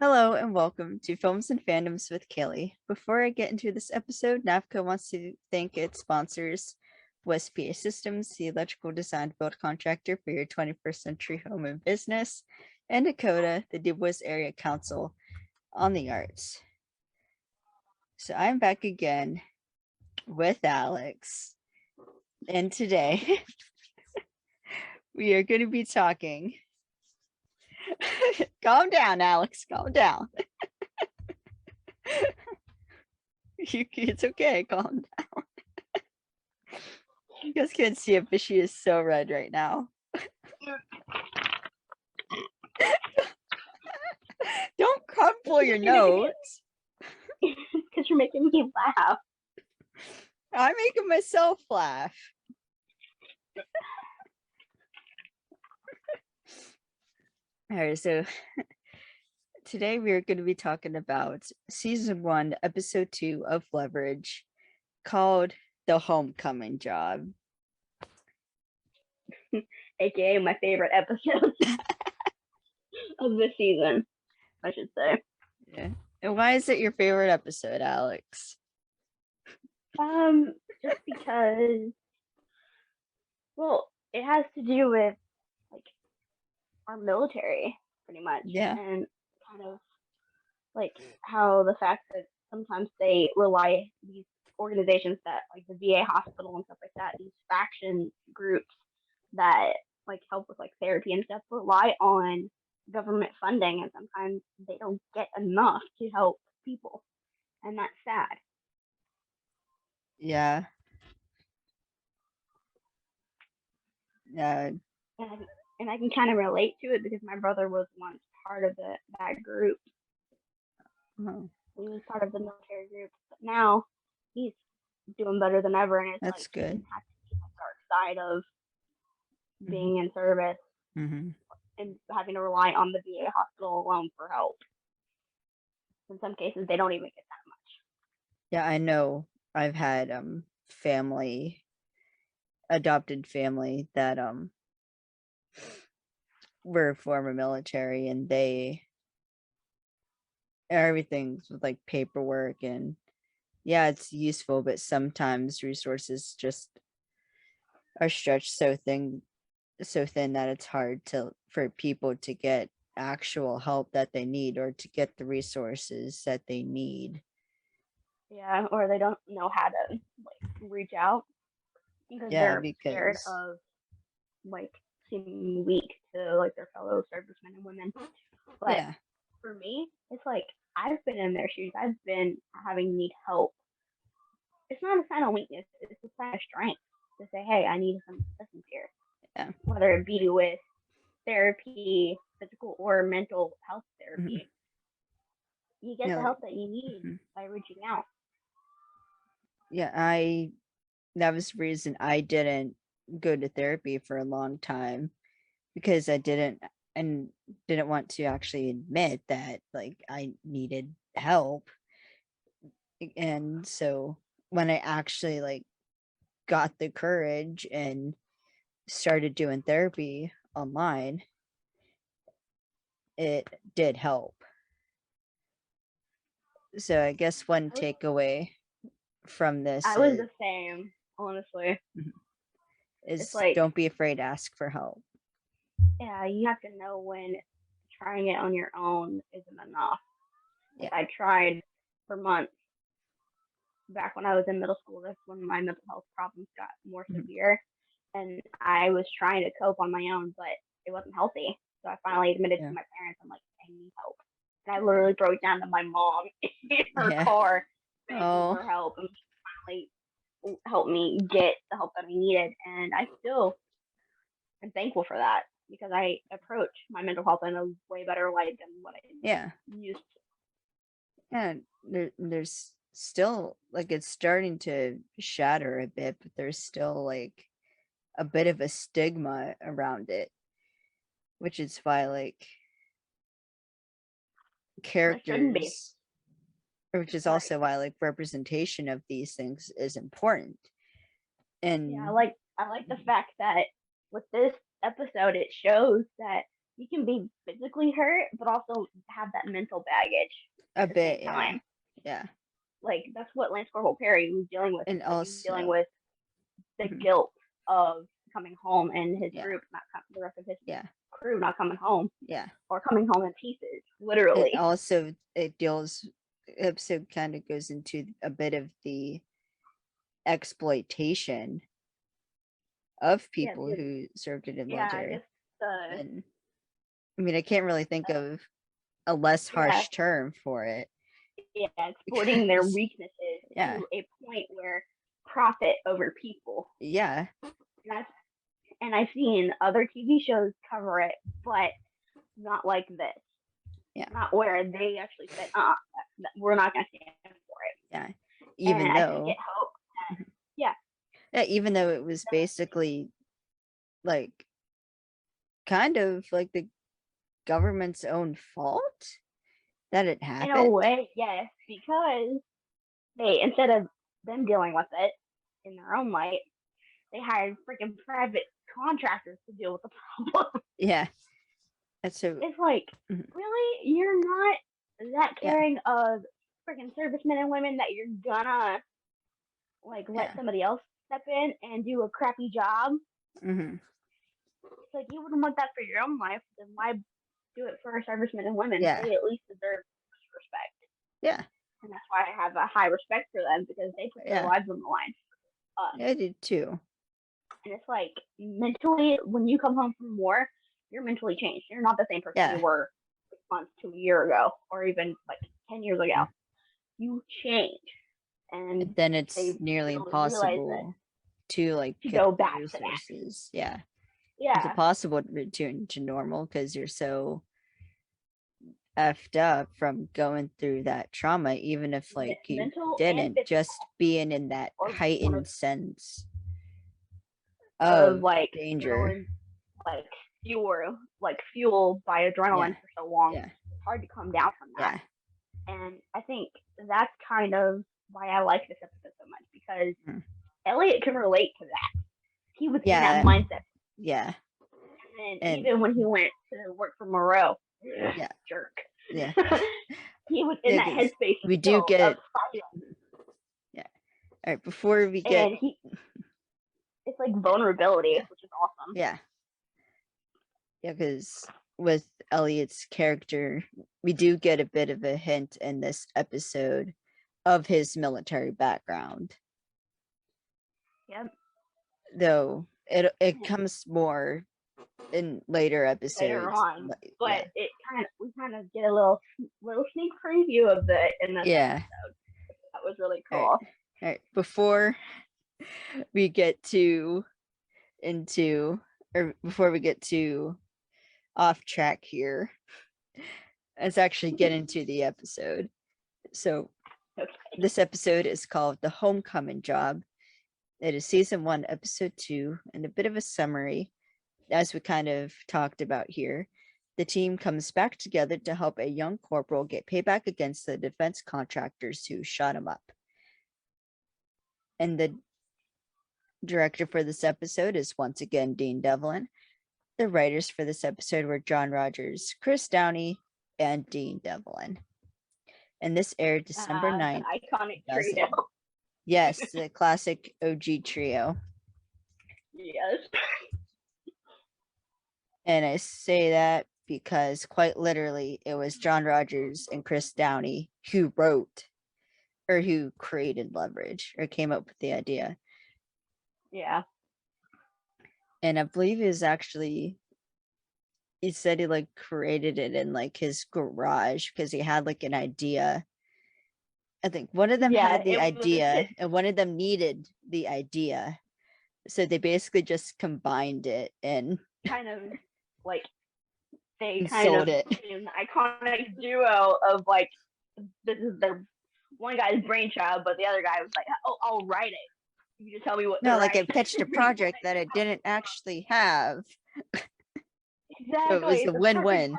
Hello and welcome to Films and Fandoms with Kaylee. Before I get into this episode, NAVCO wants to thank its sponsors, West PA Systems, the electrical design build contractor for your 21st century home and business, and Dakota, the DuBois Area Council on the Arts. So I'm back again with Alex, and today we are going to be talking. Calm down, Alex. Calm down. It's okay. Calm down. You guys can't see it, but she is so red right now. Don't crumple your nose. Because you're making me laugh. I'm making myself laugh. All right, so today we are going to be talking about season 1, episode 2 of Leverage, called The Homecoming Job. AKA my favorite episode of this season, I should say. Yeah. And why is it your favorite episode, Alex? Just because, well, it has to do with like our military, pretty much. Yeah. And kind of like how the fact that sometimes they rely, these organizations that like the VA hospital and stuff like that, these faction groups that like help with like therapy and stuff, rely on government funding, and sometimes they don't get enough to help people, and that's sad. Yeah. Yeah. And I can kind of relate to it because my brother was once part of that group. Oh, He was part of the military group, but now he's doing better than ever, and it's that's like good. has to see the dark side of being in service Mm-hmm. and having to rely on the VA hospital alone for help. In some cases, they don't even get that much. Yeah, I know. I've had adopted family that were former military, and everything's with like paperwork, and yeah, it's useful, but sometimes resources just are stretched so thin that it's hard for people to get actual help that they need, or to get the resources that they need. Yeah, or they don't know how to like reach out because they're scared of like seeming weak to like their fellow servicemen and women. But yeah, for me, it's like I've been in their shoes. I've been having need help. It's not a sign of weakness. It's a sign of strength to say, "Hey, I need some assistance here." yeah. Whether it be with therapy, physical or mental health therapy, you get the help that you need by reaching out. Yeah, that was the reason I didn't go to therapy for a long time, because I didn't want to actually admit that like I needed help. And so when I actually like got the courage and started doing therapy online, it did help. So I guess one takeaway from this I was the same, honestly. Is like, don't be afraid to ask for help. Yeah, you have to know when trying it on your own isn't enough. Yeah. Like I tried for months back when I was in middle school. That's when my mental health problems got more severe, and I was trying to cope on my own, but it wasn't healthy. So I finally admitted to my parents, I'm like, I need help. And I literally broke down to my mom in her car begging for help, and she finally helped me get the help that I needed. And I still am thankful for that, because I approach my mental health in a way better light than what I used to. And there's still like, it's starting to shatter a bit, but there's still like a bit of a stigma around it, which is why like characters, which is also why like representation of these things is important. And yeah, I like the fact that with this episode, it shows that you can be physically hurt, but also have that mental baggage A at the same bit, time. yeah. Like that's what Lance Corporal Perry was dealing with. And Like, he was dealing also, with the guilt of coming home and his yeah, group not the rest of his yeah, crew not coming home yeah. or coming home in pieces, And literally. also, episode kind of goes into a bit of the exploitation of Yeah, people who served in the yeah, military. just And I mean, I can't really think of a less yeah, harsh term for it. yeah, exploiting their Because, weaknesses yeah, to a point where profit over people. yeah, And I've seen other TV shows cover it, but not like this. yeah, Not where they actually said, we're not going to stand for it. yeah. And Even I think though, it helped. Yeah. yeah, even though it was basically like kind of like the government's own fault that it In a happened. way, yes, because they, instead of them dealing with it in their own light, they hired freaking private contractors to deal with the problem. Yeah, that's so. It's like, really? You're not that Yeah, caring of freaking servicemen and women that you're gonna like let yeah. somebody else step in and do a crappy job? It's like, you wouldn't want that for your own life, then why do it for our servicemen and women? Yeah, They at least deserve respect. yeah, And that's why I have a high respect for them, because they put their yeah. lives on the line. I did too. And it's like, mentally, when you come home from war, you're mentally changed. You're not the same person Yeah. you were 6 months to a year ago, or even like 10 years ago. You change. And then it's they nearly really realize impossible to like to get go the back to that. resources. Yeah. It's Yeah. impossible to return to normal because you're so effed up from going through that trauma, even if like you Mental and didn't, physical, just being in that or heightened sense of of like danger. going like fuel by adrenaline Yeah. for so long. Yeah. It's hard to come down from that. Yeah. And I think that's kind of why I like this episode so much, because Elliot can relate to that. He was in that mindset. Yeah. And even when he went to work for Moreau, yeah, jerk. Yeah. He was in that 'cause headspace. we do get of fighting. Yeah. All right, before we get And it's like vulnerability, which is awesome. Yeah. Yeah, because with Elliot's character, we do get a bit of a hint in this episode of his military background. Yep. Though it comes more in later episodes. Later on, but we kind of get a little sneak preview of it in this episode. That was really cool. All right. Before we get before we get to off track here, let's actually get into the episode. So this episode is called The Homecoming Job. It is season 1, episode 2, and a bit of a summary. As we kind of talked about here, the team comes back together to help a young corporal get payback against the defense contractors who shot him up. And the director for this episode is once again Dean Devlin. The writers for this episode were John Rodgers, Chris Downey, and Dean Devlin. And this aired December 9th. Iconic trio. Yes, the classic OG trio. Yes. And I say that because quite literally it was John Rodgers and Chris Downey who wrote or who created Leverage or came up with the idea. Yeah. And I believe he said he like created it in like his garage because he had like an idea. I think one of them had the idea and one of them needed the idea. So they basically just combined it and kind of like they sold it. An iconic duo of like, this is their one guy's brainchild, but the other guy was like, "Oh, I'll write it. You just tell me what." No, like I pitched a project that I didn't actually have. Exactly. So it was a win-win.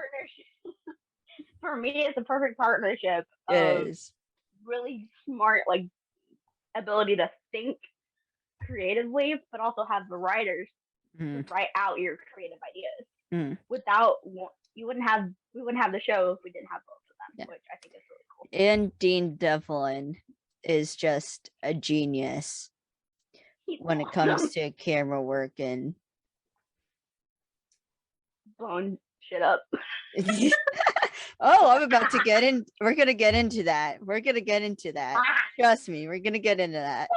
For me, it's a perfect partnership. It is really smart, like ability to think creatively, but also have the writers write out your creative ideas. without we wouldn't have the show if we didn't have both of them, which I think is really cool. And Dean Devlin is just a genius when it comes to camera work and blowing shit up. I'm about to get in. We're gonna get into that. Trust me, we're gonna get into that.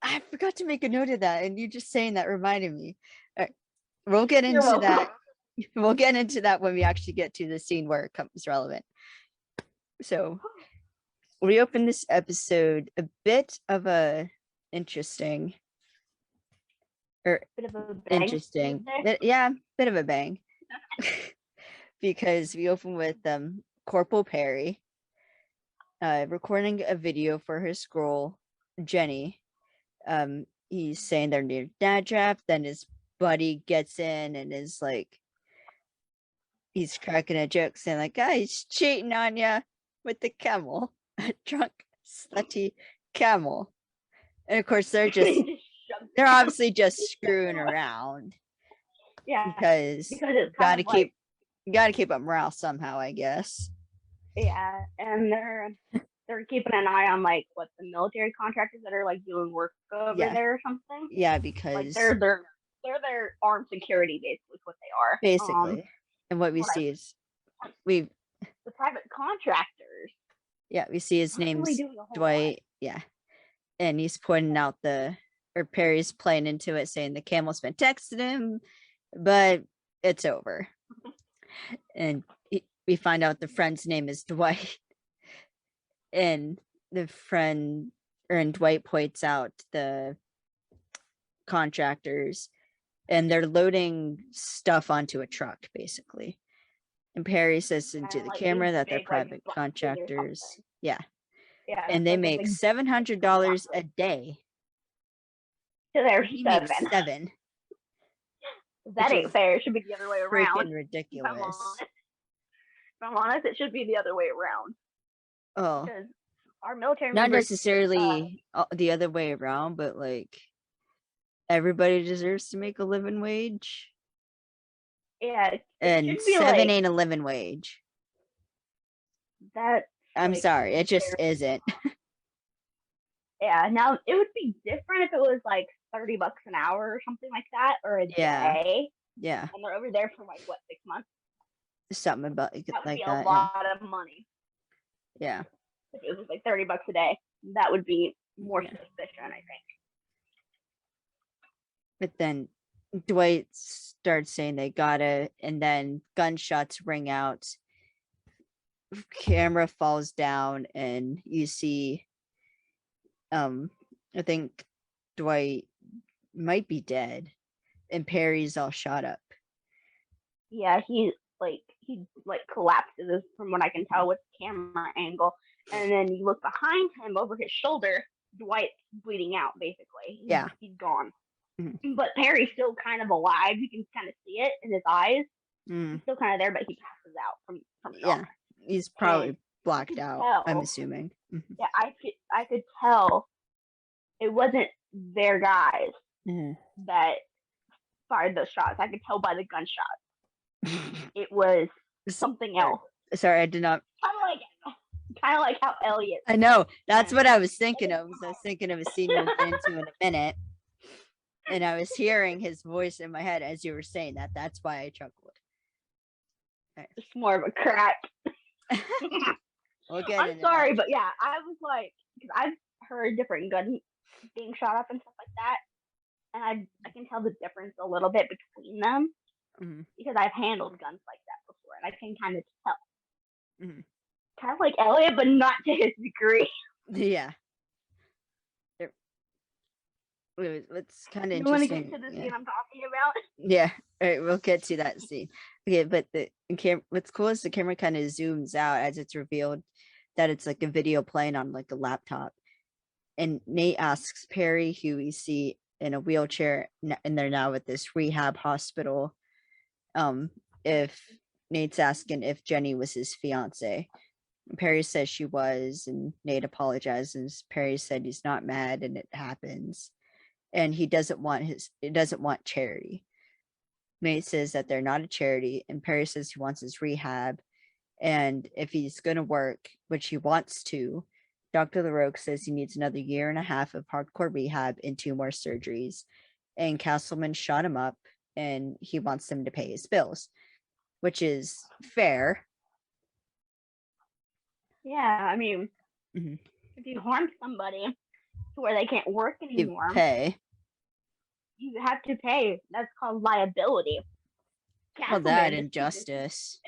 I forgot to make a note of that, and you just saying that reminded me. All right, we'll get into that. We'll get into that when we actually get to the scene where it comes relevant. So we open this episode a bit of a interesting. Bit of a bang, interesting. Bit of a bang. Because we open with Corporal Perry recording a video for his girl, Jenny. He's saying they're near dad draft, then his buddy gets in and is like, he's cracking a joke saying like, he's cheating on you with the camel, a drunk, slutty camel. And of course they're obviously just screwing around. Yeah, because it's gotta keep up morale somehow, I guess. Yeah, and they're keeping an eye on like what the military contractors that are like doing work over there or something. Yeah, because like they're their armed security, basically what they are. Basically. And what we see is the private contractors. Yeah, we see his name's Dwight. Yeah. And he's pointing out Perry's playing into it, saying the camel's been texting him, but it's over. And we find out the friend's name is Dwight. And Dwight points out the contractors, and they're loading stuff onto a truck, basically. And Perry says into the camera that they're private contractors. Yeah. And they make $700 a day. So there's seven. That ain't fair. It should be the other way around. Freaking ridiculous. If I'm honest, it should be the other way around. Oh. Because our military not necessarily the other way around, but like everybody deserves to make a living wage. Yeah. And 7 ain't a living wage. I'm sorry, it just isn't. Yeah, now it would be different if it was like $30 an hour or something like that, or a day. Yeah. And they're over there for like 6 months. Something about that would like be that. A lot of money. Yeah. If it was like $30 a day, that would be more suspicion, I think. But then Dwight starts saying they gotta, and then gunshots ring out. Camera falls down, and you see, I think Dwight might be dead, and Perry's all shot up. Yeah, he collapses from what I can tell with the camera angle, and then you look behind him over his shoulder. Dwight's bleeding out, basically. He's gone. Mm-hmm. But Perry's still kind of alive. You can kind of see it in his eyes. He's still kind of there, but he passes out from shock. He's probably blacked out. I'm assuming. Mm-hmm. Yeah, I could tell it wasn't their guys that fired those shots. I could tell by the gunshots. It was something else. Sorry, I did not. Kind of like how Elliot. I know. That's what I was thinking of. I was thinking of a scene we'll get into in a minute. And I was hearing his voice in my head as you were saying that. That's why I chuckled. Right. It's more of a crack. I'm sorry, but yeah, I was like, because I've heard different guns being shot up and stuff like that, and I can tell the difference a little bit between them because I've handled guns like that before, and I can kind of tell. Kind of like Elliot, but not to his degree. Yeah. It's kind of interesting. You want to get to the scene I'm talking about? Yeah. All right, we'll get to that scene. Okay, but what's cool is the camera kind of zooms out as it's revealed that it's like a video playing on like a laptop. And Nate asks Perry, who we see in a wheelchair, and they're now at this rehab hospital, if Nate's asking if Jenny was his fiance. Perry says she was, and Nate apologizes. Perry said he's not mad, and it happens. and he doesn't want charity. Nate says that they're not a charity, and Perry says he wants his rehab, and if he's going to work, which he wants to, Dr. LaRoque says he needs another year and a half of hardcore rehab and 2 more surgeries, and Castleman shot him up, and he wants them to pay his bills, which is fair. Yeah, I mean, if you harm somebody to where they can't work anymore, you pay. You have to pay. That's called liability. Well, that injustice.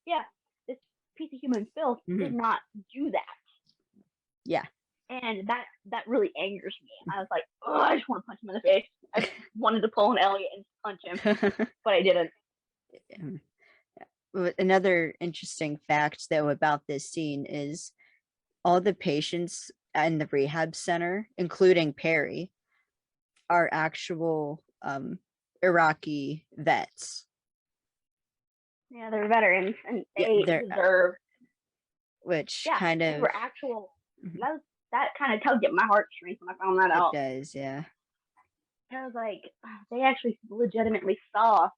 Yeah, this piece of human filth did not do that. Yeah. And that really angers me. I was like, oh, I just want to punch him in the face. I wanted to pull an Elliot and punch him, but I didn't. Another interesting fact, though, about this scene is all the patients in the rehab center, including Perry, are actual Iraqi vets. Yeah, they're veterans, and they deserve. Which kind of they were actual. That kind of tugged at my heartstrings when I found that out. It does, yeah. I was like, they actually legitimately saw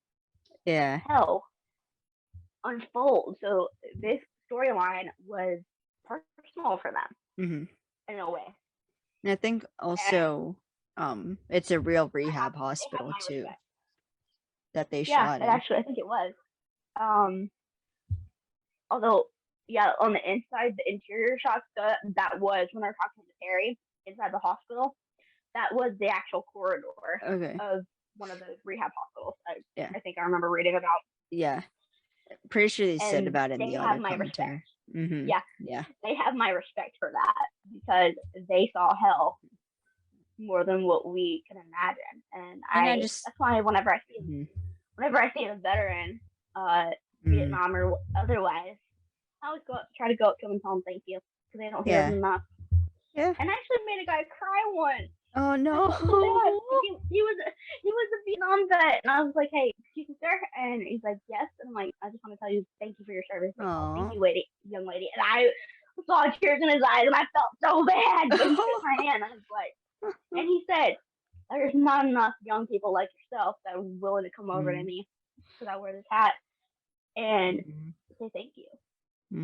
hell unfold. So this storyline was personal for them in a way. And I think also it's a real rehab hospital too that they shot in. Actually, I think it was. Although, on the inside, the interior shots, that was when they're talking to Perry inside the hospital. That was the actual corridor of one of the rehab hospitals. I think I remember reading about. Yeah. Pretty sure they said about it in the audio commentary. Yeah. They have my respect for that because they saw hell more than what we can imagine. And that's why whenever I see a veteran, Vietnam or otherwise, I always try to go up to them and tell them thank you because they don't hear them enough. Yeah. And I actually made a guy cry once. Oh no! He was a Vietnam vet, and I was like, "Hey, excuse me, sir," and he's like, "Yes," and I'm like, "I just want to tell you, thank you for your service. Thank you, young lady." And I saw tears in his eyes, and I felt so bad. But he took my hand, and I was like, and he said, "There's not enough young people like yourself that are willing to come over to me because I wear this hat and say thank you."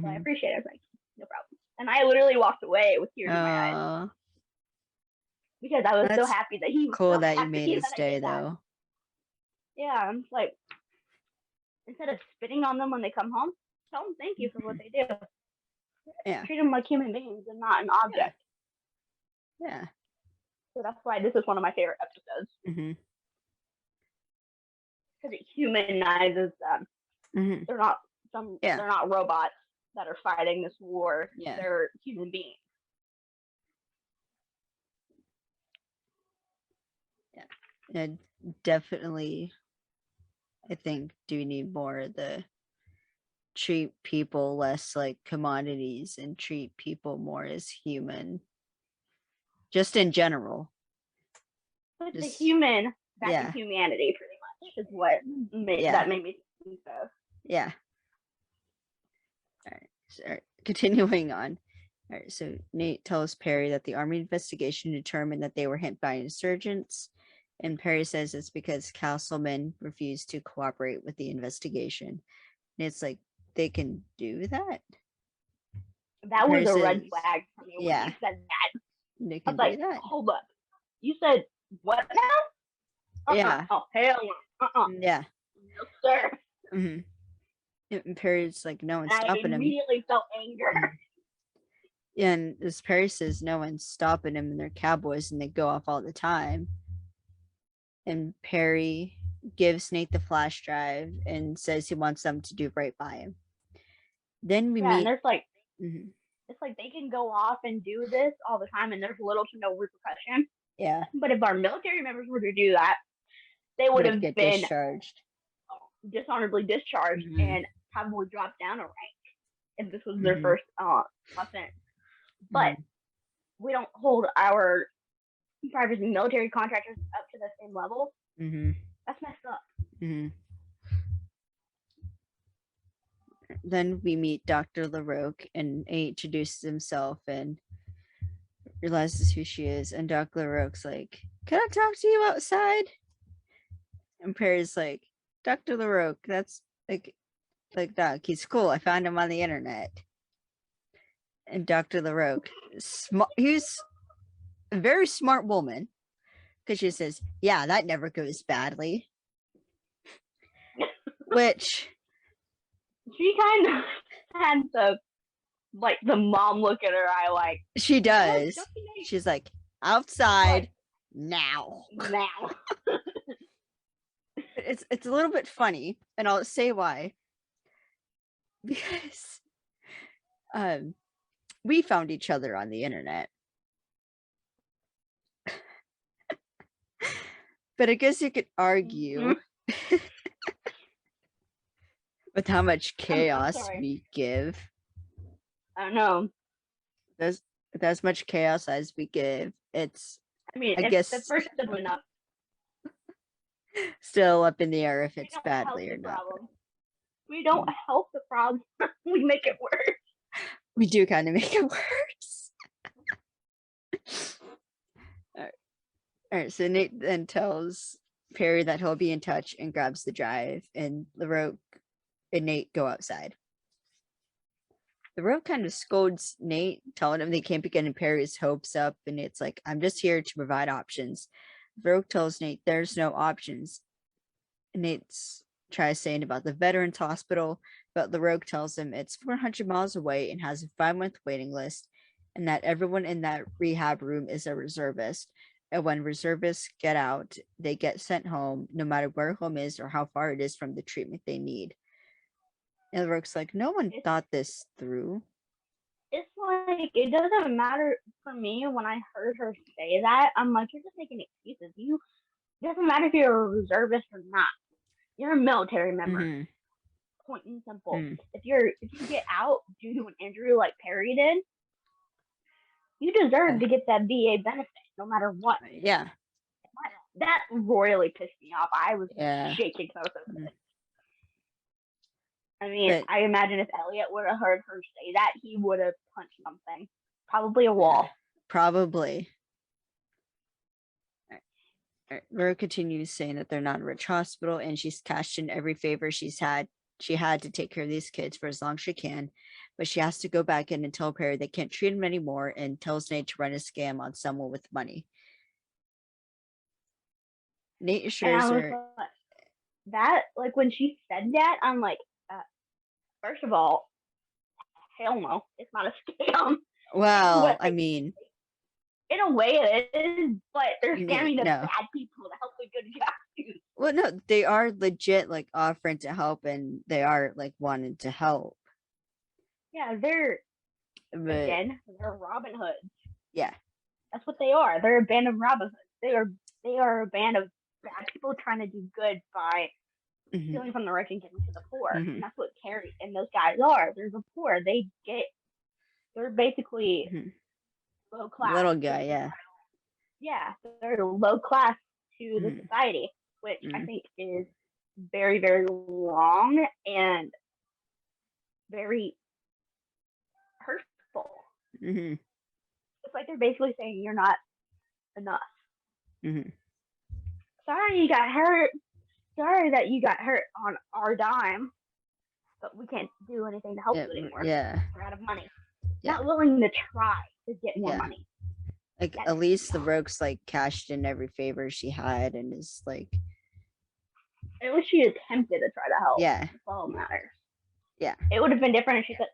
So I appreciate it. I was like, "No problem," and I literally walked away with tears in my eyes. Because I was so happy that he was cool so that you happy made his day, though. Yeah, I'm just like, instead of spitting on them when they come home, tell them thank you for what they do. Yeah. Treat them like human beings and not an object. Yeah. So that's why this is one of my favorite episodes. Because it humanizes them. They're not They're not robots that are fighting this war. Yeah. They're human beings. And definitely, I think, do need more of the treat people less like commodities and treat people more as human. Just in general. Put the human back in humanity, pretty much, is what that made me think of. Yeah. All right. Continuing on. All right. So Nate tells Perry that the Army investigation determined that they were hit by insurgents. And Perry says it's because Castleman refused to cooperate with the investigation. And it's like, they can do that? That was a red flag for me when you said that. They can I was do like, that. hold up. You said what now? Yeah. Oh, hell no. Yeah. No, sir. And Perry's like, no one's stopping him. I immediately felt anger. And as Perry says, no one's stopping him, and they're cowboys and they go off all the time. And Perry gives Nate the flash drive and says he wants them to do right by him. Then we meet. And there's like, it's like they can go off and do this all the time, and there's little to no repercussion. Yeah. But if our military members were to do that, they would have been dishonorably discharged and probably dropped down a rank if this was their first offense. But we don't hold our private and military contractors up to the same level. That's messed up. Then we meet Dr. LaRoque, and he introduces himself and realizes who she is. And Dr. LaRoque's like, can I talk to you outside? And Perry's like, Dr. LaRoque, that's like Doc, he's cool. I found him on the internet. And Dr. LaRoque, he's a very smart woman, because she says, yeah, that never goes badly. Which she kind of had the mom look at her eye like, she does. She's like, outside now. It's a little bit funny, and I'll say why. Because we found each other on the internet. But I guess you could argue with how much chaos we give. I don't know. There's as much chaos as we give. I guess the first step enough. Still up in the air if it's badly or not. We don't help the problem. We make it worse. We do kind of make it worse. All right, so Nate then tells Perry that he'll be in touch and grabs the drive, and LaRoque and Nate go outside. LaRoque kind of scolds Nate, telling him they can't be getting Perry's hopes up, and it's like, I'm just here to provide options. LaRoque tells Nate there's no options. Nate's tries saying about the Veterans Hospital, but LaRoque tells him it's 400 miles away and has a 5-month waiting list, and that everyone in that rehab room is a reservist. And when reservists get out, they get sent home, no matter where home is or how far it is from the treatment they need. And LaRoque's like, no one thought this through. It's like, it doesn't matter for me when I heard her say that. I'm like, you're just making excuses. It doesn't matter if you're a reservist or not. You're a military member. Mm-hmm. Point and simple. Mm. If you get out due to an injury like Perry did, you deserve to get that VA benefit no matter what. Yeah. That royally pissed me off. I was shaking so good. I mean, I imagine if Elliot would have heard her say that, he would have punched something. Probably a wall. Yeah, probably. Vera continues saying that they're not a rich hospital, and she's cashed in every favor she had to take care of these kids for as long as she can, but she has to go back in and tell Perry they can't treat him anymore, and tells Nate to run a scam on someone with money. Nate assures her that, like, when she said that, I'm like, first of all, hell no, it's not a scam. Well, but, I mean, in a way it is, but they're scamming the bad people to help the good guys. Well, no, they are legit, like, offering to help, and they are, like, wanting to help. Yeah, they're Robin Hoods. Yeah. That's what they are. They're a band of Robin Hoods. They are a band of bad people trying to do good by stealing from the rich and giving to the poor. And that's what Carrie and those guys are. They're the poor. They're basically low class. Little guy, yeah. Yeah, they're low class to the society, which I think is very, very wrong and very hurtful. It's like they're basically saying you're not enough. Sorry you got hurt. Sorry that you got hurt on our dime, but we can't do anything to help you anymore. Yeah. We're out of money. Not willing to try to get more money. Like, at least LaRoque's, like, cashed in every favor she had and is, like... At least she attempted to try to help. Yeah. That's all that matters. Yeah. It would have been different if she said,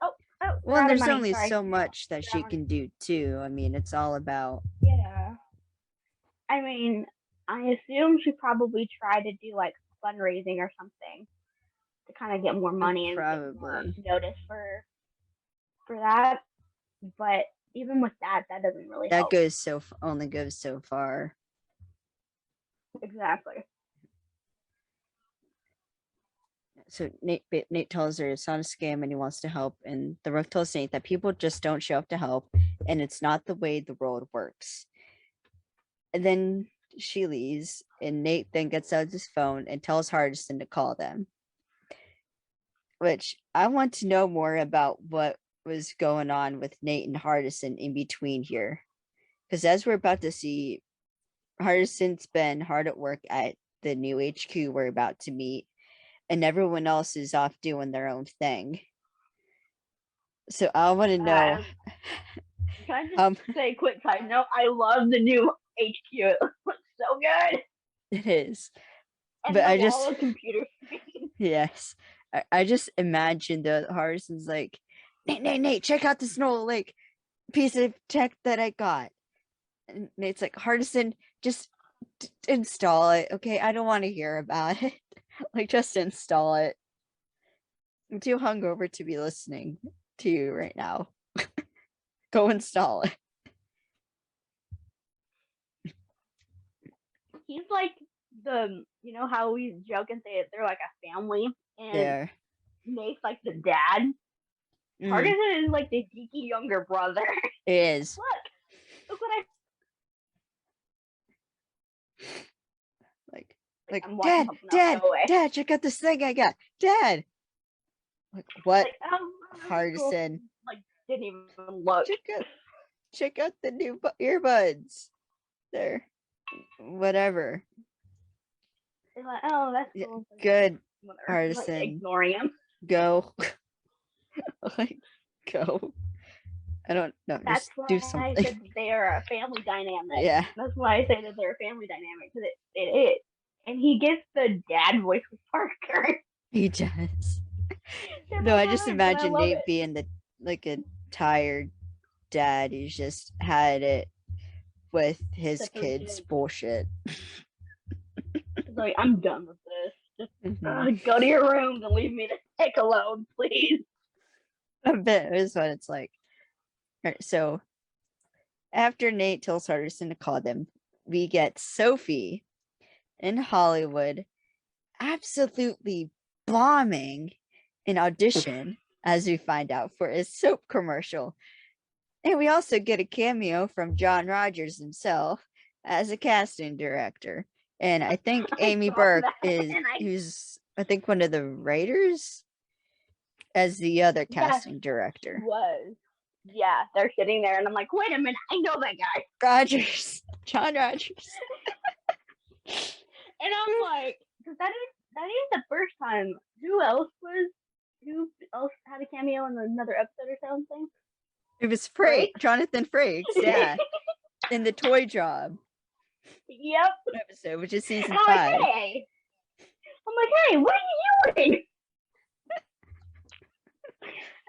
well, there's only so much that she can do, too. I mean, it's all about... Yeah. I mean, I assume she probably tried to do, like, fundraising or something to kind of get more money and get more notice for that. But even with that doesn't really help. That only goes so far. Exactly. So Nate tells her it's not a scam and he wants to help, and the Rook tells Nate that people just don't show up to help, and it's not the way the world works. And then she leaves, and Nate then gets out his phone and tells Hardison to call them. Which I want to know more about what was going on with Nate and Hardison in between here. Because as we're about to see, Hardison's been hard at work at the new HQ we're about to meet, and everyone else is off doing their own thing. So I want to know. Can I just say, quick side note? I love the new HQ. It looks so good. It is, And but the I wall just of computer screen. yes, I just imagine the Hardison's like, Nate, check out this little like piece of tech that I got. And Nate's like, Hardison, just install it, okay? I don't want to hear about it. Like, just install it. I'm too hungover to be listening to you right now. Go install it. He's like you know how we joke and say they're like a family, and There. Nate's like the dad. Hardison is like the geeky younger brother. It is. Look what like Dad, check out this thing I got. Dad. Like, what? Hardison. Cool. Like, didn't even look. Check out the new earbuds. There. Whatever. It's like, oh, that's cool. Good, Hardison. Like, ignoring him. Go. Like, go. I don't know. That's just why do something. I said they are a family dynamic. Yeah. That's why I say that they're a family dynamic, because it is. And he gets the dad voice with Parker. He does. No, I just imagine Nate being a tired dad who's just had it with his kids' bullshit. Like, I'm done with this. Just go to your rooms and leave me the heck alone, please. I bet is what it's like. All right, so after Nate tells Hardison to call them, we get Sophie in Hollywood absolutely bombing an audition, as we find out, for a soap commercial. And we also get a cameo from John Rodgers himself as a casting director. And I think Amy Burke who's I think one of the writers, as the other casting director. Was. Yeah, they're sitting there and I'm like, wait a minute, I know that guy. John Rodgers. And I'm like, because that is the first time. Who else had a cameo in another episode or something? It was Jonathan Frakes, yeah. In the Toy Job. Yep. Episode, which is season 5. I'm like, hey, what are you doing?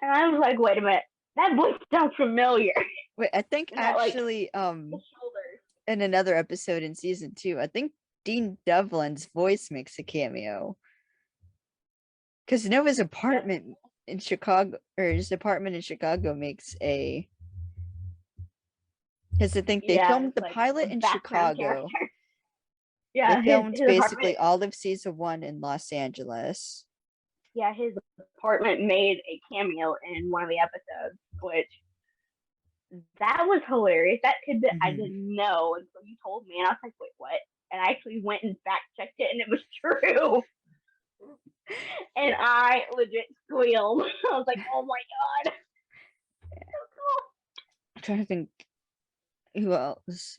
And I was like, wait a minute, that voice sounds familiar. Wait, I think actually, in another episode in season 2, I think Dean Devlin's voice makes a cameo. Because Nova's apartment in Chicago, or his apartment in Chicago makes a. Because I think they filmed the pilot in Chicago. Yeah, they filmed basically all of season 1 in Los Angeles. Yeah, his apartment made a cameo in one of the episodes, which that was hilarious. That tidbit I didn't know until you told me, and I was like, wait, what? And I actually went and fact checked it, and it was true. And I legit squealed. I was like, oh my god. So cool. I'm trying to think who else.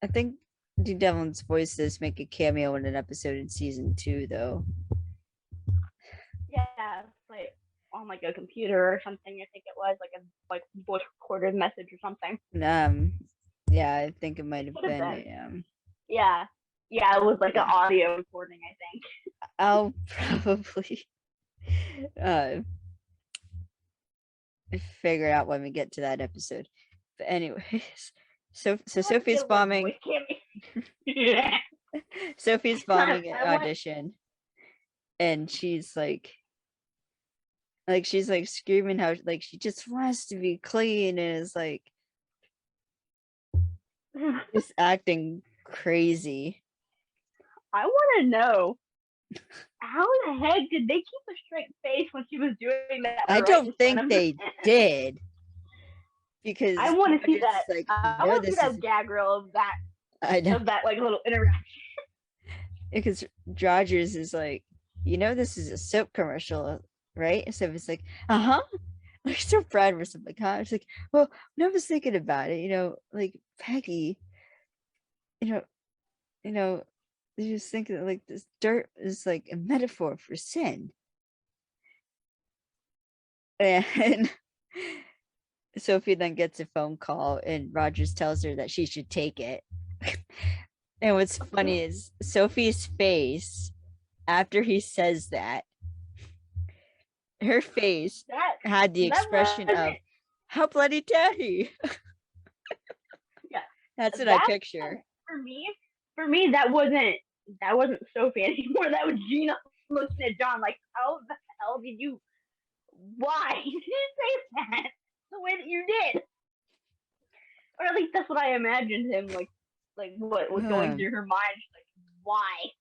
I think Dean Devlin's voices make a cameo in an episode in season 2, though. Yeah, like on like a computer or something. I think it was like a voice recorded message or something. Yeah, I think it might have been. Yeah, it was like an audio recording, I think. I'll probably figure it out when we get to that episode. But anyways, so Sophie's bombing. Yeah. Sophie's bombing an audition, and she's like screaming how like she just wants to be clean, and is like just acting crazy. I want to know, how the heck did they keep a straight face when she was doing that? I don't think they did, because I want to see that. Like, I want to see that gag reel of that. I know. Of that like little interaction. Because Rodgers is like, this is a soap commercial, right? So it's like, like so proud of something. Like, huh? It's like, well, when I was thinking about it, like Peggy, you know, they just think that like this dirt is like a metaphor for sin. And Sophie then gets a phone call and Rodgers tells her that she should take it. And what's funny is Sophie's face after he says that, her face had the expression of how bloody daddy. Yeah. That's what I picture. For me, that wasn't Sophie anymore. That was Gina looking at John like, how the hell did you? Why did you say that the way that you did? Or at least that's what I imagined him like what was going through her mind. She's like, why?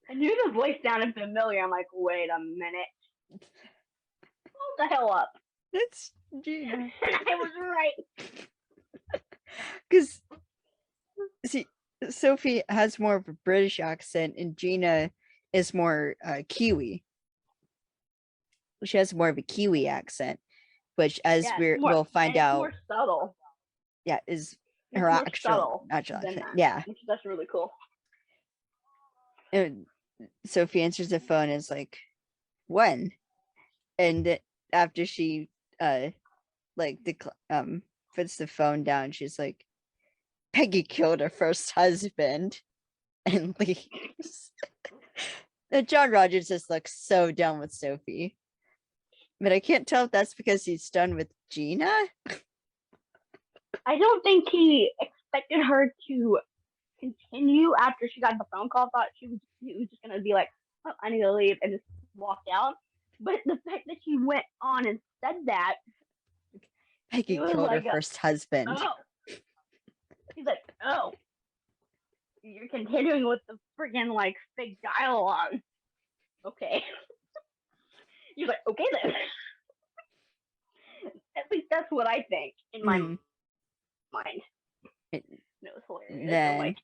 I knew the voice sounded familiar. I'm like, wait a minute. Hold the hell up. That's Gina. I was right. Because, see, Sophie has more of a British accent and Gina is more Kiwi. She has more of a Kiwi accent, which as we'll find out, more subtle. Yeah, is her actual accent. Yeah, that's really cool. And Sophie answers the phone and is like, when? And after she puts the phone down, she's like, Peggy killed her first husband and leaves. And John Rodgers just looks so done with Sophie. But I can't tell if that's because he's done with Gina. I don't think he expected her to continue after she got the phone call. Thought he was just gonna be like, oh, I need to leave, and just walked out. But the fact that she went on and said that, Peggy killed her first husband. Oh. He's like, oh, you're continuing with the freaking like fake dialogue. Okay. He's like, okay then. At least that's what I think in my mind. It was hilarious.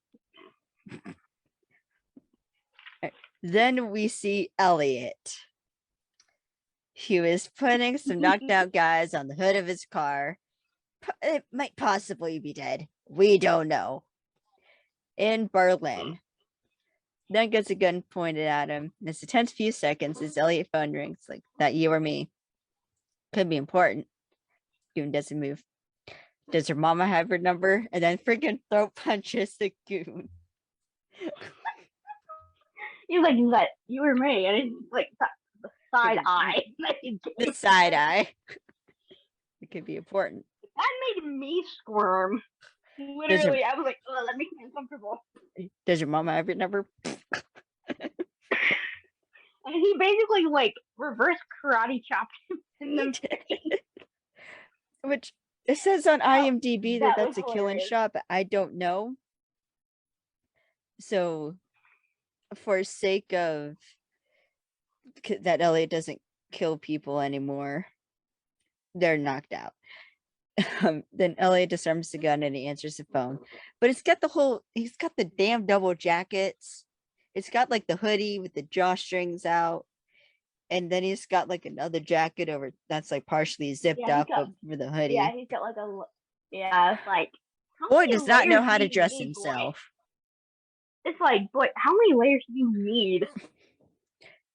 Then we see Elliot. He was putting some knocked out guys on the hood of his car. It might possibly be dead. We don't know. In Berlin. Then gets a gun pointed at him. And it's a tense few seconds as Elliot phone rings like that you or me. Could be important. Goon doesn't move. Does her mama have her number? And then freaking throat punches the goon. He's like, you or me? And it's like the side eye. The side eye. It could be important. That made me squirm. Literally, I was like, oh, that makes me uncomfortable. Does your mama have your number? And he basically like reverse karate chopped him in the face. Which it says on IMDb that's a killing shot, but I don't know. So for sake of that Elliot doesn't kill people anymore, they're knocked out. Then Elliot disarms the gun and he answers the phone. But he's got the damn double jackets. It's got like the hoodie with the drawstrings out. And then he's got like another jacket over that's like partially zipped up over the hoodie. Yeah, he's got like it's like boy does not know how to dress himself. It's like, boy, how many layers do you need?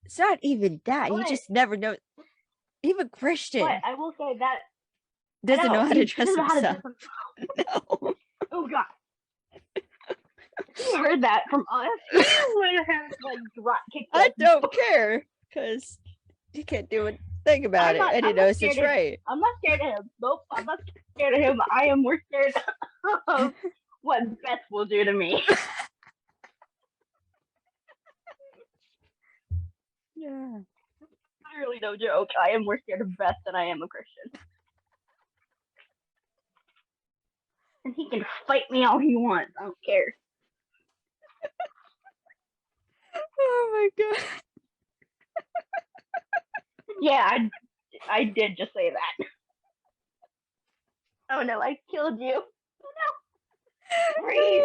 It's not even that. You just never know. Even Christian. But I will say that doesn't know how to dress himself. No. Oh god. You heard that from us. You would have like drop kicked. I don't care because he can't do a thing about it, and he knows it's right. I'm not scared of him. Nope, I'm not scared of him. I am more scared of what Beth will do to me. Yeah. Literally no joke. I am more scared of Beth than I am of Christian. And he can fight me all he wants. I don't care. Oh my god. Yeah, I did just say that. Oh no, I killed you. Oh no. Breathe.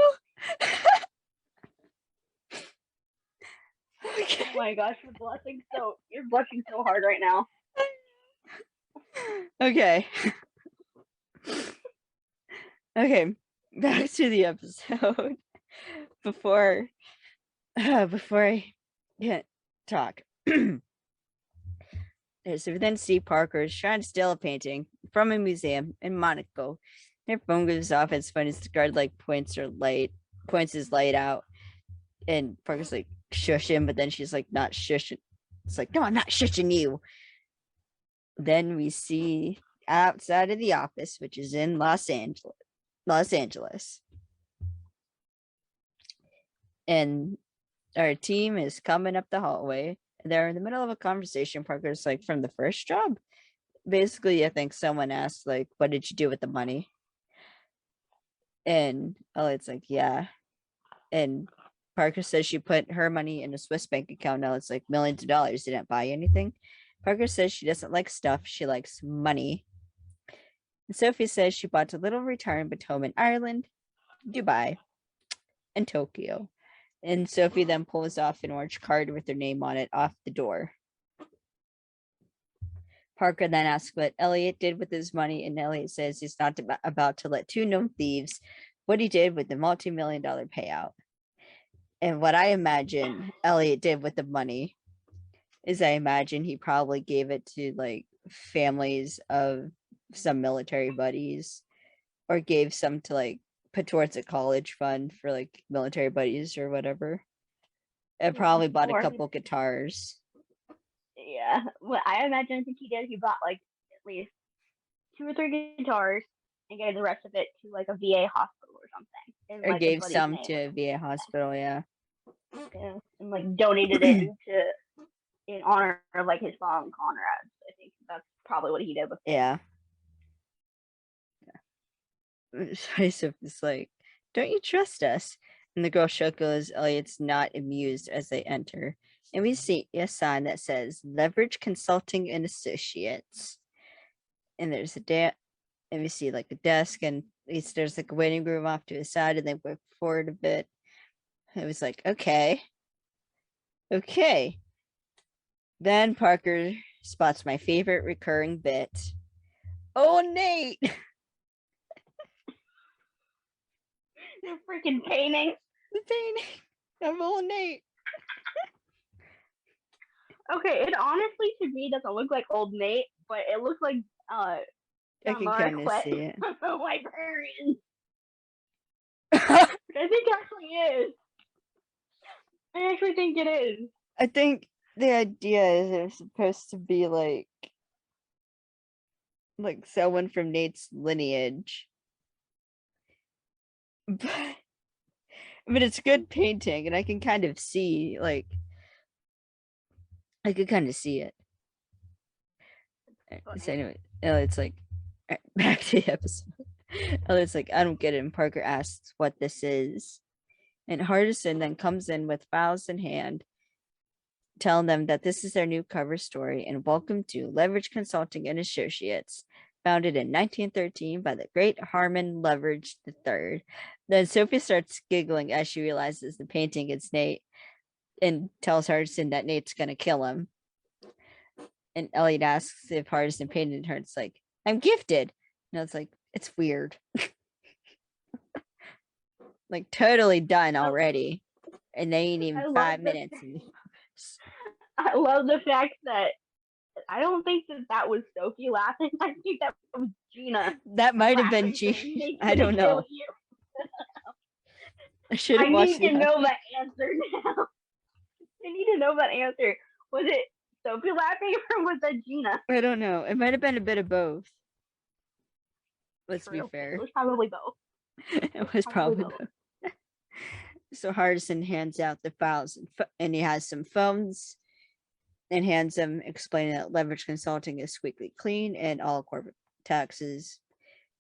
Okay. Oh my gosh, you're blushing so hard right now. Okay. Okay, back to the episode. before before I talk. So we then see Parker is trying to steal a painting from a museum in Monaco. Her phone goes off as soon as the guard like points his light out, and Parker's like shush him, but then she's like not shushing. It's like, no, I'm not shushing you. Then we see outside of the office, which is in Los Angeles. And our team is coming up the hallway. They're in the middle of a conversation. Parker's like, from the first job. Basically, I think someone asked, like, what did you do with the money? And Elliot's like, yeah. And Parker says she put her money in a Swiss bank account. Now it's like millions of dollars. Didn't buy anything. Parker says she doesn't like stuff. She likes money. And Sophie says she bought a little retirement home in Ireland, Dubai, and Tokyo. And Sophie then pulls off an orange card with her name on it off the door. Parker then asks what Elliot did with his money, and Elliot says he's not about to let two known thieves what he did with the multi-million-dollar payout. And what I imagine Elliot did with the money is I imagine he probably gave it to like families of some military buddies, or gave some to like put towards a college fund for like military buddies or whatever. And probably bought a couple guitars. Yeah, what I imagine I think he did, he bought like at least 2 or 3 guitars and gave the rest of it to like a VA hospital or something. Or like, gave some to a VA hospital, yeah. Yeah, and like donated it in honor of like his fallen comrades. I think that's probably what he did with it. Yeah. So it's like, don't you trust us? And the girl chuckles. Elliot's not amused as they enter. And we see a sign that says Leverage Consulting and Associates. And there's and we see like a desk, and there's like a waiting room off to the side, and they work forward a bit. It was like, okay. Then Parker spots my favorite recurring bit. Oh, Nate! The freaking painting. The painting of old Nate. Okay, it honestly to me doesn't look like old Nate, but it looks like I can kind of see it. Librarian. I think actually is. I actually think it is. I think the idea is it's supposed to be like someone from Nate's lineage. But it's good painting, and I can kind of see I could kind of see it. So anyway, Elliot's like, back to the episode. Elliot's like, I don't get it. And Parker asks what this is. And Hardison then comes in with files in hand, telling them that this is their new cover story and welcome to Leverage Consulting and Associates, founded in 1913 by the great Harmon Leverage III. Then Sophie starts giggling as she realizes the painting is Nate, and tells Hardison that Nate's going to kill him. And Elliot asks if Hardison painted her. It's like, I'm gifted. And it's like, it's weird. Like, totally done already. And they ain't even 5 minutes. I love the fact that I don't think that was Sophie laughing. I think that was Gina. That might have been Gina. I don't know. I should have watched it. I need to know that answer now. I need to know that answer. Was it Sophie laughing or was that Gina? I don't know. It might have been a bit of both. Let's True. be fair. It was probably both. It was probably both. So Hardison hands out the files, and he has some phones and hands them, explaining that Leverage Consulting is squeaky clean and all corporate taxes.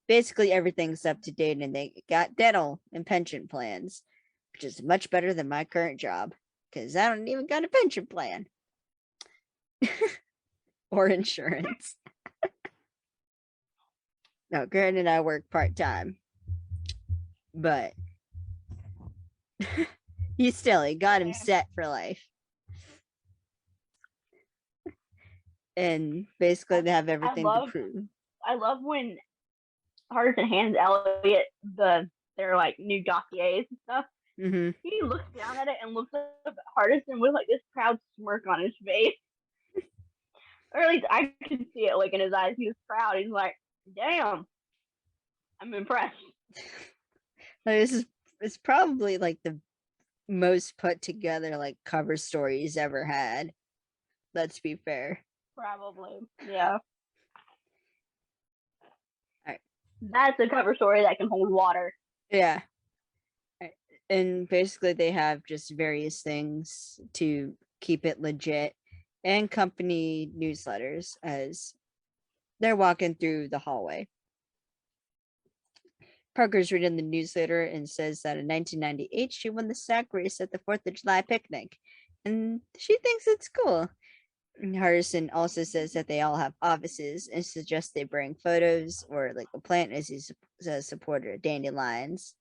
Basically, everything's up to date, and they got dental and pension plans, which is much better than my current job, because I don't even got a pension plan. Or insurance. Now, Grant and I work part-time, but he got him set for life. And basically they have everything to prove. I love when Hardison hands Elliot their like new dossiers and stuff. Mm-hmm. He looks down at it and looks up at Hardison with like this proud smirk on his face. Or at least I could see it like in his eyes. He was proud. He's like, damn, I'm impressed. Like, it's probably like the most put together like cover story he's ever had. Let's be fair. Probably. Yeah. Alright. That's a cover story that can hold water. Yeah. And basically they have just various things to keep it legit and company newsletters as they're walking through the hallway. Parker's reading the newsletter and says that in 1998 she won the sack race at the 4th of July picnic, and she thinks it's cool. And Hardison also says that they all have offices and suggests they bring photos or like a plant as he's a supporter of dandelions.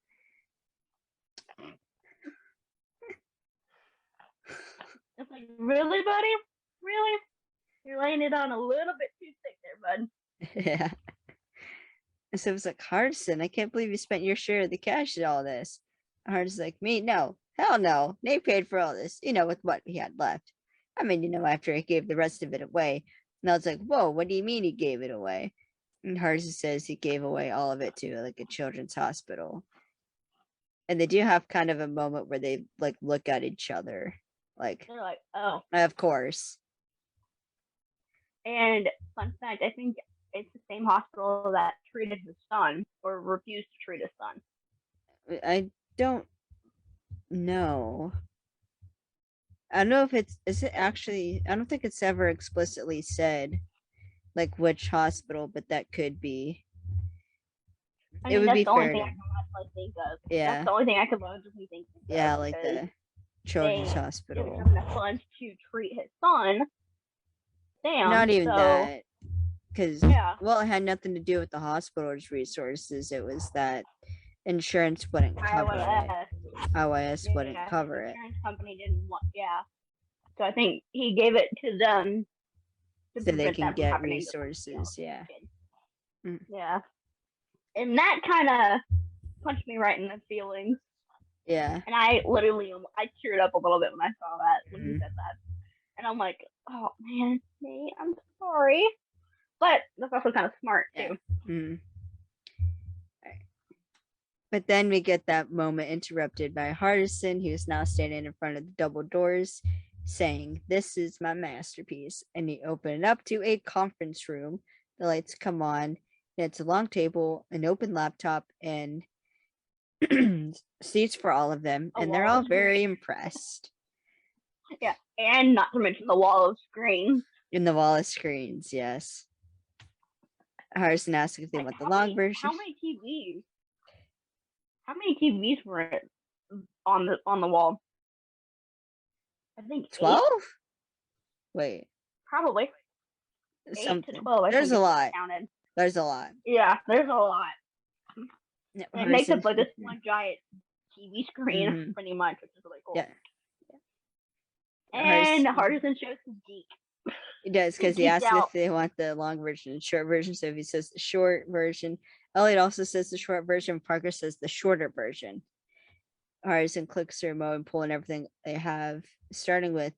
It's like, really, buddy? Really? You're laying it on a little bit too thick there, bud. Yeah. And so it's like, Hardison, I can't believe you spent your share of the cash at all this. Hardison's like, me? No. Hell no. Nate paid for all this, with what he had left. I mean, after he gave the rest of it away. And I was like, whoa, what do you mean he gave it away? And Hardison says he gave away all of it to like a children's hospital. And they do have kind of a moment where they like look at each other. Like, they're like, oh. Of course. And fun fact, I think it's the same hospital that treated his son or refused to treat his son. I don't know. I don't know if is it actually, I don't think it's ever explicitly said like which hospital, but that could be. I mean, it would that's be the only fair thing to, I can logically think of. Yeah. That's the only thing I could logically think of. Yeah, like the children's hospital. Didn't have enough funds to treat his son. Damn. Not even that. Because, yeah. Well, it had nothing to do with the hospital's resources. It was that insurance wouldn't cover it. IYS wouldn't cover it. The insurance company didn't want, So I think he gave it to them so they can get resources. Yeah. Yeah. And that kind of punched me right in the feelings. Yeah. And I literally, I teared up a little bit when I saw that, when he said that. And I'm like, oh man, Nate, I'm sorry. But that's also kind of smart too. Mm. Right. But then we get that moment interrupted by Hardison, who's now standing in front of the double doors, saying, "This is my masterpiece." And he opened it up to a conference room. The lights come on, and it's a long table, an open laptop, and seats for all of them. And they're all very impressed. Yeah, and not to mention the wall of screens. In the wall of screens, yes. Hardison asked if they want the long version. How many TVs? How many TVs were on the wall? I think 12. Wait. Probably. Something. 8 to 12. There's a lot. Counted. There's a lot. Yeah, there's a lot. Yeah, it makes up like this one giant TV screen, pretty much, which is really cool. Yeah. And Hardison shows his geek. He does, because he asked if they want the long version and short version. So if he says the short version, Elliot also says the short version. Parker says the shorter version. Hardison clicks through remote and pulling everything they have, starting with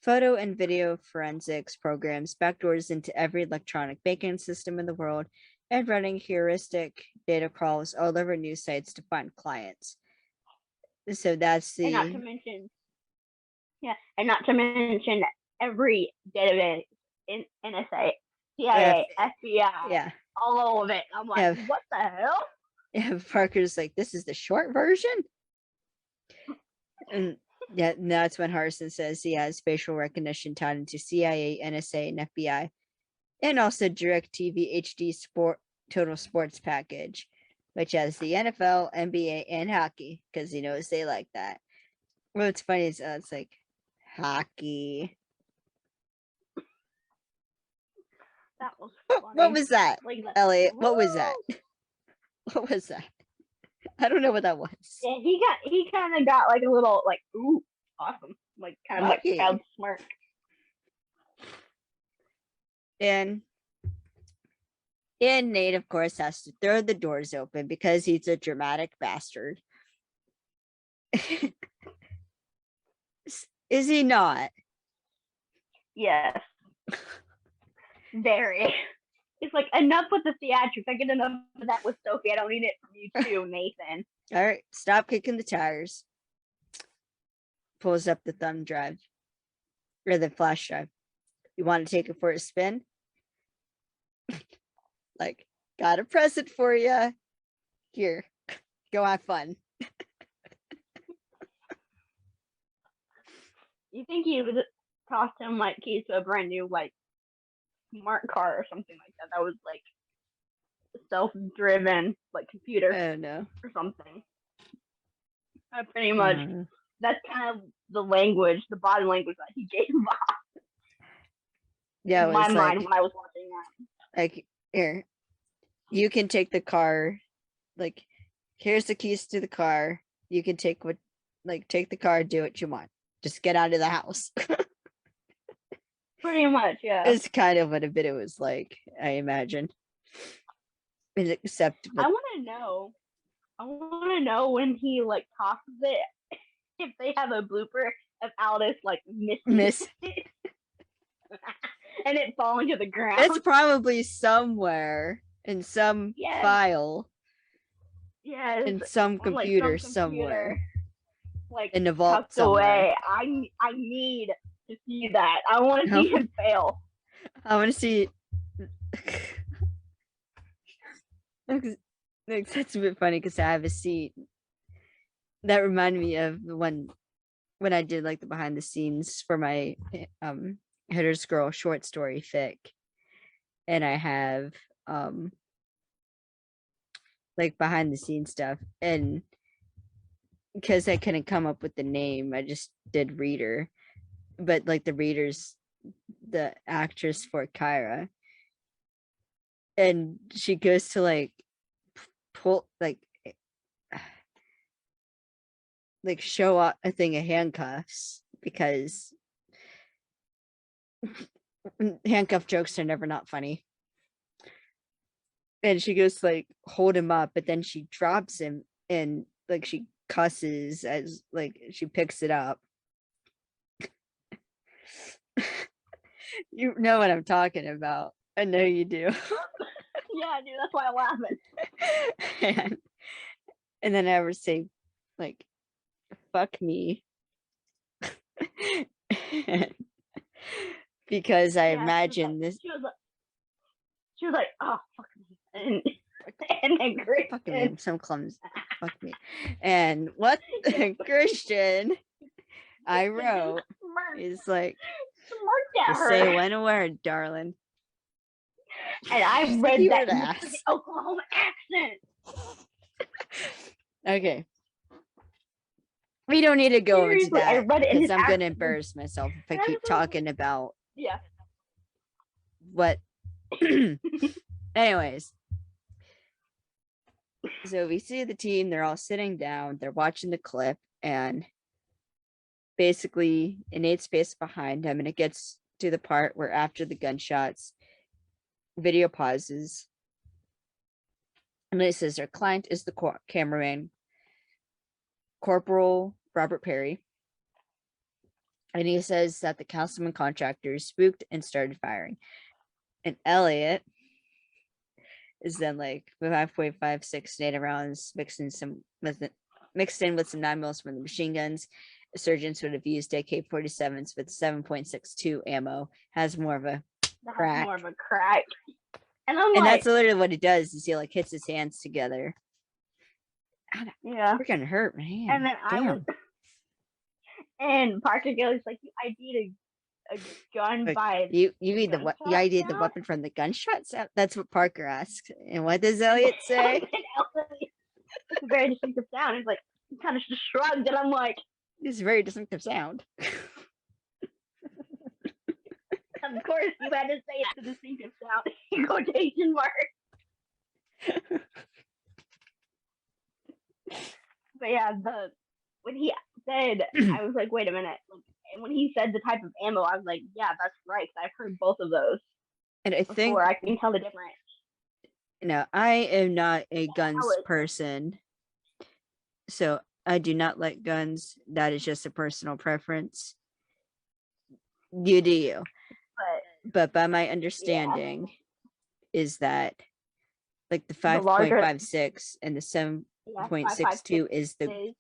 photo and video forensics programs, backdoors into every electronic banking system in the world, and running heuristic data crawls all over news sites to find clients. So that's the. And not to mention every database in NSA, CIA, FBI, all of it. I'm like, what the hell? Yeah, Parker's like, this is the short version? And that's when Hardison says he has facial recognition tied into CIA, NSA, and FBI, and also DirecTV HD Total Sports package, which has the NFL, NBA, and hockey, because he knows they like that. What's funny is it's like hockey. That was funny. What was that, Elliot? What was that? What was that? I don't know what that was. Yeah, he kind of got like a little like, ooh, awesome, like kind of like proud smirk. And And Nate, of course, has to throw the doors open because he's a dramatic bastard. Is he not? Yes. Very. It's like, enough with the theatrics. I get enough of that with Sophie. I don't need it from you too, Nathan. All right, stop kicking the tires. Pulls up the thumb drive or the flash drive. You want to take it for a spin? Like, got a present for you. Here, go have fun. You think you would cost him like keys to a brand new like smart car or something like that? That was like self-driven, like computer. I don't know. Or something. Pretty much. That's kind of the language, the body language that he gave off. Yeah, in my mind when I was watching that. Like, here, you can take the car. Like, here's the keys to the car. You can take take the car, do what you want. Just get out of the house. Pretty much, yeah. It's kind of what a video was like, I imagine. Except I want to know when he like tosses it, if they have a blooper of Aldis like missing and it falling to the ground. It's probably somewhere in some file. Yes. In some computer, like, somewhere. Like in the vault somewhere. Away. I need to see that. I want to see him fail. I want to see. That's a bit funny because I have a seat that reminded me of the one when I did like the behind the scenes for my Hitter's Girl short story fic, and I have like behind the scenes stuff, and because I couldn't come up with the name, I just did Reader, but like the actress for Kyra, and she goes to like pull like show up a thing of handcuffs because handcuff jokes are never not funny. And she goes to like hold him up, but then she drops him and like she cusses as like she picks it up. You know what I'm talking about. I know you do. Yeah, I do. That's why I'm laughing. And then I would say like fuck me. Because I imagine this. She was like, oh, fuck me. And then Christian. Fuck me, I'm so clumsy. Fuck me. And what Christian I wrote is like, say one word, darling. And I read that in the Oklahoma accent. Okay. We don't need to go into that because I'm going to embarrass myself if I keep talking about what. Anyways. So we see the team, they're all sitting down, they're watching the clip, and basically Nate's space behind him, and it gets to the part where after the gunshots, video pauses. And it says our client is the cameraman, Corporal Robert Perry. And he says that the councilman contractors spooked and started firing. And Elliot is then like 5.56 NATO rounds mixed in with some 9mm from the machine guns. Surgeons would have used AK-47s with 7.62 ammo. Has more of a crack. And that's literally what it does. Is he like hits his hands together. Yeah, we're gonna hurt my hand. And then and Parker Gilly's like, I need a gun like, by you need the you ID'd the weapon from the gunshots. That's what Parker asked. And what does Elliot say? It's a very distinctive sound. He's like, he kind of just shrugged, and I'm like, it's a very distinctive sound. Of course, you had to say it's a distinctive sound in quotation marks. But yeah, when he said, I was like, wait a minute. And when he said the type of ammo, I was like, yeah, that's right. I've heard both of those. And I think I can tell the difference. No, I am not a guns How is it? person, so I do not like guns. That is just a personal preference. You do you. But by my Yeah, understanding is that like the the larger, 5.56 and the yeah, 5.56 7.62 is the is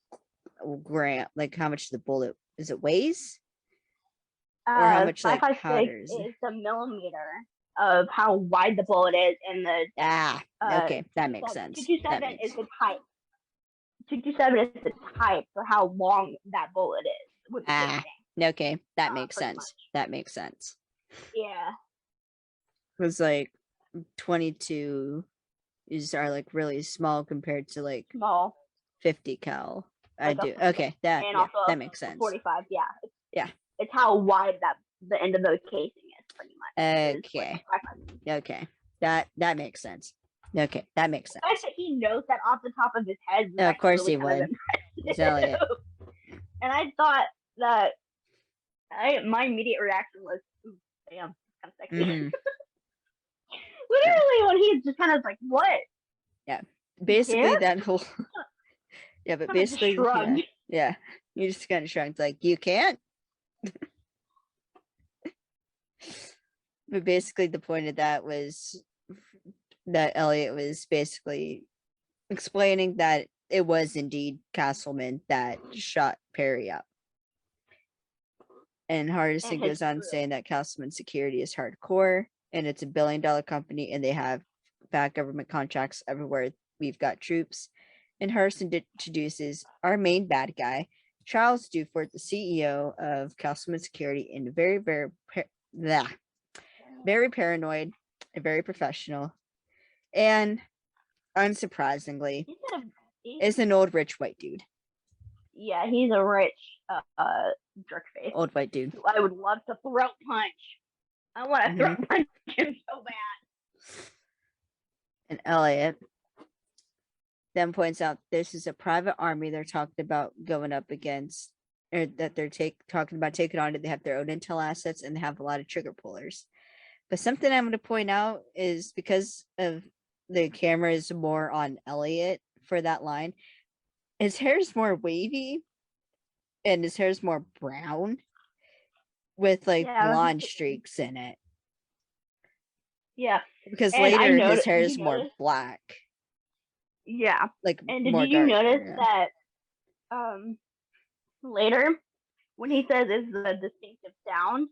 gram, like how much the bullet is it weighs, or how much like 5.56 powders. is the millimeter of how wide the bullet is, and the Okay, that makes sense. 227 is the type. 227 is the type for how long that bullet is with the casing. Okay, that makes Pretty sense. much. That makes sense. Yeah. It was like 22 are like really small compared to like Small. 50 cal. I Like do. Okay, that and yeah, also that makes sense. 45. Yeah. Yeah. It's how wide that the end of the casing is, pretty much. Okay. Like Okay. That makes sense. Okay, that makes sense. The fact that he knows that off the top of his head is Of course really he would. It's Elliot. And I thought that my immediate reaction was, ooh, damn, kind of sexy. Mm-hmm. Literally, when he's just kind of like, what? Yeah. Basically that whole yeah, but basically yeah. You just kind of shrugged like you can't. But basically the point of that was that Elliot was basically explaining that it was indeed Castleman that shot Perry up. And Hardison goes on saying that Castleman Security is hardcore and it's $1 billion company and they have back government contracts everywhere we've got troops. And Hardison introduces our main bad guy, Charles Dufort, the CEO of Castleman Security, and very paranoid and very professional. And unsurprisingly, is an old rich white dude. Yeah, he's a rich jerk face. Old white dude. I would love to throat punch. I want to throat punch him so bad. And Elliot then points out this is a private army they're talking about going up against, or that they're talking about taking on. They have their own intel assets and they have a lot of trigger pullers. But something I'm going to point out is because of the camera is more on Elliot for that line, his hair is more wavy and his hair is more brown with like blonde streaks in it. Yeah. Because later his hair is more black. Yeah. Like and did you notice that later when he says it's a distinctive sound,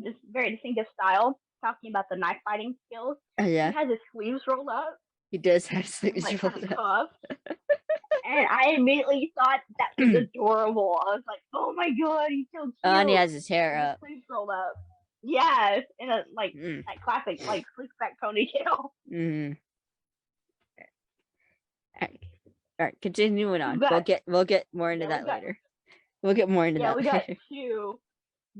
this very distinctive style, talking about the knife fighting skills. Yeah. He has his sleeves rolled up. He does have sleeves like, rolled up. And I immediately thought that was adorable. I was like, oh my god, he's so cute. And he has his hair and up. His sleeves rolled up. Yes, in a like that classic like sleek back ponytail. All right, continuing on. We'll get more into that later. We'll get more into that. We got two.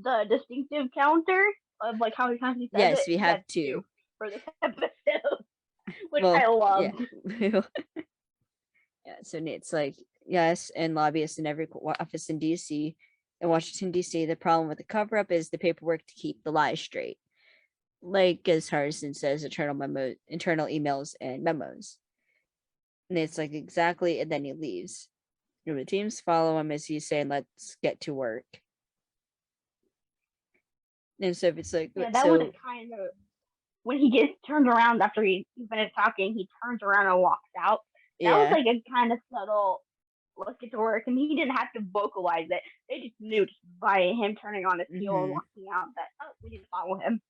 The distinctive counter of like how many times he says yes, we have two for this episode, which I love. Yeah. Yeah, so Nate's like, yes, and lobbyists in every office in DC, in Washington, DC, the problem with the cover-up is the paperwork to keep the lies straight. Like as Hardison says, internal emails and memos. And it's like, exactly, and then he leaves. And the teams follow him as he's saying, let's get to work. And so it's like, yeah, that was kind of when he turns around after he finished talking, he turns around and walks out. That was like a kind of subtle let's get to work, and he didn't have to vocalize it. They just knew just by him turning on his heel and walking out that we need to follow him.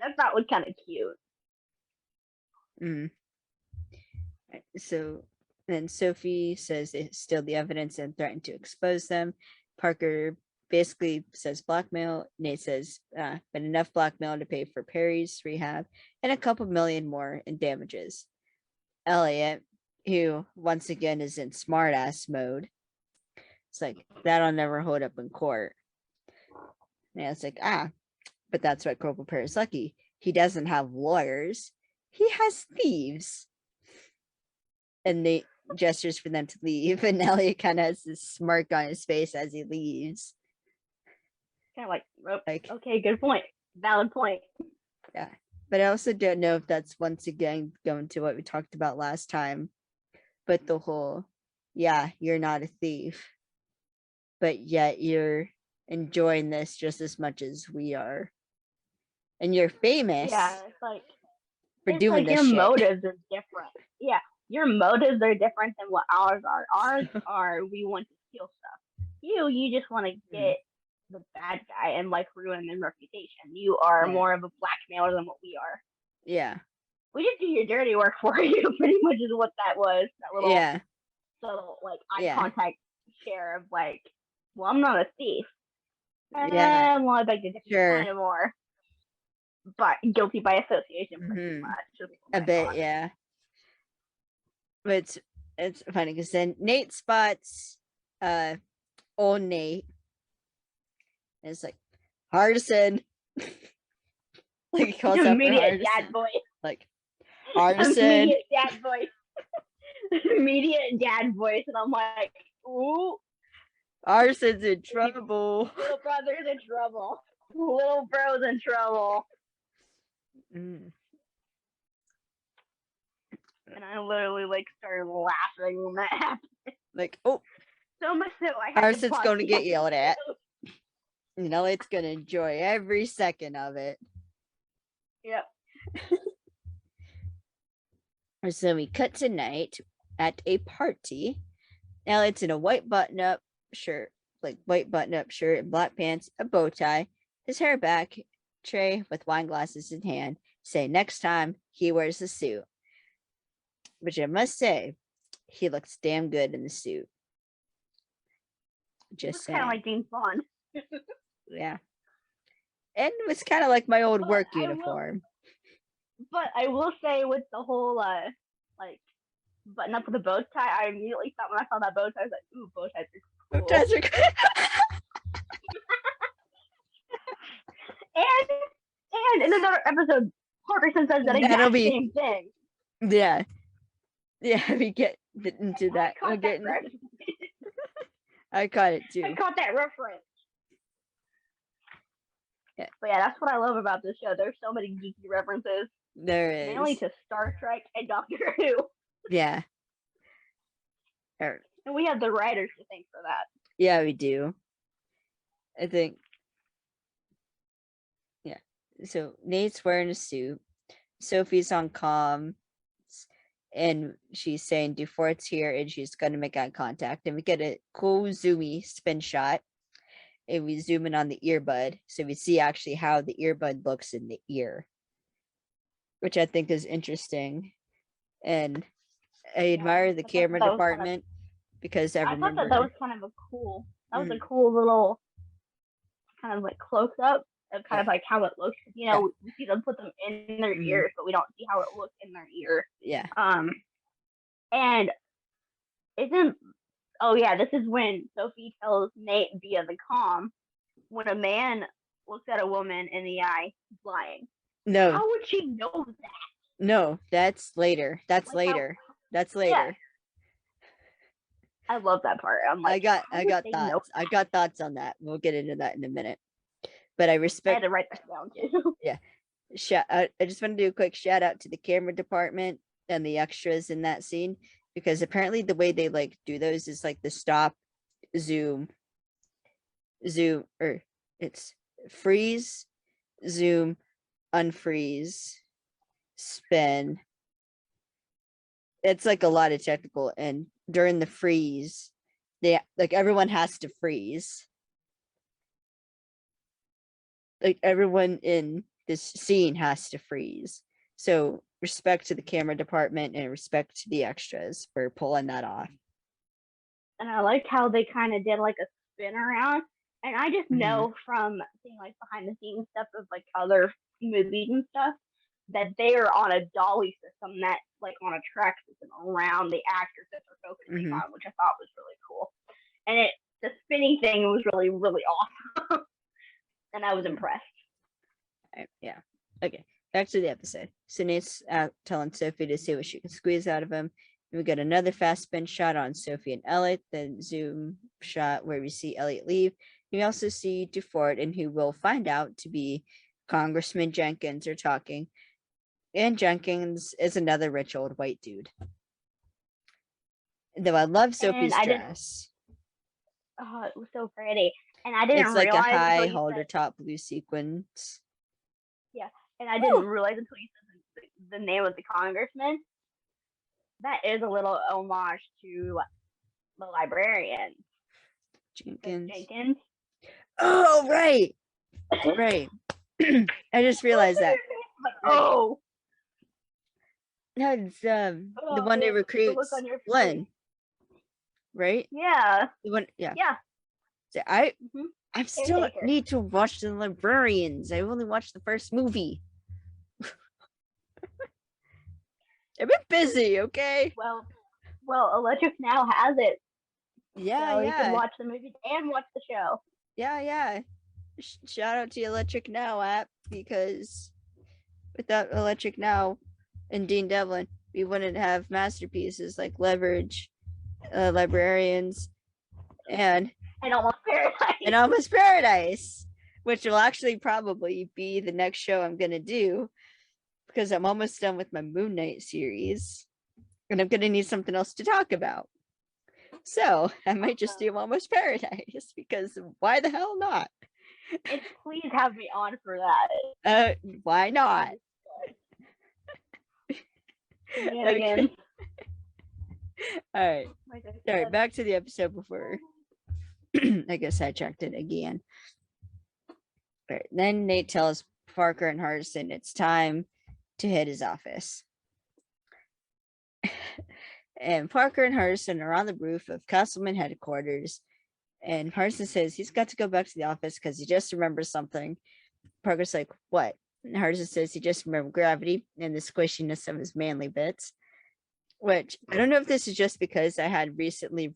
That was kind of cute. So then Sophie says they steal the evidence and threaten to expose them. Parker basically says blackmail. Nate says, but enough blackmail to pay for Perry's rehab and a couple million more in damages. Elliot, who once again is in smartass mode, it's like, that'll never hold up in court. And it's like, but that's what Corporal Perry's lucky. He doesn't have lawyers. He has thieves. And Nate gestures for them to leave, and Elliot kind of has this smirk on his face as he leaves. Kind of like, okay, good point. Valid point. Yeah. But I also don't know if that's once again going to what we talked about last time. But the whole, yeah, you're not a thief, but yet you're enjoying this just as much as we are. And you're famous Yeah, for it's doing like this your shit. motives are different. Yeah, your motives are different than what ours are. Ours are we want to steal stuff. You just want to get the bad guy and like ruin their reputation. You are more of a blackmailer than what we are. Yeah. We just do your dirty work for you. Pretty much is what that was. That little Yeah. subtle like eye Yeah. contact share of like, well, I'm not a thief. Yeah. Well, I beg to differ Sure. kind of more, but guilty by association pretty Mhm. much. A bit, yeah. But it's funny because then Nate spots old Nate. And it's like, Hardison. Like he calls out for Immediate Hardison. dad voice. Like, Hardison. Immediate dad voice. Immediate dad voice. And I'm like, ooh. Harson's in trouble. Little brother's in trouble. Little bro's in trouble. Mm. And I literally like started laughing when that happened. Like, oh, so much so I had Harson's to going to get yelled at. You know, it's going to enjoy every second of it. Yep. So we cut to night at a party. Elliot's in a white button-up shirt, like white button-up shirt and black pants, a bow tie, his hair back, tray with wine glasses in hand, say next time he wears a suit. Which I must say, he looks damn good in the suit. Just saying. Kind of like James Bond. Yeah. And it was kind of like my old work uniform. But I will say with the whole like button up with a bow tie, I immediately thought when I saw that bow tie, I was like, ooh, bow ties are cool. Bow ties are good. and in another episode, Parkerson says that exact same thing. Yeah. Yeah, we get into that. I caught it too. I caught that reference. Yeah. But yeah, that's what I love about this show. There's so many geeky references. There is. Mainly to Star Trek and Doctor Who. Yeah. And we have the writers to thank for that. Yeah, we do. I think. Yeah. So Nate's wearing a suit. Sophie's on comms. And she's saying Dufort's here and she's going to make eye contact. And we get a cool zoomy spin shot. And we zoom in on the earbud. So we see actually how the earbud looks in the ear. Which I think is interesting. And I admire the camera department because I remember. I thought that was kind of a cool, was a cool little kind of like close up of kind of like how it looks. You know, we see them put them in their ears, but we don't see how it looks in their ear. Yeah. And this is when Sophie tells Nate via the comm, when a man looks at a woman in the eye, he's lying. No. How would she know that? No, that's later. That's like later. That's later. Yeah. I love that part. I'm like, I got thoughts. I got thoughts on that. We'll get into that in a minute. But I respect. I had to write that down too. Yeah. I just want to do a quick shout out to the camera department and the extras in that scene, because apparently the way they like do those is like the stop, zoom, or it's freeze, zoom, unfreeze, spin. It's like a lot of technical, and during the freeze, they like everyone has to freeze. Like everyone in this scene has to freeze. So respect to the camera department and respect to the extras for pulling that off. And I liked how they kind of did like a spin around. And I just know from seeing like behind the scenes stuff of like other movies and stuff that they are on a dolly system that's like on a track system around the actors that they're focusing on, which I thought was really cool. And the spinning thing was really, really awesome. And I was impressed. Yeah. Okay. Back to the episode. So Nate's telling Sophie to see what she can squeeze out of him. And we get another fast spin shot on Sophie and Elliot, then zoom shot where we see Elliot leave. We also see Dufort, and who will find out to be Congressman Jenkins, are talking. And Jenkins is another rich old white dude. Though I love Sophie's dress. Oh, it was so pretty. And I didn't It's like realize a high until you halter said, top blue sequins. yeah, and I didn't realize until you said the name of the congressman. That is a little homage to the librarian. Jenkins. Oh, right. Right. I just realized that. Oh. No, it's the one that recruits Glenn. Right? Yeah. The one, yeah. Yeah. So I still need to watch The Librarians. I only watched the first movie. I've been busy, okay? Well, Electric Now has it. Yeah, so yeah. You can watch the movie and watch the show. Yeah, yeah. Shout out to Electric Now app, because without Electric Now and Dean Devlin, we wouldn't have masterpieces like Leverage, Librarians, and Almost Paradise, which will actually probably be the next show I'm gonna do, because I'm almost done with my Moon Knight series, and I'm gonna need something else to talk about. So I might just do Almost Paradise, because why the hell not? And please have me on for that. Why not? Okay. All right, back to the episode before I guess I checked it again. All right, then Nate tells Parker and Hardison it's time to hit his office. And Parker and Hardison are on the roof of Castleman headquarters, and Hardison says he's got to go back to the office because he just remembers something. Parker's like, what? And Hardison says he just remembered gravity and the squishiness of his manly bits, which I don't know if this is just because I had recently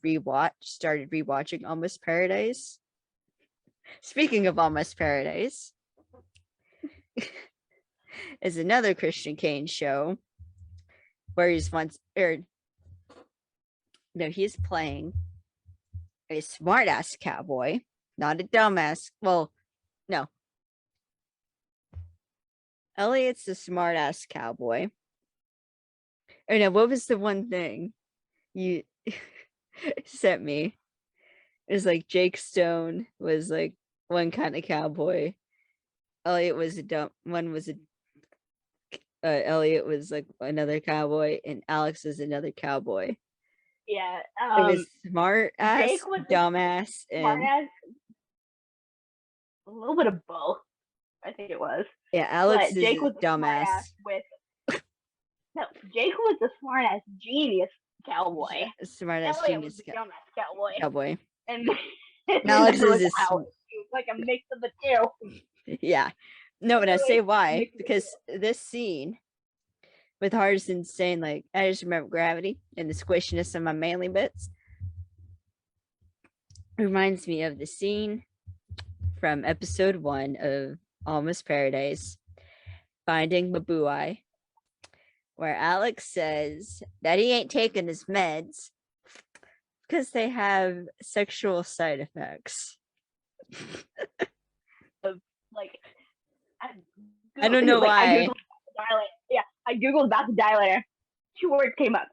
started rewatching Almost Paradise. Speaking of Almost Paradise, is another Christian Kane show where he's playing a smartass cowboy, not a dumbass. Well, no. Elliot's the smartass cowboy. Oh no, what was the one thing you sent me? It was like Jake Stone was like one kind of cowboy. Elliot was a dumb one. Elliot was like another cowboy, and Alex is another cowboy. Yeah, it was smart ass, dumbass, and a little bit of both. I think it was. Yeah, Alex is Jake was dumbass. No, Jake was the smart ass genius cowboy. Smart ass genius was the dumbass cowboy. And Alex is like a mix of the two. Yeah. No, and I say why, because this scene with Hardison saying like, I just remember gravity and the squishiness of my manly bits reminds me of the scene from episode 1 of Almost Paradise, Finding Mabuai, where Alex says that he ain't taking his meds because they have sexual side effects. Like, I don't know why. I googled about the dilator. 2 words came up: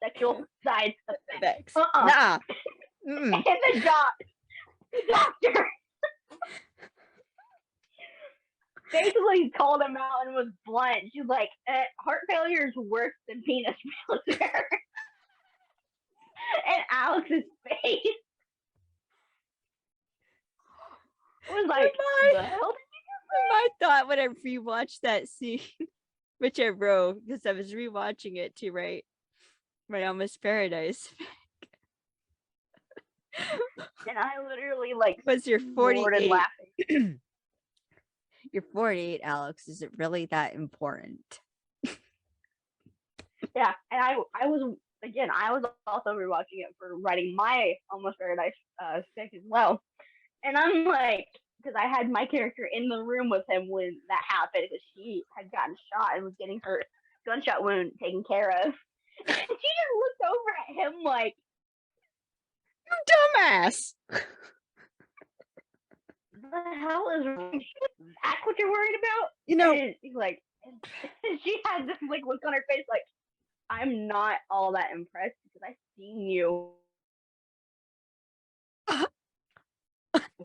sexual side effects. Nah. And the doctor basically called him out and was blunt. She's like, heart failure is worse than penis failure. And Alex's face was like, the hell did you say? My thought when I rewatched that scene, which I wrote because I was rewatching it to write Almost Paradise. And I literally like was your 48 laughing. You're 48, Alex. Is it really that important? Yeah, and I was also rewatching it for writing my Almost Paradise stick as well. And I'm like, because I had my character in the room with him when that happened, because she had gotten shot and was getting her gunshot wound taken care of. And she just looked over at him like, dumbass. The hell is wrong? That's what you're worried about? You know, and he's like, And she had this like look on her face like, I'm not all that impressed because I've seen you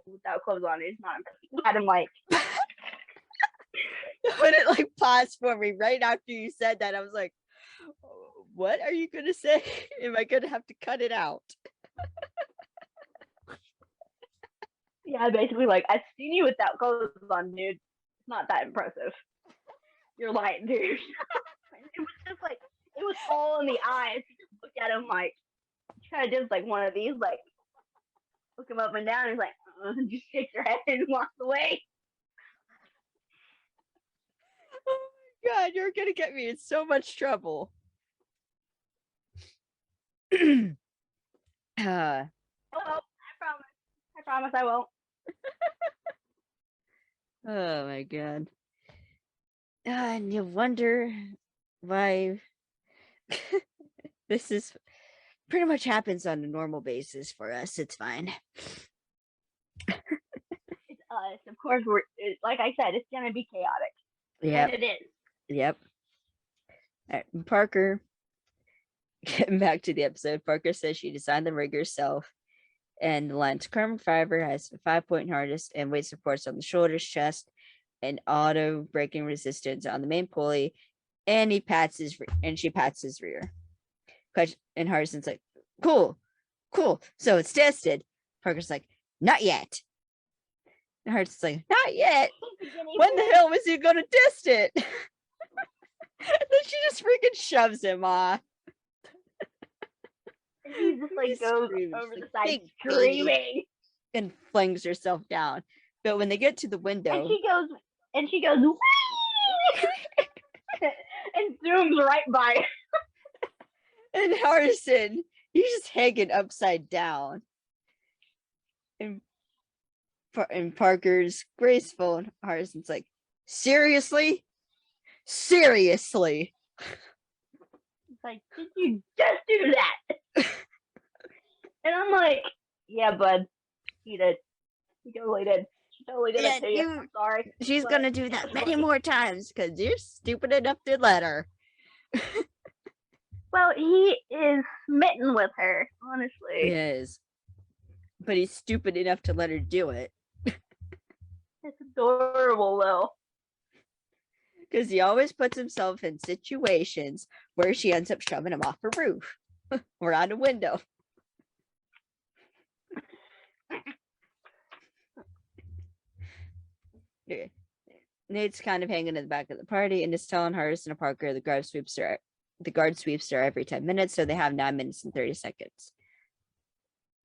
without clothes on. It's not impressive. Had him like, when it like paused for me right after you said that, I was like, what are you gonna say? Am I gonna have to cut it out? yeah, basically like, I've seen you without clothes on, dude. It's not that impressive. You're lying, dude. It was just like, it was all in the eyes. He just looked at him like, he kind of did like one of these, like, look him up and down. And he's like, just shake your head and walk away. Oh my god, you're gonna get me in so much trouble. Oh, I promise. I promise I won't. Oh my god. And you wonder why this is pretty much happens on a normal basis for us. It's fine. It's us. Of course, like I said, it's going to be chaotic. Yep. And it is. Yep. Parker, getting back to the episode, Parker says she designed the rig herself. And the lines carbon fiber has a 5-point harness and weight supports on the shoulders, chest, and auto braking resistance on the main pulley. And she pats his rear. And Harrison's like, cool. So it's tested. Parker's like, not yet. And Harrison's like, not yet. When the hell was he gonna test it? And then she just freaking shoves him off. And he just like goes over the side screaming and flings herself down. But when they get to the window, and she goes and zooms right by. And Harrison, he's just hanging upside down. And Parker's graceful, and Harrison's like, seriously? It's like, did you just do that? And I'm like, yeah, bud, he did. He totally did. She totally did it to you. I'm sorry. She's gonna do that many more times because you're stupid enough to let her. Well, he is smitten with her, honestly. He is. But he's stupid enough to let her do it. It's adorable, though. Because he always puts himself in situations where she ends up shoving him off a roof or out a window. Nate's kind of hanging in the back of the party and is telling Harrison and Parker the guard sweeps are every 10 minutes, so they have 9 minutes and 30 seconds.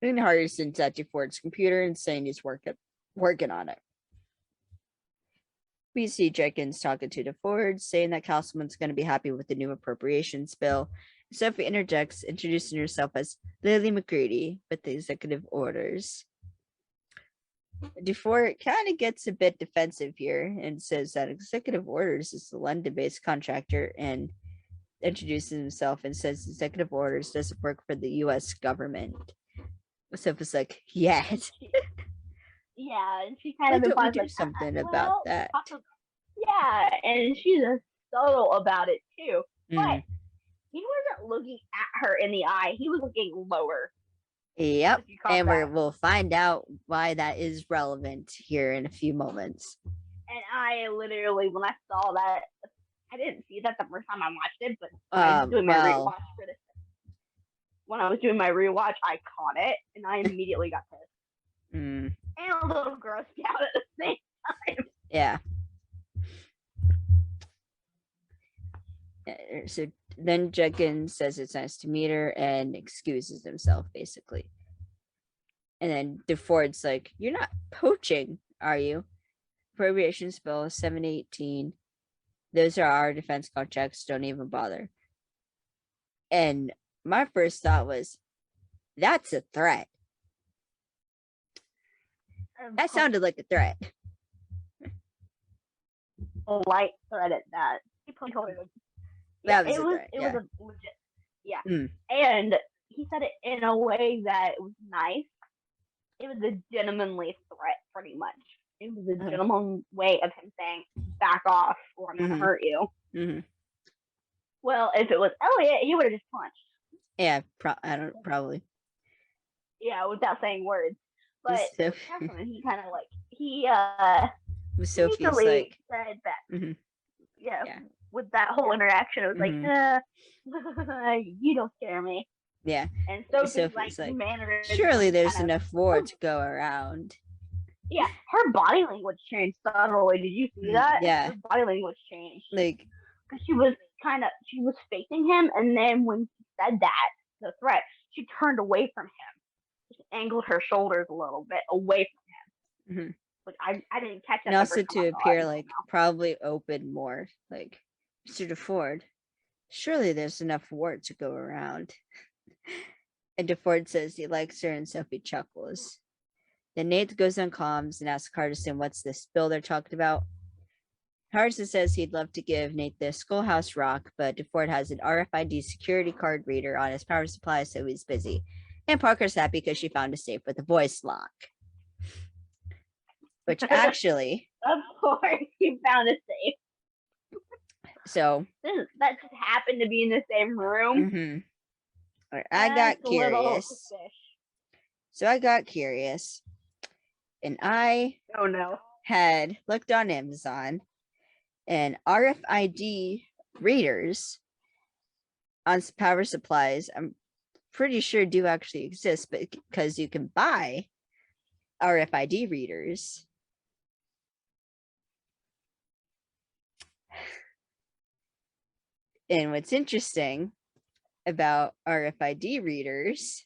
And Harrison's at DeFord's computer and saying he's working on it. We see Jenkins talking to DeFord, saying that Councilman's going to be happy with the new appropriations bill. Sophie interjects, introducing herself as Lily McCready with the executive orders. DeFord kind of gets a bit defensive here and says that executive orders is the London-based contractor, and introduces himself and says executive orders doesn't work for the U.S. government. Sophie's like, yes. Yeah, and she kind of implies like something about that. Yeah, and she's subtle about it too. But he wasn't looking at her in the eye; he was looking lower. Yep, and we'll find out why that is relevant here in a few moments. And I literally, when I saw that, I didn't see that the first time I watched it, but I was doing my rewatch for this. When I was doing my rewatch, I caught it, and I immediately got pissed. And a little grossed out at the same time. Yeah. So then Jenkins says it's nice to meet her and excuses himself, basically. And then DeFord's like, you're not poaching, are you? Appropriations bill 718. Those are our defense contracts. Don't even bother. And my first thought was, that's a threat. That sounded like a threat. A light threat at that. That was a threat. It was a legit. Yeah. And he said it in a way that was nice. It was a gentlemanly threat, pretty much. It was a gentleman's way of him saying, back off or I'm going to hurt you. Well, if it was Elliot, he would have just punched. Yeah, probably. Yeah, without saying words. But Devlin, he kind of like, he Sophie's easily said that. Yeah, with that whole interaction, it was like, you don't scare me. Yeah. And Sophie's like surely there's enough war to go around. Yeah, her body language changed subtly. Did you see that? Yeah. Her body language changed. Like, because she was facing him, and then when she said that, the threat, she turned away from him. She angled her shoulders a little bit away from him. Like, I didn't catch that. And also to appear like probably open more. Like, Mr. DeFord, surely there's enough war to go around. And DeFord says he likes her, and Sophie chuckles. Then Nate goes on comms and asks Hardison what's this bill they're talking about. Hardison says he'd love to give Nate the Schoolhouse Rock, but DeFord has an RFID security card reader on his power supply, so he's busy. And Parker's happy because she found a safe with a voice lock. Which actually... Of course, he found a safe. So... that just happened to be in the same room. I got curious. So I got curious. And I had looked on Amazon, and RFID readers on power supplies, I'm pretty sure do actually exist, but because you can buy RFID readers. And what's interesting about RFID readers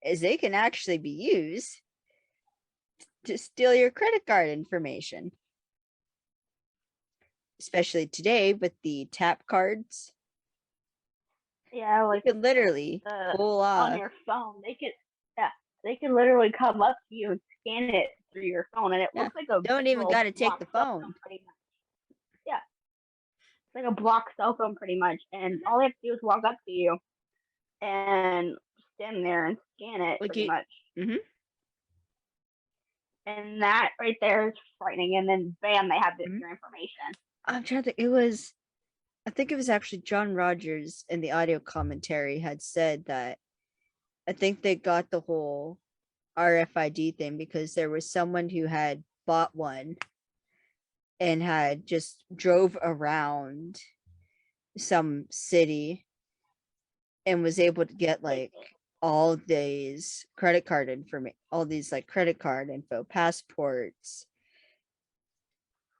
is they can actually be used to steal your credit card information. Especially today with the tap cards. Yeah, like you could literally pull off on your phone. They can literally come up to you and scan it through your phone, and it looks like a don't even got to take the phone. Yeah, it's like a block cell phone pretty much, and all they have to do is walk up to you and stand there and scan it pretty much. And that right there is frightening. And then bam, they have your information. I'm trying to think. I think it was actually John Rodgers in the audio commentary had said that I think they got the whole RFID thing because there was someone who had bought one and had just drove around some city and was able to get like all these credit card information, all these like credit card info, passports,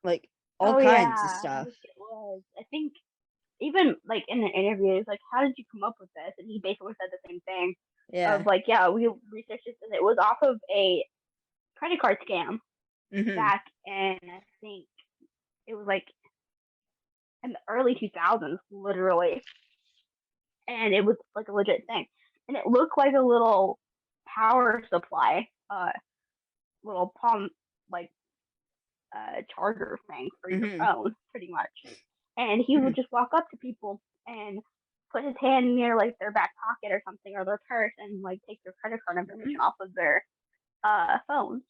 like all kinds of stuff. It was. I think even like in the interview, it's like, how did you come up with this? And he basically said the same thing. Yeah. Of like, yeah, we researched this, and it was off of a credit card scam back in, I think it was like in the early 2000s, literally. And it was like a legit thing. And it looked like a little power supply, little palm, like, charger thing for your phone, pretty much. And he would just walk up to people and put his hand near like their back pocket or something, or their purse, and like take their credit card information off of their phones.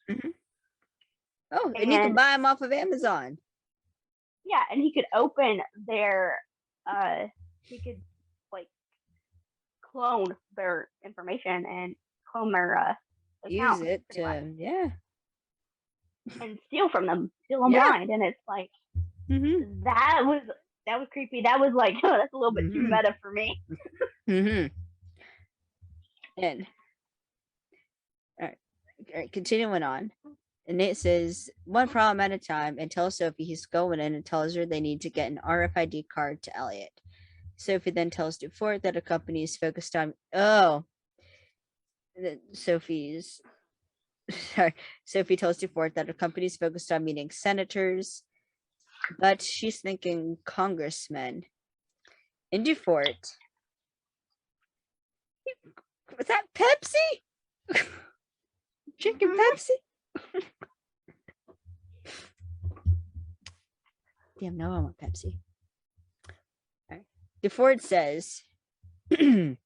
Oh, and you can buy them off of Amazon. Yeah, and he could open their, he could like clone their information and clone their account. Use it to, and steal from them, steal them blind. And it's like, that was creepy. That was like, oh, that's a little bit too meta for me. And all right, continuing on. And Nate says, one problem at a time, and tells Sophie he's going in and tells her they need to get an RFID card to Elliot. Sophie then tells DeFord that a company is focused on, Sophie tells DeFord that a company is focused on meeting senators, but she's thinking congressmen. And DeFord, was that Pepsi? Drinking Pepsi? Damn, no, I want Pepsi. All right. DeFord says, you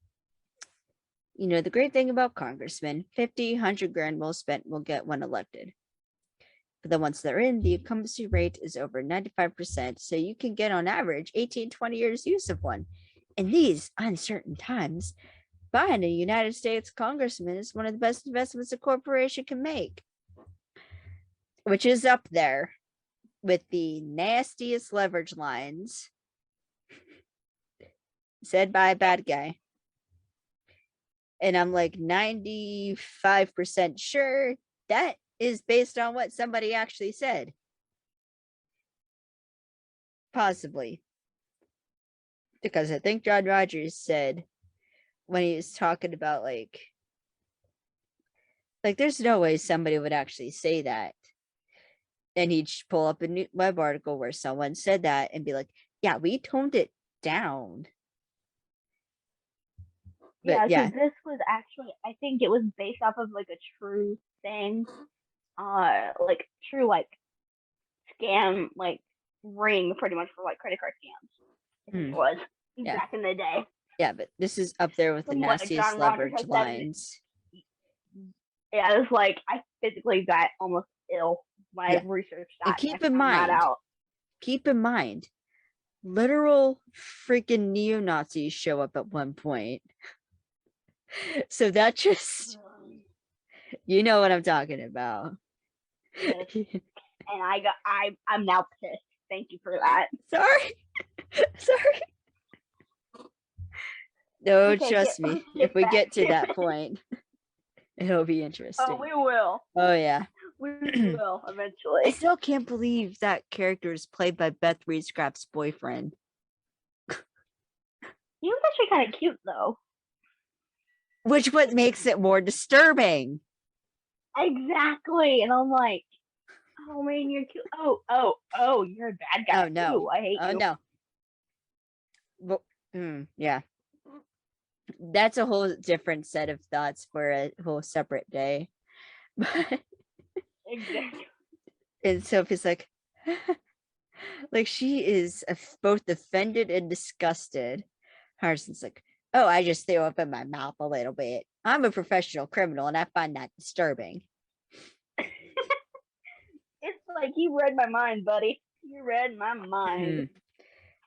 know, the great thing about congressmen, 50, 100 grand well spent will get one elected. For the ones that are in, the incumbency rate is over 95%, so you can get on average 18-20 years use of one. In these uncertain times, buying a United States congressman is one of the best investments a corporation can make, which is up there with the nastiest leverage lines said by a bad guy. And I'm like 95% sure that is based on what somebody actually said. Possibly. Because I think John Rodgers said when he was talking about like there's no way somebody would actually say that. And he'd pull up a new web article where someone said that and be like, yeah, we toned it down. But yeah, so this was actually, I think it was based off of like a true thing, like true like scam, like ring pretty much for like credit card scams. I think it was back in the day. Yeah, but this is up there with the nastiest leverage lines. Yeah, it was like I physically got almost ill when I researched that. And keep in mind, literal freaking neo-Nazis show up at one point. So that just, you know what I'm talking about. Yes. And I'm now pissed. Thank you for that. Sorry. No, trust me. If we get to that point, it'll be interesting. Oh, we will. Oh, yeah. We will eventually. I still can't believe that character is played by Beth Riesgraf's boyfriend. He was actually kind of cute, though. Which what makes it more disturbing. Exactly. And I'm like, oh man, you're cute. Oh, you're a bad guy. Oh no. Too. I hate you. Oh no. Well, yeah. That's a whole different set of thoughts for a whole separate day. Exactly. And Sophie's like, like she is both offended and disgusted. Harrison's like, oh, I just threw up in my mouth a little bit. I'm a professional criminal and I find that disturbing. It's like you read my mind, buddy. You read my mind.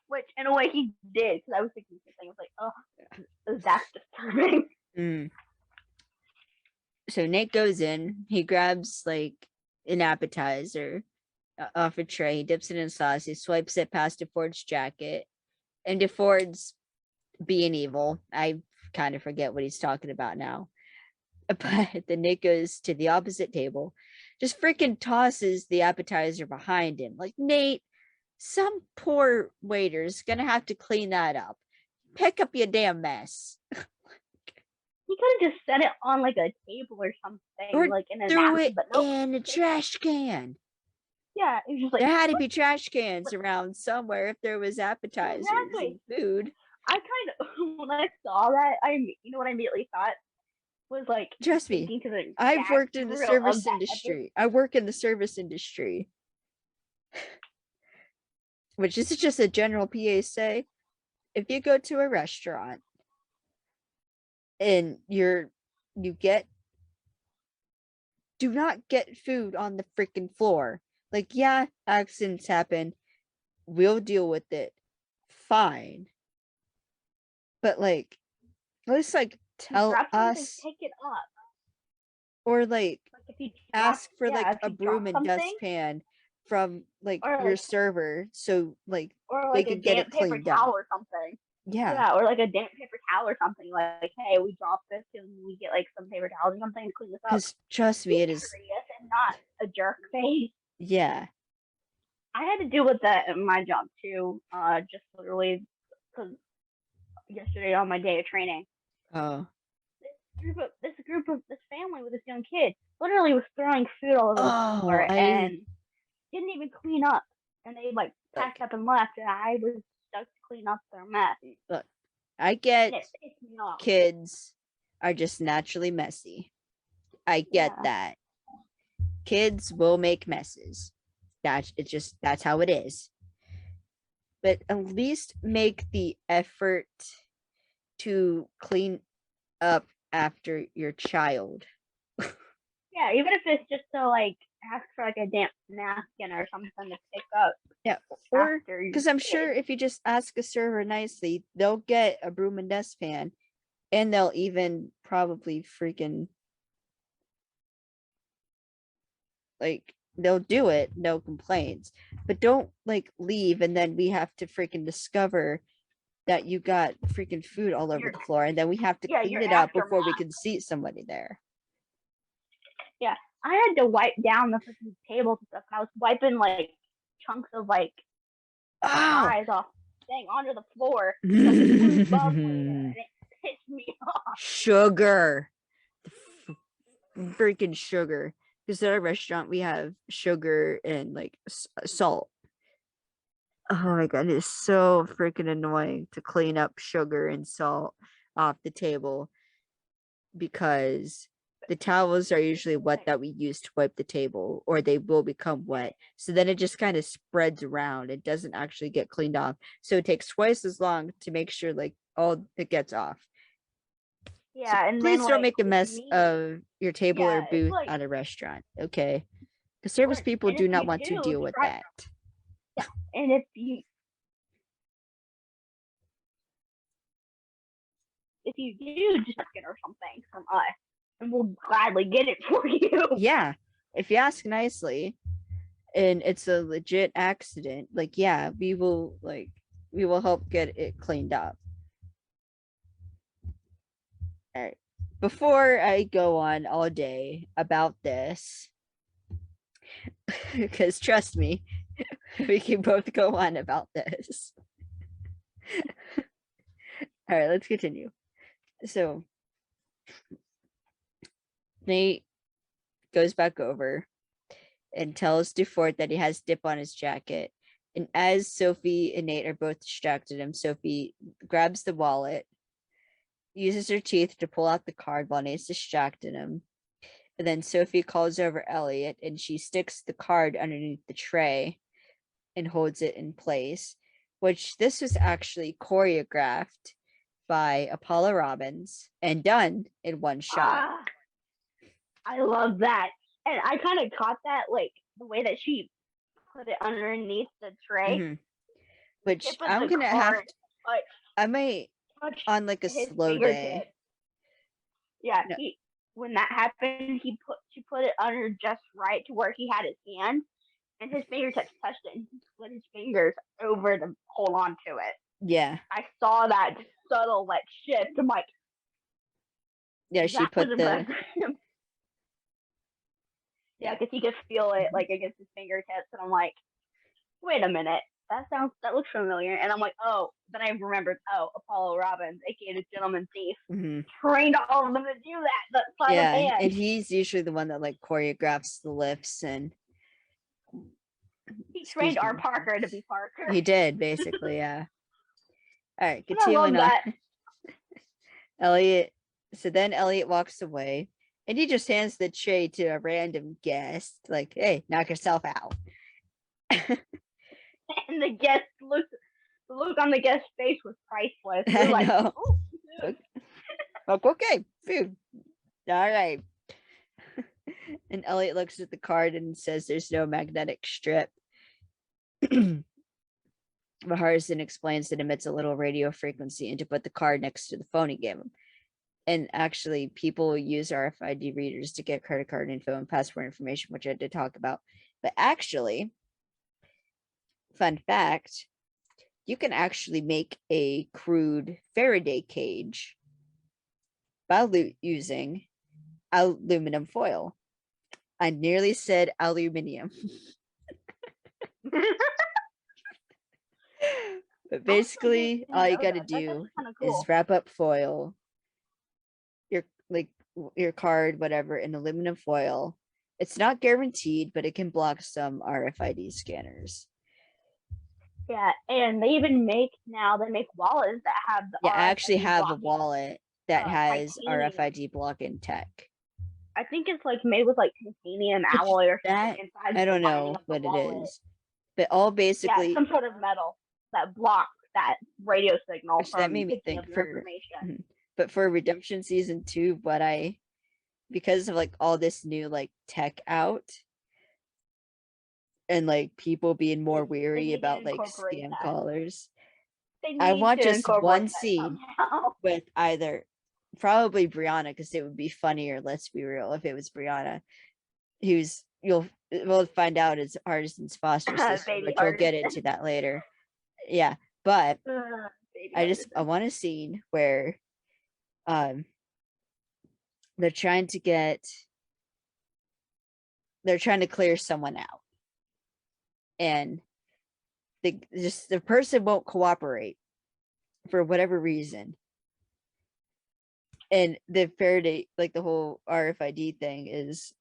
Which, in a way, he did, because I was thinking the same thing. I was like, oh, that's disturbing. So Nate goes in. He grabs, like, an appetizer off a tray. He dips it in sauce. He swipes it past DeFord's jacket. And DeFord's being evil. I kind of forget what he's talking about now. But then Nate goes to the opposite table. Just freaking tosses the appetizer behind him. Like, Nate, some poor waiter's gonna have to clean that up. Pick up your damn mess. He could have just set it on like a table or something, or like in a threw napkin, it but nope. in a trash can. Yeah, it was just like there had to be trash cans around somewhere if there was appetizers and food. I kind of when I saw that, you know what I immediately thought was like, trust me, I've worked in the service industry. I work in the service industry. Which is just a general PSA. If you go to a restaurant and do not get food on the freaking floor. Like, yeah, accidents happen. We'll deal with it. Fine. But like, let's like tell us. Take it up. Or like if you ask for like a broom and dustpan from like your server, so like they could get it cleaned up or something. Yeah, or like a damp paper towel or something. Like, hey, we dropped this, and we get like some paper towels or something to clean this up. Because trust me, it is and not a jerk face. Yeah, I had to deal with that in my job too. Just literally because yesterday on my day of training. Oh. This family with this young kid literally was throwing food all over the floor and didn't even clean up. And they like packed up and left, and I was stuck to clean up their mess. Look, I get kids are just naturally messy. I get that. Kids will make messes. That's how it is. But at least make the effort to clean up after your child. Yeah, even if it's just to like ask for like a damp napkin or something to pick up. Yeah, or after you because I'm did. sure if you just ask a server nicely, they'll get a broom and dustpan, and they'll even probably freaking like they'll do it, no complaints. But don't like leave and then we have to freaking discover that you got freaking food all over the floor, and then we have to clean your it up before aftermath. we can seat somebody there. Yeah, I had to wipe down the freaking tables and stuff, and I was wiping like chunks of like fries off thing onto the floor. Like, it bubbling, and it pissed me off. Sugar, freaking sugar. Because at our restaurant we have sugar and like salt. Oh my god, it's so freaking annoying to clean up sugar and salt off the table because the towels are usually wet that we use to wipe the table, or they will become wet. So then it just kind of spreads around. It doesn't actually get cleaned off. So it takes twice as long to make sure like all it gets off. Yeah, so and please then, don't like, make a mess of your table or booth like, at a restaurant, okay? The service people do not want to deal with that. Yeah, and if you do just get or something from us, and we'll gladly get it for you. Yeah, if you ask nicely and it's a legit accident, like, yeah, we will help get it cleaned up. All right, before I go on all day about this, because trust me, we can both go on about this. All right, let's continue. So Nate goes back over and tells Dufort that he has dip on his jacket. And as Sophie and Nate are both distracted him, Sophie grabs the wallet, uses her teeth to pull out the card while Nate's distracting him. And then Sophie calls over Elliot and she sticks the card underneath the tray and holds it in place, which this was actually choreographed by Apollo Robbins and done in one shot. I love that. And I kind of caught that, like, the way that she put it underneath the tray. Mm-hmm. Which I'm going to have to, like, I might, on like a slow day. Yeah, no. When that happened, she put it under just right to where he had his hand, and his fingertips touched it, and he slid his fingers over to hold on to it. Yeah. I saw that subtle, like, shift. I'm like, yeah, she put the... Yeah, because he could feel it, like, against his fingertips, and I'm like, wait a minute, that looks familiar. And I'm like, oh, then I remembered, Apollo Robbins, aka the Gentleman Thief, trained all of them to do that. Yeah, and he's usually the one that like choreographs the lifts, and he trained our Parker to be Parker. He did, basically, yeah. All right, continuing on. Elliot. So then Elliot walks away, and he just hands the tray to a random guest, like, "Hey, knock yourself out." And the look on the guest's face was priceless. I know. Like, okay, food. All right. And Elliot looks at the card and says there's no magnetic strip. Maharson explains that emits a little radio frequency and to put the card next to the phone he gave him. And actually, people use RFID readers to get credit card info and passport information, which I did talk about. But actually, fun fact, you can actually make a crude Faraday cage by using aluminum foil. I nearly said aluminium. But basically, all you got to do is wrap up foil, your card, whatever, in aluminum foil. It's not guaranteed, but it can block some RFID scanners. Yeah, and they even make wallets that have the RFID I actually have a wallet that has titanium. RFID block-in tech. I think it's like made with like titanium alloy or something inside. I don't know what it is, but all basically some sort of metal that blocks that radio signal. Which that made me think but for Redemption Season 2, because of like all this new like tech out, and like people being more They weary need to about like incorporate scam that. callers. They I need want to just incorporate one that scene somehow. with either probably Brianna, because it would be funnier, let's be real, if it was Brianna, who's we'll find out it's Artisan's foster sister, Baby which we'll get Artisan. into that later. Yeah, but Baby I Artisan. want a scene where they're trying to clear someone out, and the person won't cooperate for whatever reason. And the Faraday, like the whole RFID thing, is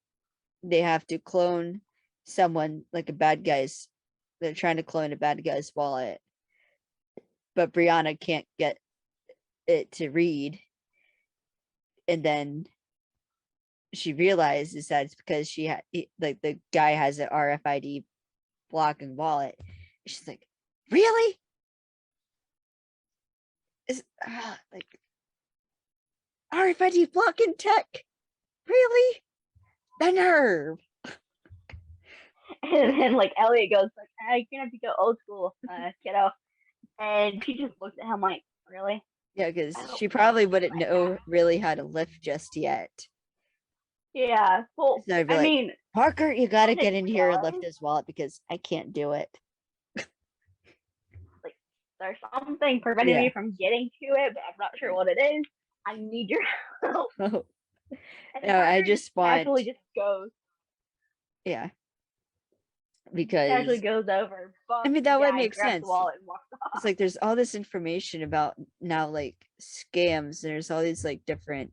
they have to clone someone, like they're trying to clone a bad guy's wallet, but Brianna can't get it to read. And then she realizes that it's because like the guy has an RFID blocking wallet. She's like, really? Is like RFID blocking tech? Really? The nerve. And then like Elliot goes like, you're gonna have to go old school, kiddo. And she just looks at him like, really? Yeah, because she probably wouldn't know really how to lift just yet. Yeah. Well, So I'd be I like, mean, Parker, you got to get in here and lift his wallet because I can't do it. Like, there's something preventing me from getting to it, but I'm not sure what it is. I need your help. Oh. And No, I just want. Casually just goes. Yeah. Because casually goes over. I mean, that would make grabs sense. the wallet and walks off. It's like there's all this information about now, like scams. There's all these like different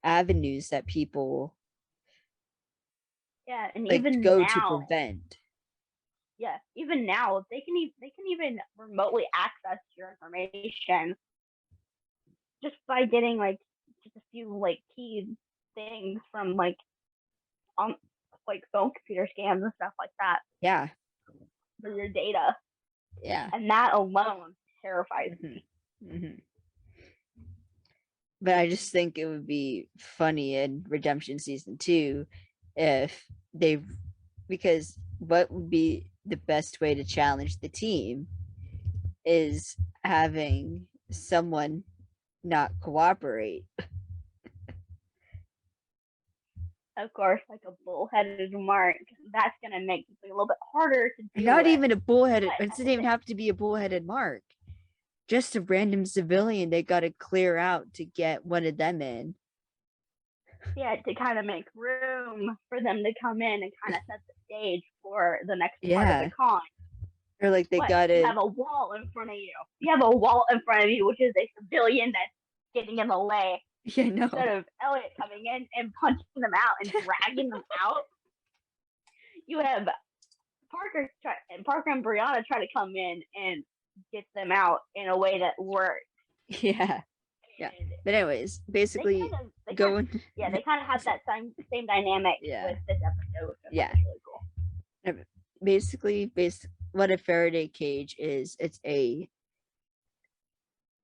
avenues that people and like even go now, to prevent. Yeah, even now they can even remotely access your information just by getting like just a few like key things from like phone computer scams and stuff like that. Yeah. For your data. Yeah. And that alone terrifies me. Mm-hmm. But I just think it would be funny in Redemption Season 2 if because what would be the best way to challenge the team is having someone not cooperate. Of course, like a bullheaded Mark. That's going to make it a little bit harder to do. Not even a bullheaded. It doesn't even have to be a bullheaded Mark. Just a random civilian they got to clear out to get one of them in. Yeah, to kind of make room for them to come in and kind of set the stage for the next part of the con. Or like they got to have a wall in front of you. You have a wall in front of you, which is a civilian that's getting in the way. Yeah, no. Instead of Elliot coming in and punching them out and dragging them out, you have Parker and Brianna try to come in and get them out in a way that works. Yeah. Yeah. But anyways, basically they kind of have that same dynamic with this episode. Yeah. It's really cool. Basically, what a Faraday cage is, it's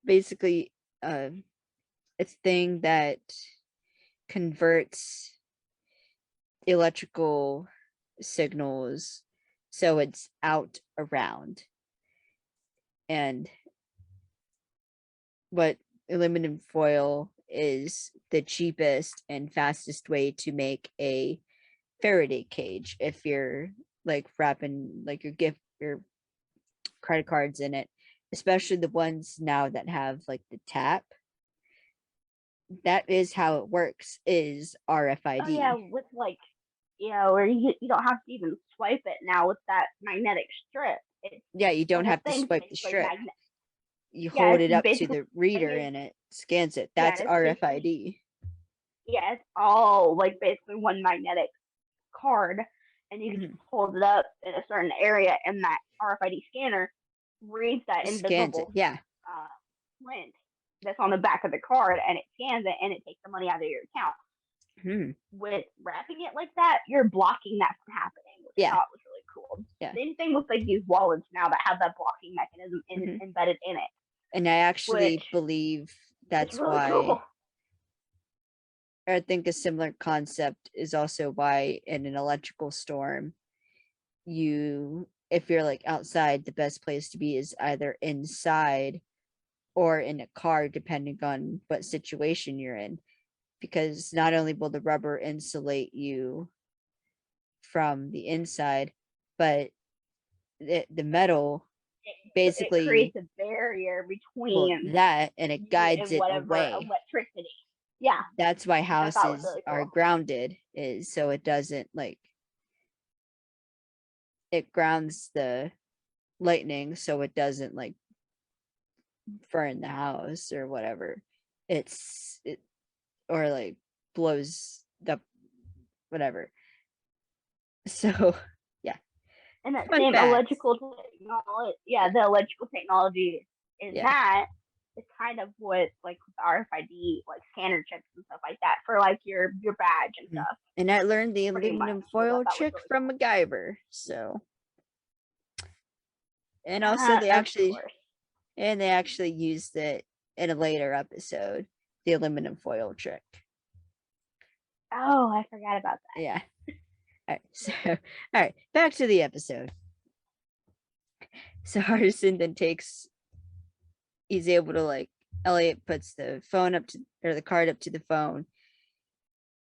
basically it's thing that converts electrical signals so it's out around. And what aluminum foil is the cheapest and fastest way to make a Faraday cage if you're like wrapping like your credit cards in it, especially the ones now that have like the tap. That is how it works, is RFID. Oh yeah, with like where you don't have to even swipe it now with that magnetic strip. You don't have to swipe the strip. You hold it up to the reader and it scans it. That's RFID. Yeah, it's all like basically one magnetic card, and you can just hold it up in a certain area, and that RFID scanner reads that invisible print that's on the back of the card, and it scans it, and it takes the money out of your account. With wrapping it like that, you're blocking that from happening, which I thought was really cool. Same thing with like these wallets now that have that blocking mechanism embedded in it. And I actually believe that's really why. Cool. I think a similar concept is also why in an electrical storm, if you're like outside, the best place to be is either inside or in a car, depending on what situation you're in, because not only will the rubber insulate you from the inside, but the metal basically it creates a barrier between that, and it guides and it whatever away. electricity. Yeah, That's why houses really are cool. grounded, is so it doesn't it grounds the lightning so it doesn't burn the house or whatever. Or blows the whatever. So yeah. And that Fun same fact. electrical technology, the electrical technology in that is kind of what RFID scanner chips and stuff like that for your badge and stuff. And I learned the aluminum foil trick really from MacGyver. So, and also they actually used it in a later episode, the aluminum foil trick. Oh, I forgot about that. Yeah. All right, back to the episode. So Hardison then he's able to Elliot puts the phone up to, or the card up to the phone,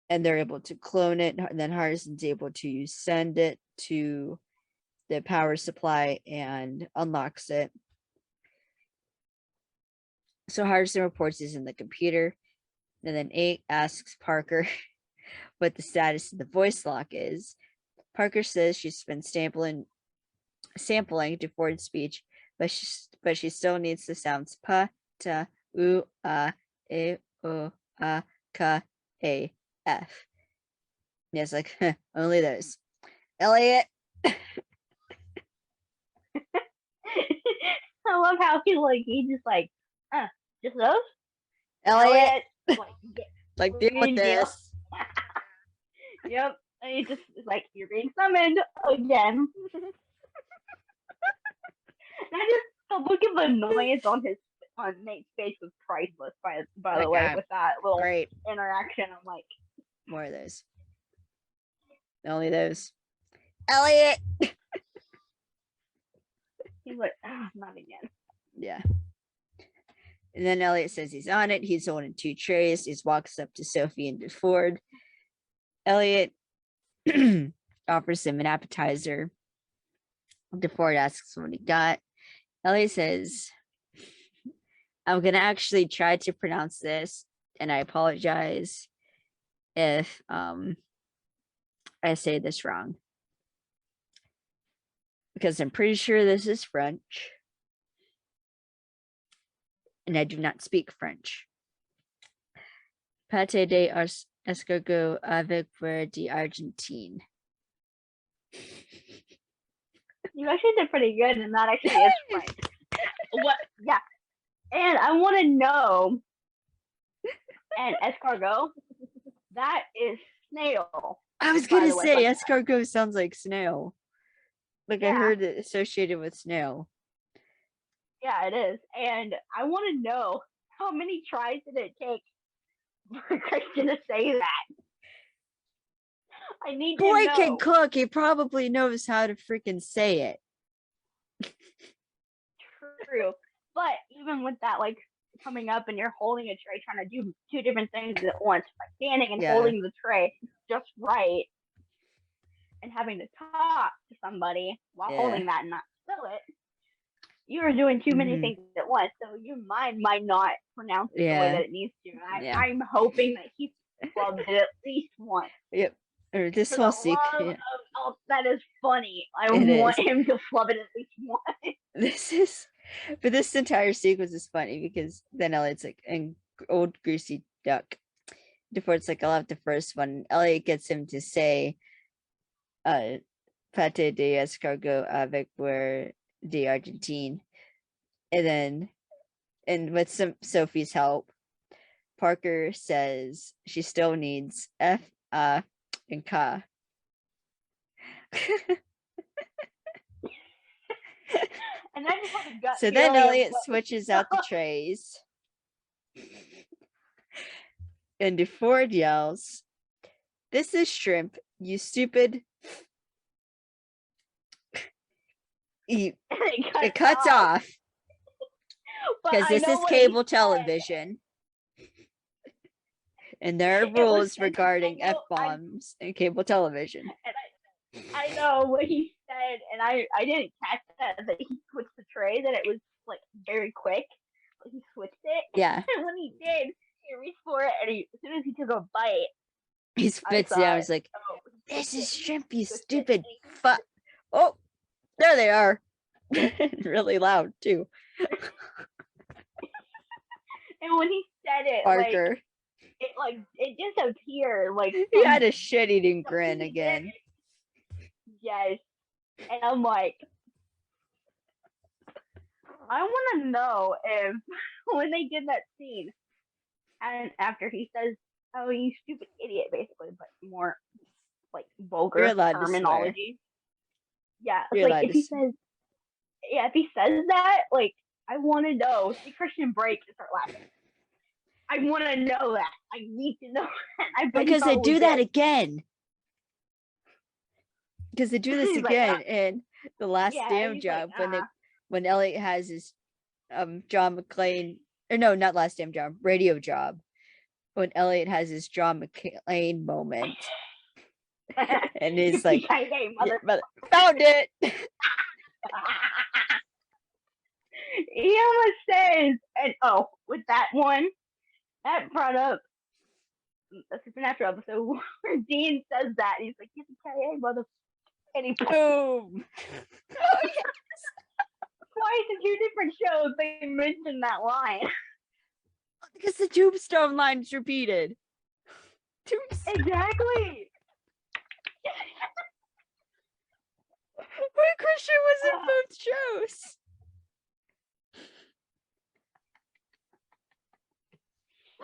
and they're able to clone it, and then Hardison's able to send it to the power supply and unlocks it. So Hardison reports he's in the computer, and then 8 asks Parker what the status of the voice lock is. Parker says she's been sampling deformed speech, but she still needs the sounds pa, ta, u, e, o, ka, a, f. And it's only those. Elliot. I love how he just just those? Elliot. Deal with this. Yep. And he just is you're being summoned again. And the look of annoyance on Nate's face was priceless. By the way, with that little interaction, I'm more of those. Only those. Elliot. He's not again. Yeah. And then Elliot says he's on it. He's holding 2 trays. He walks up to Sophie and DeFord. Elliot offers him an appetizer. DeFord asks what he got. Elliot says, I'm going to actually try to pronounce this, and I apologize if I say this wrong, because I'm pretty sure this is French, and I do not speak French. Pâté d'escargot avec beurre d'Argentine. You actually did pretty good, and that actually is French. What? Yeah. And I want to know, and escargot, that is snail. I was going to say escargot sounds like snail. I heard it associated with snail. Yeah, it is. And I want to know, how many tries did it take for Christian to say that? I need to know. Boy can cook. He probably knows how to freaking say it. True. But even with that, coming up and you're holding a tray, trying to do 2 different things at once, standing and holding the tray just right, and having to talk to somebody while holding that and not spill it, you are doing too many things at once, so your mind might not pronounce it the way that it needs to. I'm hoping that he flubbed it at least once. Yep. Or this whole sequence. That is funny. I want him to flub it at least once. But this entire sequence is funny because then Elliot's an old greasy duck. DeFord's I'll have the first one. Elliot gets him to say, pâté d'escargot avec beurre d'Argentine. And with Sophie's help, Parker says she still needs F, and K. And I just have a gut so then Elliot switches out the trays. And DeFord yells, "This is shrimp, you stupid." it cuts off because this is cable television. And there are rules regarding F-bombs in cable television. And I know what he said, and I didn't catch that he switched the tray, that it was like very quick. He switched it. Yeah. And when he did, he reached for it, and as soon as he took a bite, he spits it out. He's like, "This is shrimp, you stupid fuck." Oh, there they are. Really loud too. And when he said it, Parker, it disappeared. Like, he had a shit-eating grin again. Yes. And I'm like, I want to know if when they did that scene, and after he says, "Oh, you stupid idiot," basically, but more like vulgar terminology. Yeah, like if he says that, like, I want to know. See Christian break and start laughing. I want to know that. I need to know that. Because they do that again. Because they do this again in The Last Damn Job, when Elliot has his John McClane, or no, not Last Damn Job, radio job. When Elliot has his John McClane moment. And he's like, found it. He almost says, and with that one, that brought up a supernatural episode where Dean says that, and he's like, "Get the KA, mother," and he boom. Twice in 2 different shows they mentioned that line. Because the tombstone line is repeated. Exactly. When Christian was in both shows. I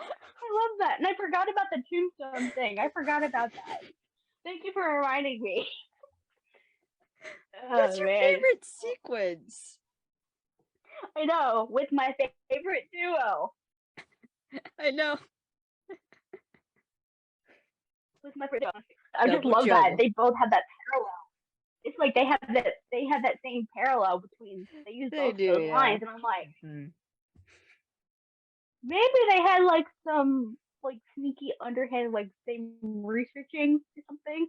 love that. And I forgot about the tombstone thing. I forgot about that. Thank you for reminding me. That's your favorite sequence. I know, with my favorite duo. I know. With my favorite duo. I just love that. They both have that parallel. It's like they have that same parallel between, they use both those lines, and I'm like, maybe they had like some like sneaky underhand, like they researching or something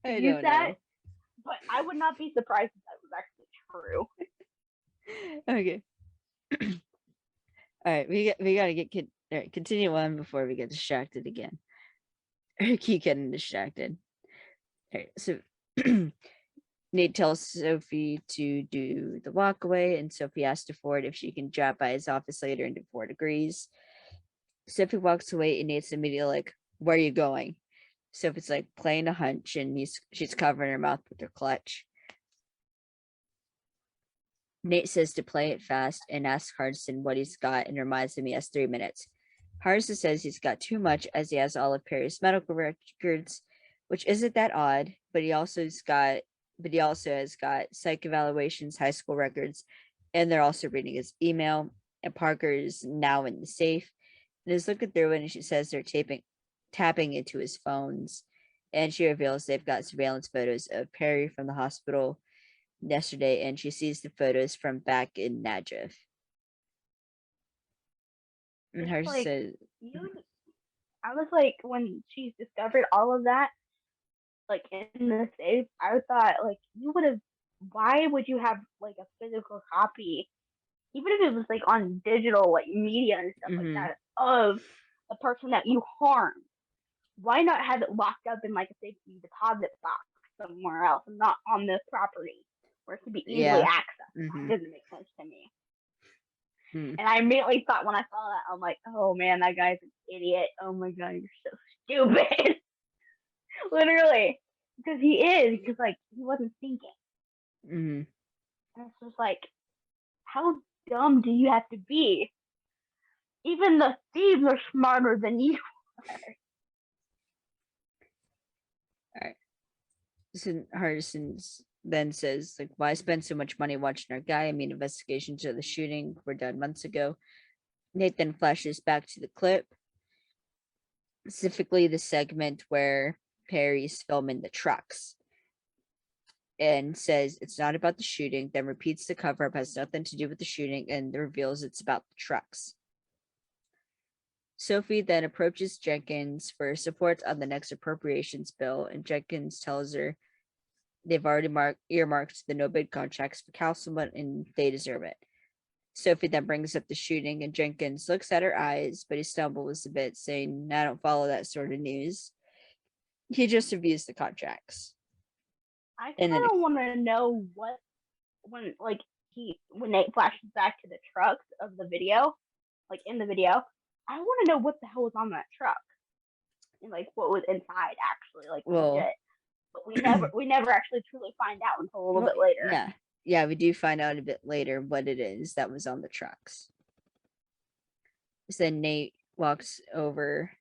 to use that. But I would not be surprised if that was actually true. Okay. All right, we gotta get all right, continue on before we get distracted again. Or keep getting distracted. All right, so Nate tells Sophie to do the walk away, and Sophie asks Ford if she can drop by his office later, and Ford agrees. Sophie walks away, and Nate's immediately like, "Where are you going?" Sophie's like playing a hunch, and she's covering her mouth with her clutch. Nate says to play it fast and asks Hardison what he's got, and reminds him he has 3 minutes. Hardison says he's got too much, as he has all of Perry's medical records, which isn't that odd, but he also has got psych evaluations, high school records, and they're also reading his email. And Parker is now in the safe and is looking through it, and she says they're tapping into his phones, and she reveals they've got surveillance photos of Perry from the hospital yesterday, and she sees the photos from back in Najaf. And her like, says, I was like, when she discovered all of that, like in the safe, I thought like why would you have like a physical copy, even if it was like on digital like media and stuff like that, of the person that you harmed? Why not have it locked up in like a safety deposit box somewhere else and not on the property where it could be easily accessed? That doesn't make sense to me. And I immediately thought, when I saw that, I'm like, oh man, that guy's an idiot. Oh my god, you're so stupid. Literally. Because he is, because like he wasn't thinking. And it's just like, how dumb do you have to be? Even the thieves are smarter than you are. Alright. So Hardison then says, like, why spend so much money watching our guy? I mean, investigations of the shooting were done months ago. Nate then flashes back to the clip, specifically the segment where Perry's filming the trucks. and says it's not about the shooting, then repeats the cover up has nothing to do with the shooting and reveals it's about the trucks. Sophie then approaches Jenkins for support on the next appropriations bill, and Jenkins tells her they've already earmarked the no bid contracts for Castleman and they deserve it. Sophie then brings up the shooting, and Jenkins looks at her eyes, but he stumbles a bit, saying, I don't follow that sort of news. He just reviews the contracts. I kind of want to know when Nate flashes back to the trucks of the video, like in the video, I want to know what the hell was on that truck and like what was inside actually, like legit. But we never actually truly find out until a little bit later. Yeah, we do find out a bit later what it is that was on the trucks. So then Nate walks over,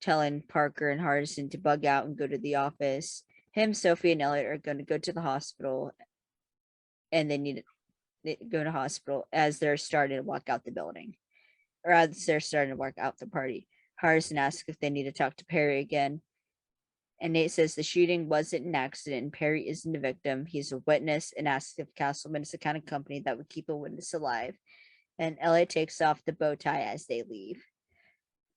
telling Parker and Hardison to bug out and go to the office. Him, Sophie, and Elliot are going to go to the hospital, and they go to hospital as they're starting to walk out the building, or as they're starting to walk out the party. Hardison asks if they need to talk to Perry again, and Nate says the shooting wasn't an accident and Perry isn't a victim. He's a witness, and asks if Castleman is the kind of company that would keep a witness alive. And Elliot takes off the bow tie as they leave.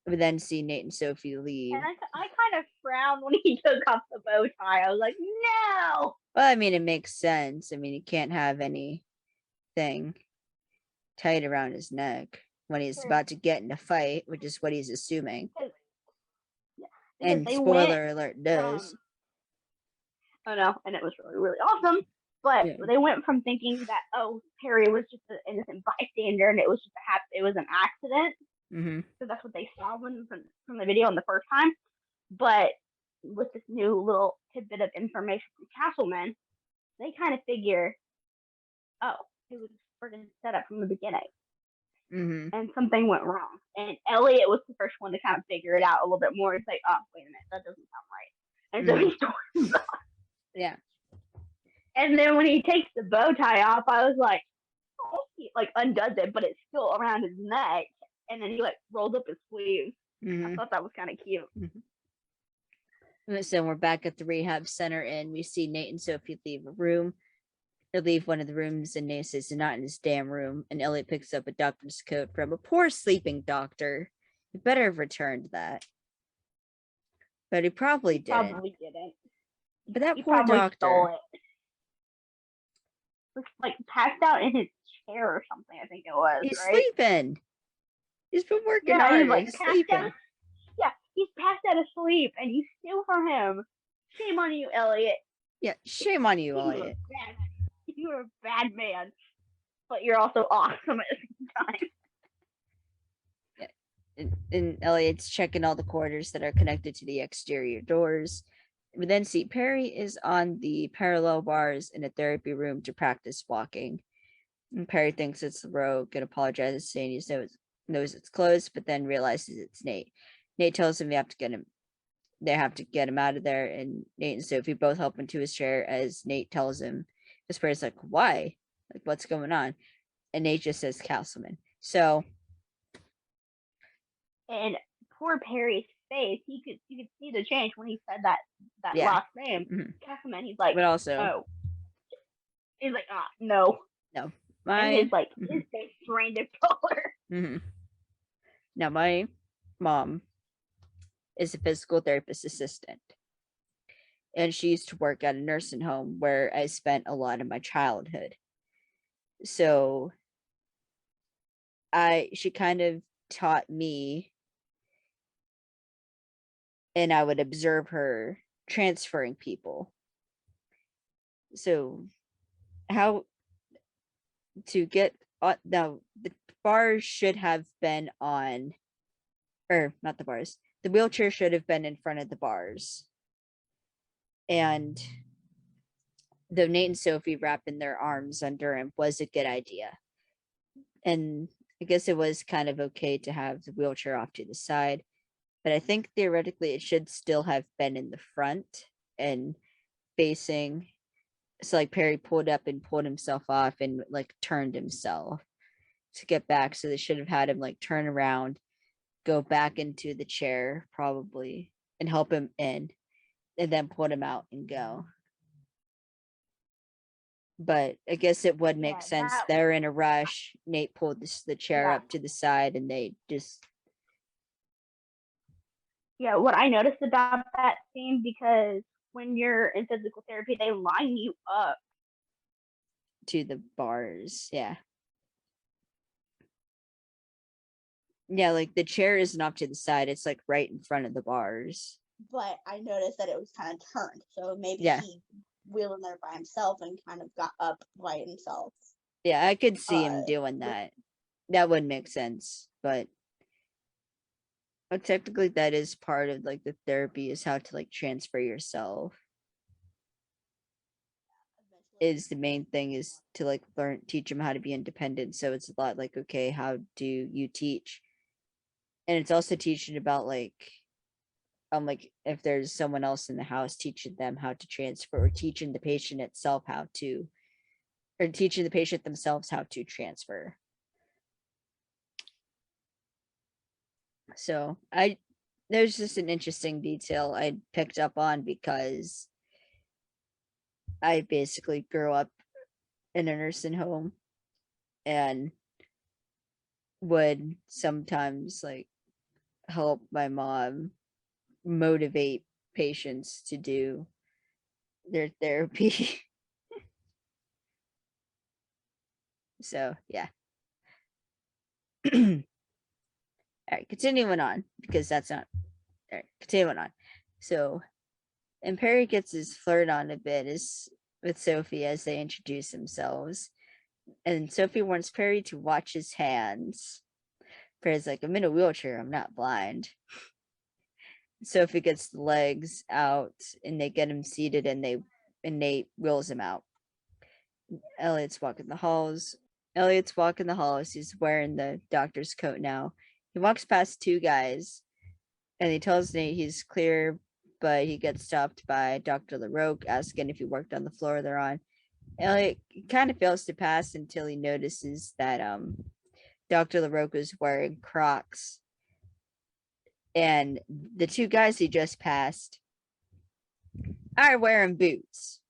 We then see Nate and Sophie leave. And I kind of frowned when he took off the bow tie. I was like, no. Well, I mean, it makes sense. I mean, he can't have anything tight around his neck when he's about to get in a fight, which is what he's assuming. And spoiler alert does. Oh no, and it was really, really awesome. But they went from thinking that, oh, Perry was just an innocent bystander and it was just it was an accident. Mm-hmm. So that's what they saw from the video in the first time. But with this new little tidbit of information from Castleman, they kind of figure, oh, it was freaking set up from the beginning. Mm-hmm. And something went wrong. And Elliot was the first one to kind of figure it out a little bit more. It's like, oh, wait a minute, that doesn't sound right. And so he storms off. Yeah. And then when he takes the bow tie off, I was like, oh, he like undoes it, but it's still around his neck. And then he like rolled up his sleeves. I thought that was kind of cute. So we're back at the rehab center, and we see Nate and Sophie leave a room. Or leave one of the rooms, and Nate says they're not in his damn room. And Elliot picks up a doctor's coat from a poor sleeping doctor. He better have returned that. But he probably didn't. But that poor doctor stole it. Looks like passed out in his chair or something, I think it was. He's right? sleeping. He's been working hard. He's like sleeping. Yeah, he's passed out asleep, and you steal from him. Shame on you, Elliot. Yeah, shame on you, Elliot. You're a bad man, but you're also awesome at the same time. Yeah. And Elliot's checking all the corridors that are connected to the exterior doors. We then see Perry is on the parallel bars in a therapy room to practice walking. And Perry thinks it's the rogue and apologizes, saying he knows it's closed, but then realizes it's Nate. Nate tells him they have to get him out of there, and Nate and Sophie both help him to his chair as Nate tells him. This Perry's like, why? Like, what's going on? And Nate just says Castleman. So, and poor Perry's face, you could see the change when he said that last name, Castleman. He's like, but also, oh, he's like, no. And his his face drained of color. Now, my mom is a physical therapist assistant, and she used to work at a nursing home where I spent a lot of my childhood. So she kind of taught me, and I would observe her transferring people. So how to get now, the bars should have been on, or not the bars, the wheelchair should have been in front of the bars. And though Nate and Sophie wrapping their arms under him was a good idea. And I guess it was kind of okay to have the wheelchair off to the side. But I think theoretically it should still have been in the front and facing. So like Perry pulled up and pulled himself off and like turned himself to get back. So they should have had him like turn around, go back into the chair probably, and help him in, and then pull him out and go. But I guess it would make sense. that They're in a rush. Nate pulled the chair yeah. up to the side, and they just Yeah, what I noticed about that scene, because when you're in physical therapy, they line you up. to the bars. Yeah. Yeah, like the chair isn't off to the side, it's like right in front of the bars. But I noticed that it was kind of turned, so maybe Yeah. he wheeled in there by himself and kind of got up by himself. Yeah, I could see him doing that. That would make sense, but technically that is part of like the therapy, is how to like transfer yourself. Is the main thing, is to like teach them how to be independent. So it's a lot like, okay, how do you teach? And it's also teaching about like if there's someone else in the house, teaching them how to transfer, or teaching the patient itself how to, or teaching the patient themselves how to transfer. So there's just an interesting detail I picked up on, because I basically grew up in a nursing home and would sometimes like help my mom motivate patients to do their therapy. So yeah. All right, continuing on, because that's not all right, continuing on. So, and Perry gets his flirt on a bit is with Sophie as they introduce themselves. And Sophie wants Perry to watch his hands. Perry's like, I'm in a wheelchair, I'm not blind. Sophie gets the legs out and they get him seated, and Nate wheels him out. Elliot's walking the halls. He's wearing the doctor's coat now. He walks past two guys and he tells Nate he's clear, but he gets stopped by Dr. LaRoque asking if he worked on the floor they're on. Elliot kind of fails to pass until he notices that Dr. LaRoque is wearing Crocs. And the two guys he just passed are wearing boots.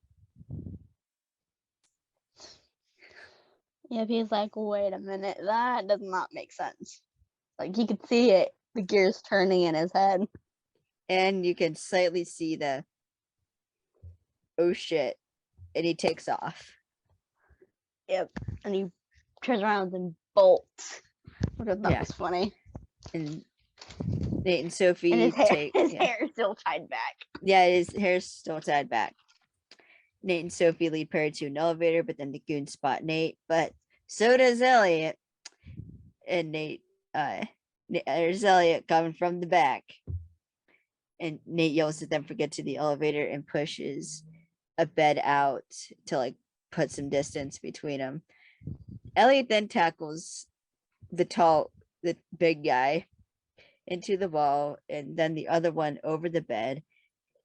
Yeah, he's like, wait a minute, that does not make sense. Like, he could see it, the gears turning in his head. And you can slightly see the, oh shit, and he takes off. Yep, and he turns around and bolts. Which I thought was funny. And Nate and Sophie and his hair is still tied back. Yeah, his hair's still tied back. Nate and Sophie lead Perry to an elevator, but then the goons spot Nate, but so does Elliot. And there's Elliot coming from the back. And Nate yells at them to get to the elevator and pushes a bed out to like put some distance between them. Elliot then tackles the big guy into the wall, and then the other one over the bed.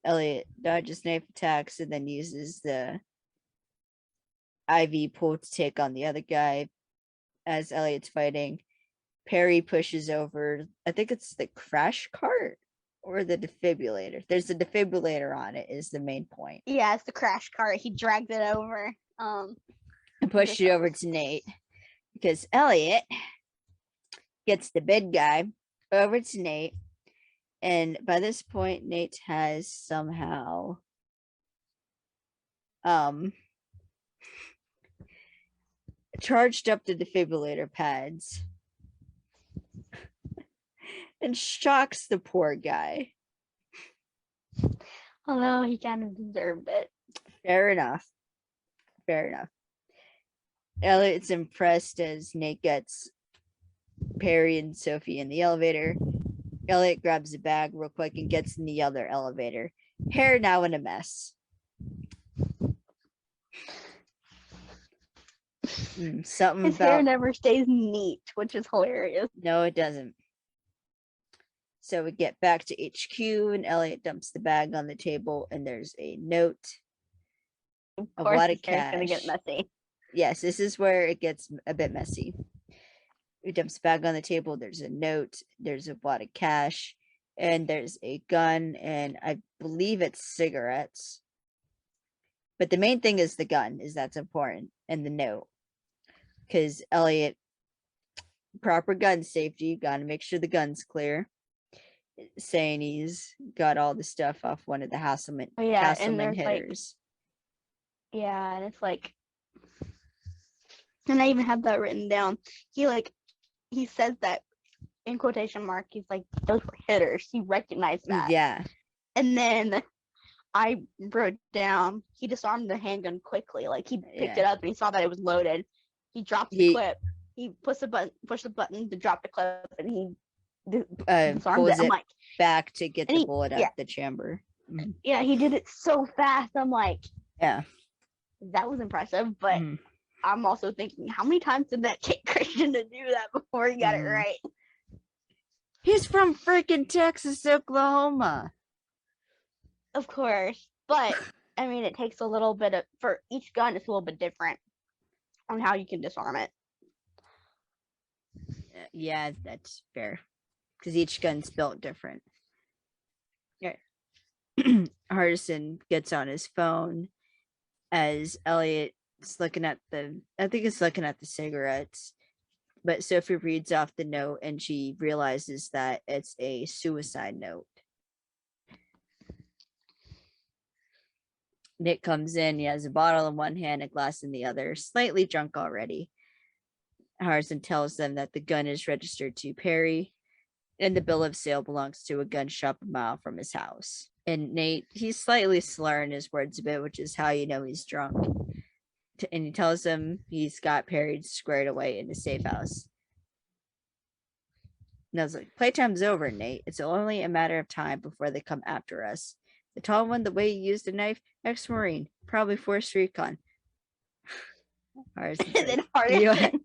Elliot dodges knife attacks and then uses the IV pull to take on the other guy. As Elliot's fighting, Perry pushes over, I think it's the crash cart or the defibrillator. There's a defibrillator on it, is the main point. Yeah, it's the crash cart. He dragged it over. And pushed it over to Nate, because Elliot gets the big guy over to Nate. And by this point, Nate has somehow charged up the defibrillator pads and shocks the poor guy. Although he kind of deserved it. Fair enough. Elliot's impressed as Nate gets Perry and Sophie in the elevator. Elliot grabs a bag real quick and gets in the other elevator. Hair now in a mess. Something His about hair never stays neat, which is hilarious. No, it doesn't. So we get back to HQ and Elliot dumps the bag on the table and there's a note. Of A course, lot of his hair's cash. gonna get messy. Yes, this is where it gets a bit messy. He dumps the bag on the table. There's a note. There's a lot of cash. And there's a gun. And I believe it's cigarettes. But the main thing is the gun, that's important, and the note. Because Elliot, proper gun safety, you got to make sure the gun's clear. Saying he's got all the stuff off one of the Castleman hitters. Yeah, and it's like, and I even have that written down. He says that in quotation mark. He's like, those were hitters. He recognized that. Yeah. And then I wrote down, he disarmed the handgun quickly. Like, he picked it up and he saw that it was loaded. He dropped the clip. He pushed the button to drop the clip, and he disarmed it. I'm like, back to get the bullet out of the chamber. Yeah, he did it so fast. I'm like, yeah, that was impressive. But I'm also thinking, how many times did that take Christian to do that before he got it right? He's from freaking Texas, Oklahoma. Of course, but I mean, it takes a little bit for each gun. It's a little bit different on how you can disarm it. Yeah, that's fair, because each gun's built different. Yeah. Hardison gets on his phone as Elliot's looking at the cigarettes, but Sophie reads off the note and she realizes that it's a suicide note. Nick comes in. He has a bottle in one hand, a glass in the other, slightly drunk already. Hardison tells them that the gun is registered to Perry and the bill of sale belongs to a gun shop a mile from his house. And Nate, he's slightly slurring his words a bit, which is how you know he's drunk. And he tells them he's got Perry squared away in the safe house. And I was like, playtime's over, Nate. It's only a matter of time before they come after us. The tall one, the way he used the knife, ex-Marine, probably forced recon. And then Hardison,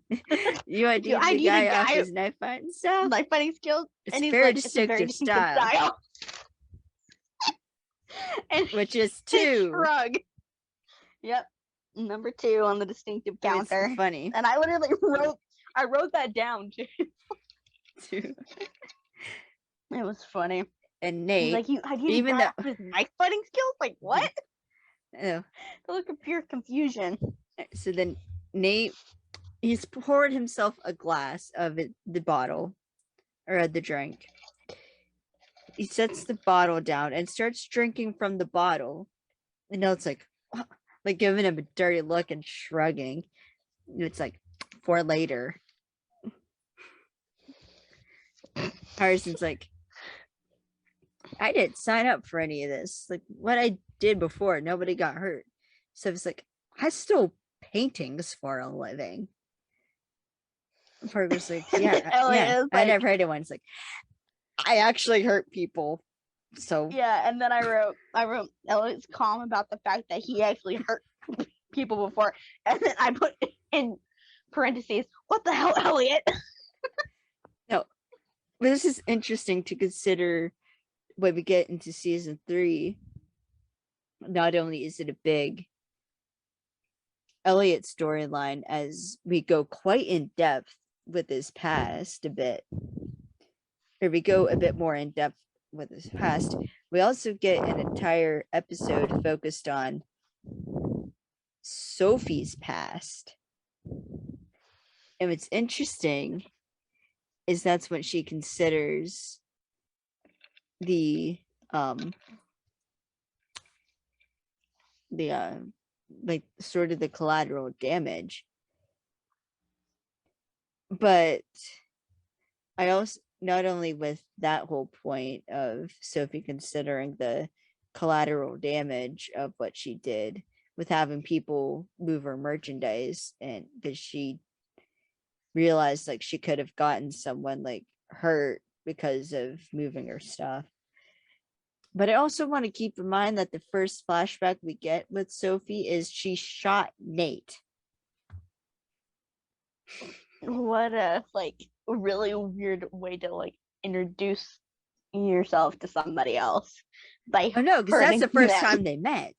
you ID the guy off his knife fighting stuff? Knife fighting skills? It's very distinctive style. And which is 2. Shrug. Yep. Number 2 on the distinctive counter. It's funny. And I literally wrote that down too. It was funny. And Nate, like, even though his knife fighting skills, like what? Oh. The look of pure confusion. So then Nate, he's poured himself a glass of the bottle or the drink. He sets the bottle down and starts drinking from the bottle. And it's like giving him a dirty look and shrugging. It's like, for later. Harrison's like, I didn't sign up for any of this. Like, what I did before, nobody got hurt. So it's like, I stole paintings for a living. Fergus like, yeah, I never heard it once. Like, I actually hurt people. So yeah, and then I wrote Elliot's calm about the fact that he actually hurt people before, and then I put in parentheses, what the hell, Elliot? No, but this is interesting to consider when we get into season 3. Not only is it a big Elliot storyline, as we go quite in depth with his past a bit, or we go a bit more in depth with his past, we also get an entire episode focused on Sophie's past. And what's interesting is that's what she considers the like sort of the collateral damage. But I also, not only with that whole point of Sophie considering the collateral damage of what she did with having people move her merchandise, and because she realized like she could have gotten someone like hurt because of moving her stuff. But I also want to keep in mind that the first flashback we get with Sophie is she shot Nate. What a really weird way to introduce yourself to somebody else. Oh no, because that's the first time they met.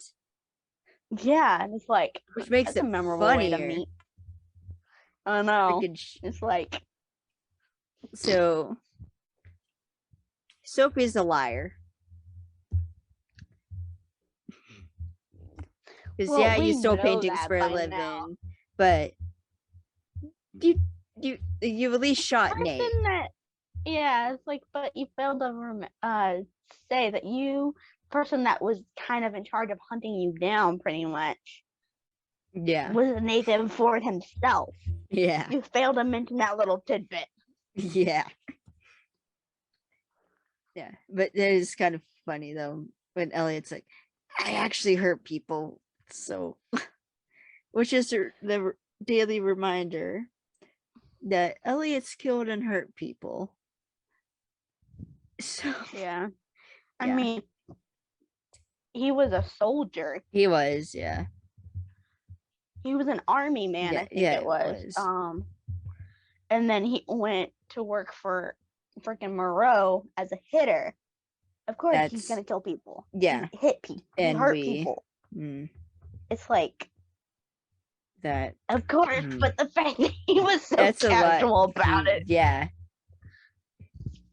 Yeah, and it's like, which makes it a memorable funnier. way to meet. I know. It's like, so Sophie's a liar. Because Well, you we stole know paintings that for a by living, now. but you at least shot Nate. It's like, but you failed to say that person that was kind of in charge of hunting you down, pretty much, was Nathan Ford himself. Yeah. You failed to mention that little tidbit. Yeah. Yeah, but it is kind of funny though when Elliot's like, I actually hurt people, so which is the daily reminder that Elliot's killed and hurt people. So I mean, he was a soldier. He was, yeah. He was an army man, I think it was. And then he went to work for freaking Moreau as a hitter. Of course, he's gonna kill people. Yeah, he hit people. He hurt people. It's like that. Of course, but the fact that he was so casual about it. Yeah,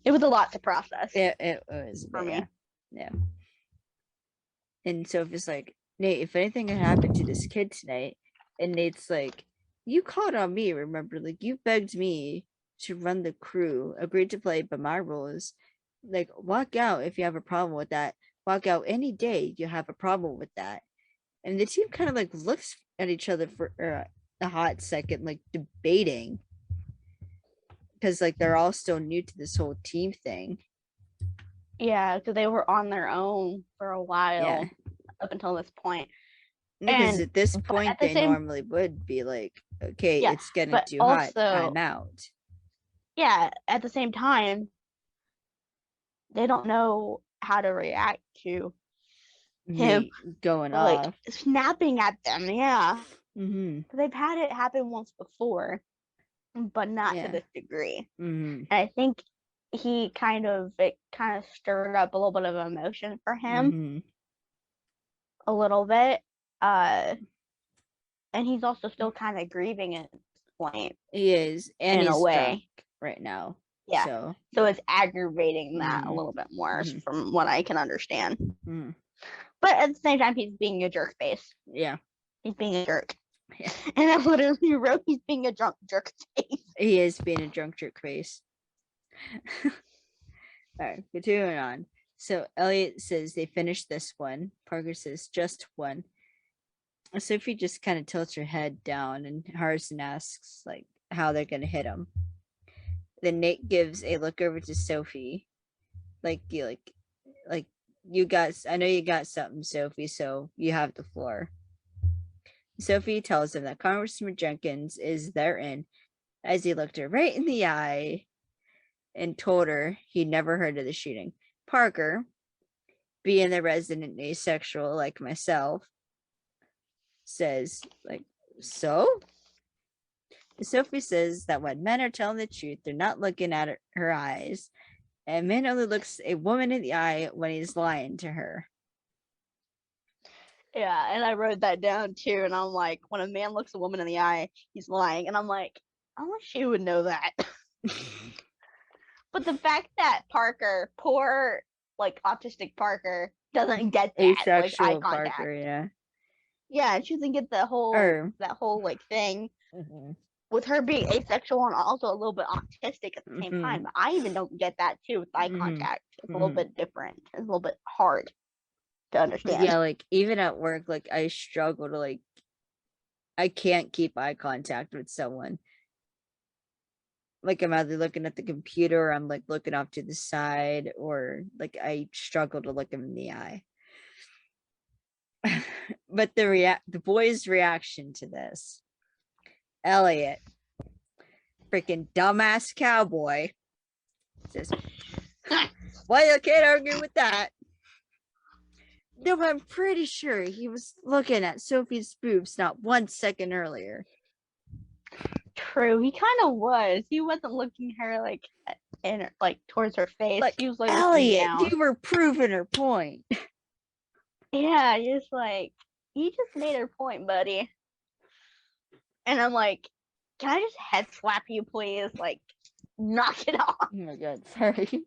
it was a lot to process. It was for me. Yeah. And Sophie's like, Nate, if anything had happened to this kid tonight, and Nate's like, you called on me, remember? Like, you begged me to run the crew, agreed to play by my rules. Like, walk out if you have a problem with that. Walk out any day you have a problem with that. And the team kind of like looks at each other for a hot second, like debating. Because like they're all still new to this whole team thing. Yeah, because they were on their own for a while up until this point. Because at this point, they normally would be like, okay, it's getting too hot, I'm out. Yeah, at the same time, they don't know how to react to him going like off, snapping at them. Yeah, mm-hmm. They've had it happen once before, but not to this degree. Mm-hmm. And I think it kind of stirred up a little bit of emotion for him, a little bit. And he's also still kind of grieving at this point. He is, and in he's a way drunk right now. Yeah. So it's aggravating that a little bit more, from what I can understand. But at the same time, he's being a jerk face. Yeah. He's being a jerk. Yeah. And I literally wrote, he's being a drunk jerk face. He is being a drunk jerk face. All right, continuing on. So Elliot says they finished this one. Parker says just one. Sophie just kind of tilts her head down, and Harrison asks like how they're gonna hit him. Then Nate gives a look over to Sophie, like you got. I know you got something, Sophie. So you have the floor. Sophie tells him that Congressman Jenkins is therein, as he looked her right in the eye and told her he'd never heard of the shooting. Parker, being the resident asexual like myself, says, like, so? Sophie says that when men are telling the truth, they're not looking at her eyes, and man only looks a woman in the eye when he's lying to her. Yeah, and I wrote that down too, and I'm like, when a man looks a woman in the eye, he's lying, and I'm like, I wish she would know that. But the fact that Parker, poor, like, autistic Parker, doesn't get that, asexual, like, eye contact. Parker, yeah, she doesn't get the whole, that whole, like, thing. With her being asexual and also a little bit autistic at the same time. I even don't get that too with eye contact. It's a little bit different. It's a little bit hard to understand. Yeah, like even at work, like I struggle to like, I can't keep eye contact with someone. Like I'm either looking at the computer, or I'm like looking off to the side, or like I struggle to look him in the eye. But the boys' reaction to this, Elliot, freaking dumbass cowboy, says, well, you can't argue with that. No, but I'm pretty sure he was looking at Sophie's boobs not 1 second earlier. True, he kind of was. He wasn't looking her like towards her face. Like, he was like, Elliot, you were proving her point. Yeah, just like, you just made her point, buddy. And I'm like, can I just head slap you, please? Like, knock it off. Oh my god, sorry.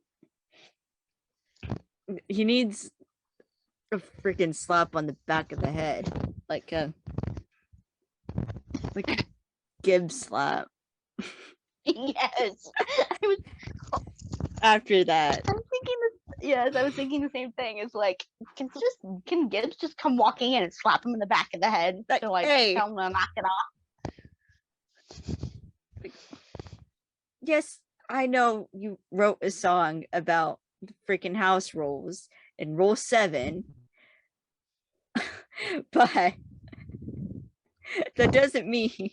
He needs a freaking slap on the back of the head, like a Gibbs slap. Yes. I was After that, I was thinking the same thing. It's like, can Gibbs just come walking in and slap him in the back of the head like, to like hey, tell him to knock it off? yes, I know you wrote a song about the freaking house rules in Rule 7, but that doesn't mean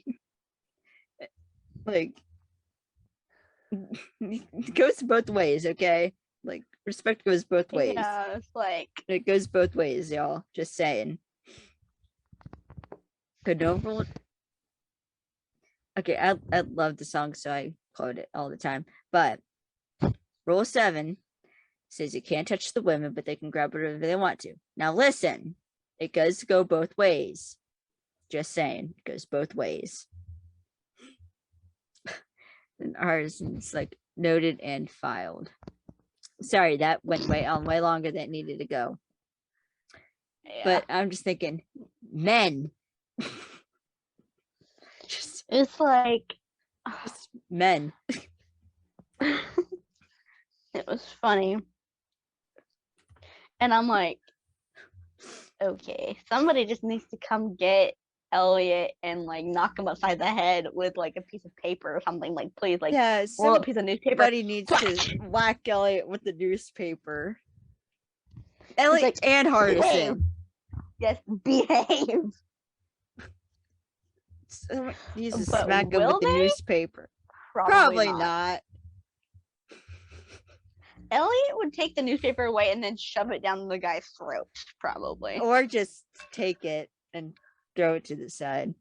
like it goes both ways, okay? Like respect goes both ways. Yeah, it's like It goes both ways, y'all. Just saying. Could no rule. Okay, I love the song, so I quote it all the time. But Rule 7 says you can't touch the women, but they can grab whatever they want to. Now listen, it does go both ways. Just saying, it goes both ways. And ours is like noted and filed. Sorry, that went way longer than it needed to go. yeah. But I'm just thinking, men. It's like Just men. it was funny. And I'm like, okay, somebody just needs to come get Elliot and like knock him upside the head with like a piece of paper or something. Like, please, like, Yeah, roll a piece of newspaper. somebody needs to whack Elliot with the newspaper. Elliot like, and behave. Hardison. Yes, behave. So needs to But smack him will with the they? newspaper. Probably not. not. Elliot would take the newspaper away and then shove it down the guy's throat, probably. Or just take it and throw it to the side.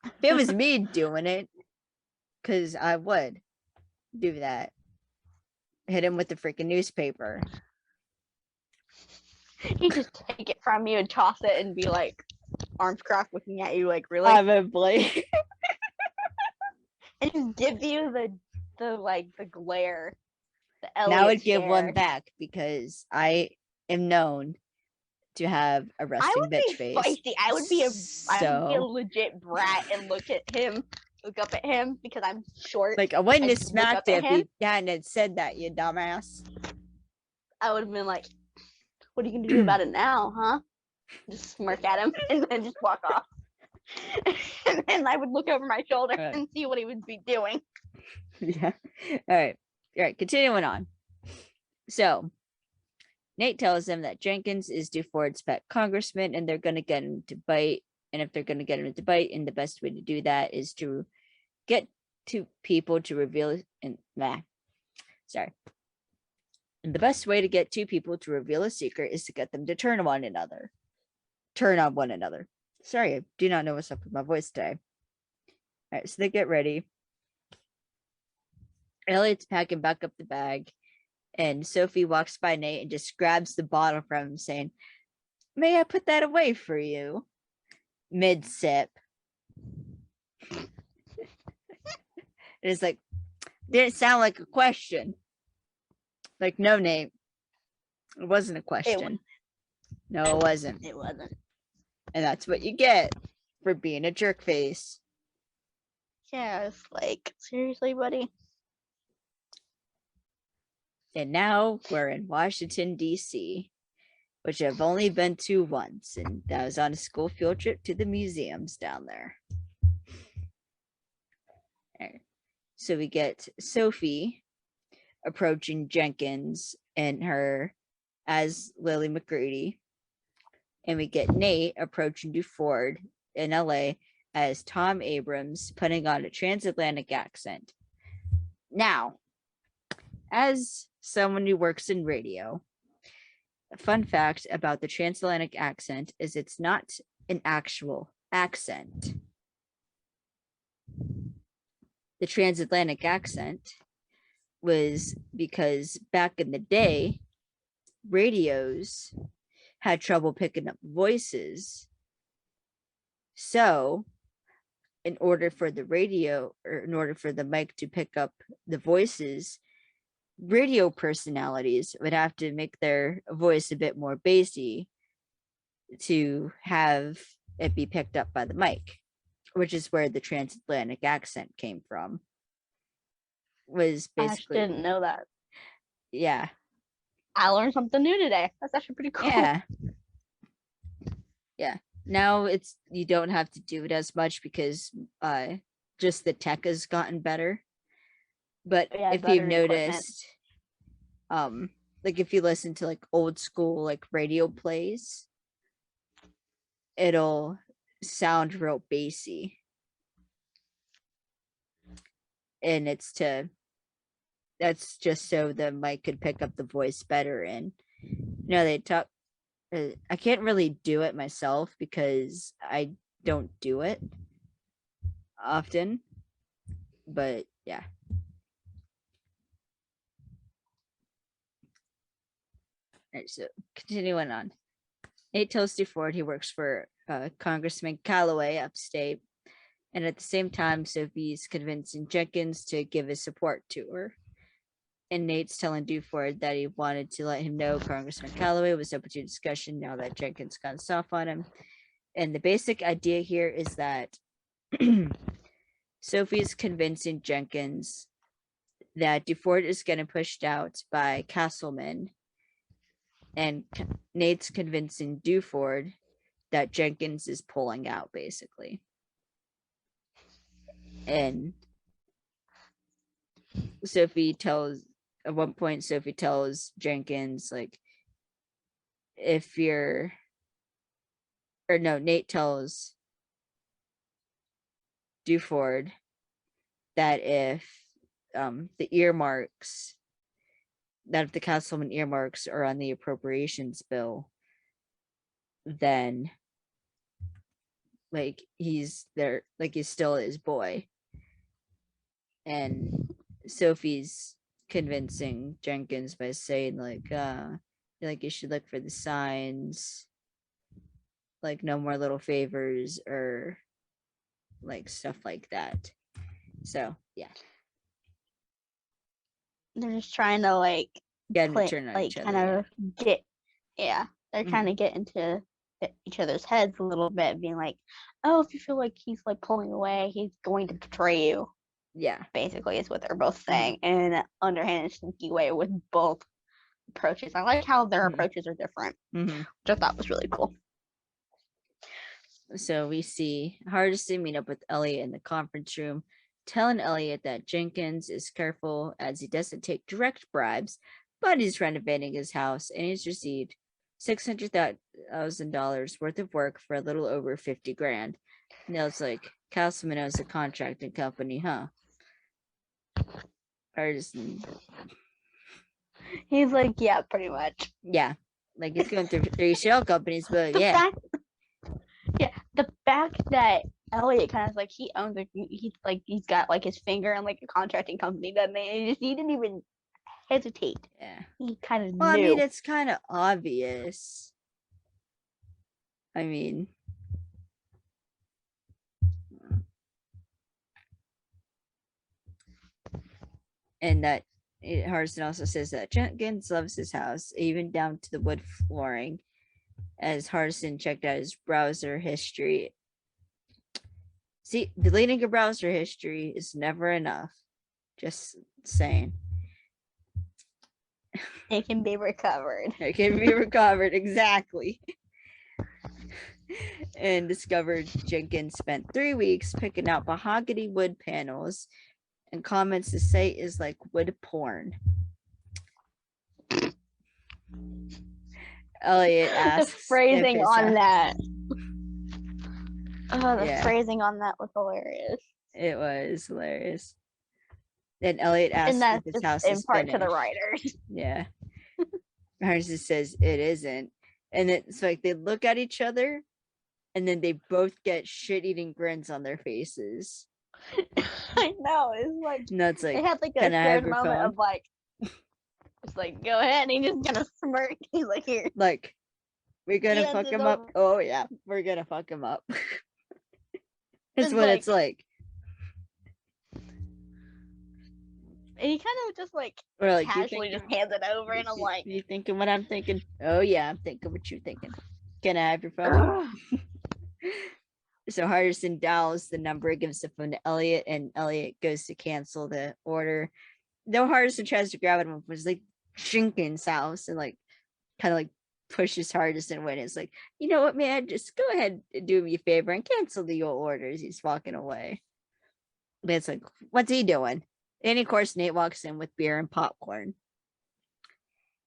If it was me doing it, because I would do that. Hit him with the freaking newspaper. He'd just take it from you and toss it and be like, arms crossed, looking at you like, really? Probably. And just gives you the glare. The Now I Elliot would give one stare. back because I am known to have a I resting would bitch be face. feisty. I would be a So, legit brat and look up at him because I'm short. like, I wouldn't I have just look smacked up it at if you hadn't said that, you dumbass. I would have been like, what are you gonna do about it now, huh? Just smirk at him and then just walk off. And then I would look over my shoulder Right. and see what he would be doing. Yeah. All right. Continuing on. So Nate tells him that Jenkins is DeFord's pet congressman and they're going to get him to bite. And if they're going to get him to bite, and the best way to do that is to get two people to reveal and sorry. And the best way to get two people to reveal a secret is to get them to turn on one another. Sorry, I do not know what's up with my voice today. All right, so they get ready. Elliot's packing back up the bag, and Sophie walks by Nate and just grabs the bottle from him, saying, "May I put that away for you?" Mid-sip. It's like, didn't sound like a question. Like, no, Nate. It wasn't a question. No, it wasn't. It wasn't. And that's what you get for being a jerk face. Yeah, it's like, seriously, buddy? And now we're in Washington, D.C., which I've only been to once. And that was on a school field trip to the museums down there. Right. So we get Sophie approaching Jenkins and her as Lily McGrady. And we get Nate approaching DeFord in LA as Tom Abrams, putting on a transatlantic accent. Now, as someone who works in radio, a fun fact about the transatlantic accent is it's not an actual accent. The transatlantic accent was because back in the day, radios had trouble picking up voices. So, in order for the radio, or in order for the mic to pick up the voices, radio personalities would have to make their voice a bit more bassy to have it be picked up by the mic, which is where the transatlantic accent came from. Was basically, I didn't know that. Yeah. I learned something new today. That's actually pretty cool. Yeah. Now you don't have to do it as much because just the tech has gotten better. But if you've noticed, like if you listen to like old school like radio plays, it'll sound real bassy. And that's just so the mic could pick up the voice better. And they talk. I can't really do it myself because I don't do it often. But yeah. All right, so continuing on. Nate tells DeFord he works for Congressman Calloway upstate, and at the same time, Sophie's convincing Jenkins to give his support to her. And Nate's telling Duford that he wanted to let him know Congressman Calloway was open to discussion now that Jenkins got soft on him. And the basic idea here is that Sophie's convincing Jenkins that Duford is getting pushed out by Castleman, and Nate's convincing Duford that Jenkins is pulling out, basically. And at one point, Sophie tells Jenkins, like, Nate tells Duford that if the Castleman earmarks are on the appropriations bill, then like he's there, like he's still his boy. And Sophie's convincing Jenkins by saying like you should look for the signs, like no more little favors or like stuff like that. So yeah, they're just trying to like get him to turn on each other. They're trying to get into each other's heads a little bit, being like, oh, if you feel like he's like pulling away, he's going to betray you. Yeah, basically is what they're both saying in an underhanded, sneaky way with both approaches. I like how their approaches are different, which I thought was really cool. So we see Hardison meet up with Elliot in the conference room, telling Elliot that Jenkins is careful as he doesn't take direct bribes, but he's renovating his house and he's received $600,000 worth of work for a little over $50,000. And it's like, Castleman owns a contracting company, huh? Hardison. He's like, yeah, pretty much. Yeah, like he's going through 3 shell companies, but the fact that Elliot kind of like he owns he's got like his finger in like a contracting company that he didn't even hesitate. Yeah, he kind of knew. I mean, it's kind of obvious. I mean, and that Hardison also says that Jenkins loves his house, even down to the wood flooring. As Hardison checked out his browser history. See, deleting a browser history is never enough. Just saying. It can be recovered. It can be recovered, exactly. And discovered Jenkins spent 3 weeks picking out mahogany wood panels and comments the site is like wood porn. Elliot asks the phrasing on that. Oh, the phrasing on that was hilarious. It was hilarious. Then Elliot asks if his house is finished. To the writers. Yeah. Hardison says it isn't. And it's like they look at each other and then they both get shit-eating grins on their faces. I know. It's like, that's like, they had like a scared moment of like, it's like, go ahead, and he just gonna smirk. He's like, here. Like, we're gonna fuck him up. Oh yeah, we're gonna fuck him up. That's what it's like. And he kind of just like Or like, casually just hands it over, and I'm like, you thinking what I'm thinking? Oh yeah, I'm thinking what you're thinking. Can I have your phone? ugh. So Hardison dials the number, gives the phone to Elliot, and Elliot goes to cancel the order. Though Hardison tries to grab him, was like Jenkins' house and like kind of like pushes Hardison away. And it's like, you know what, man, just go ahead and do me a favor and cancel the orders. He's walking away. But it's like, what's he doing? And of course, Nate walks in with beer and popcorn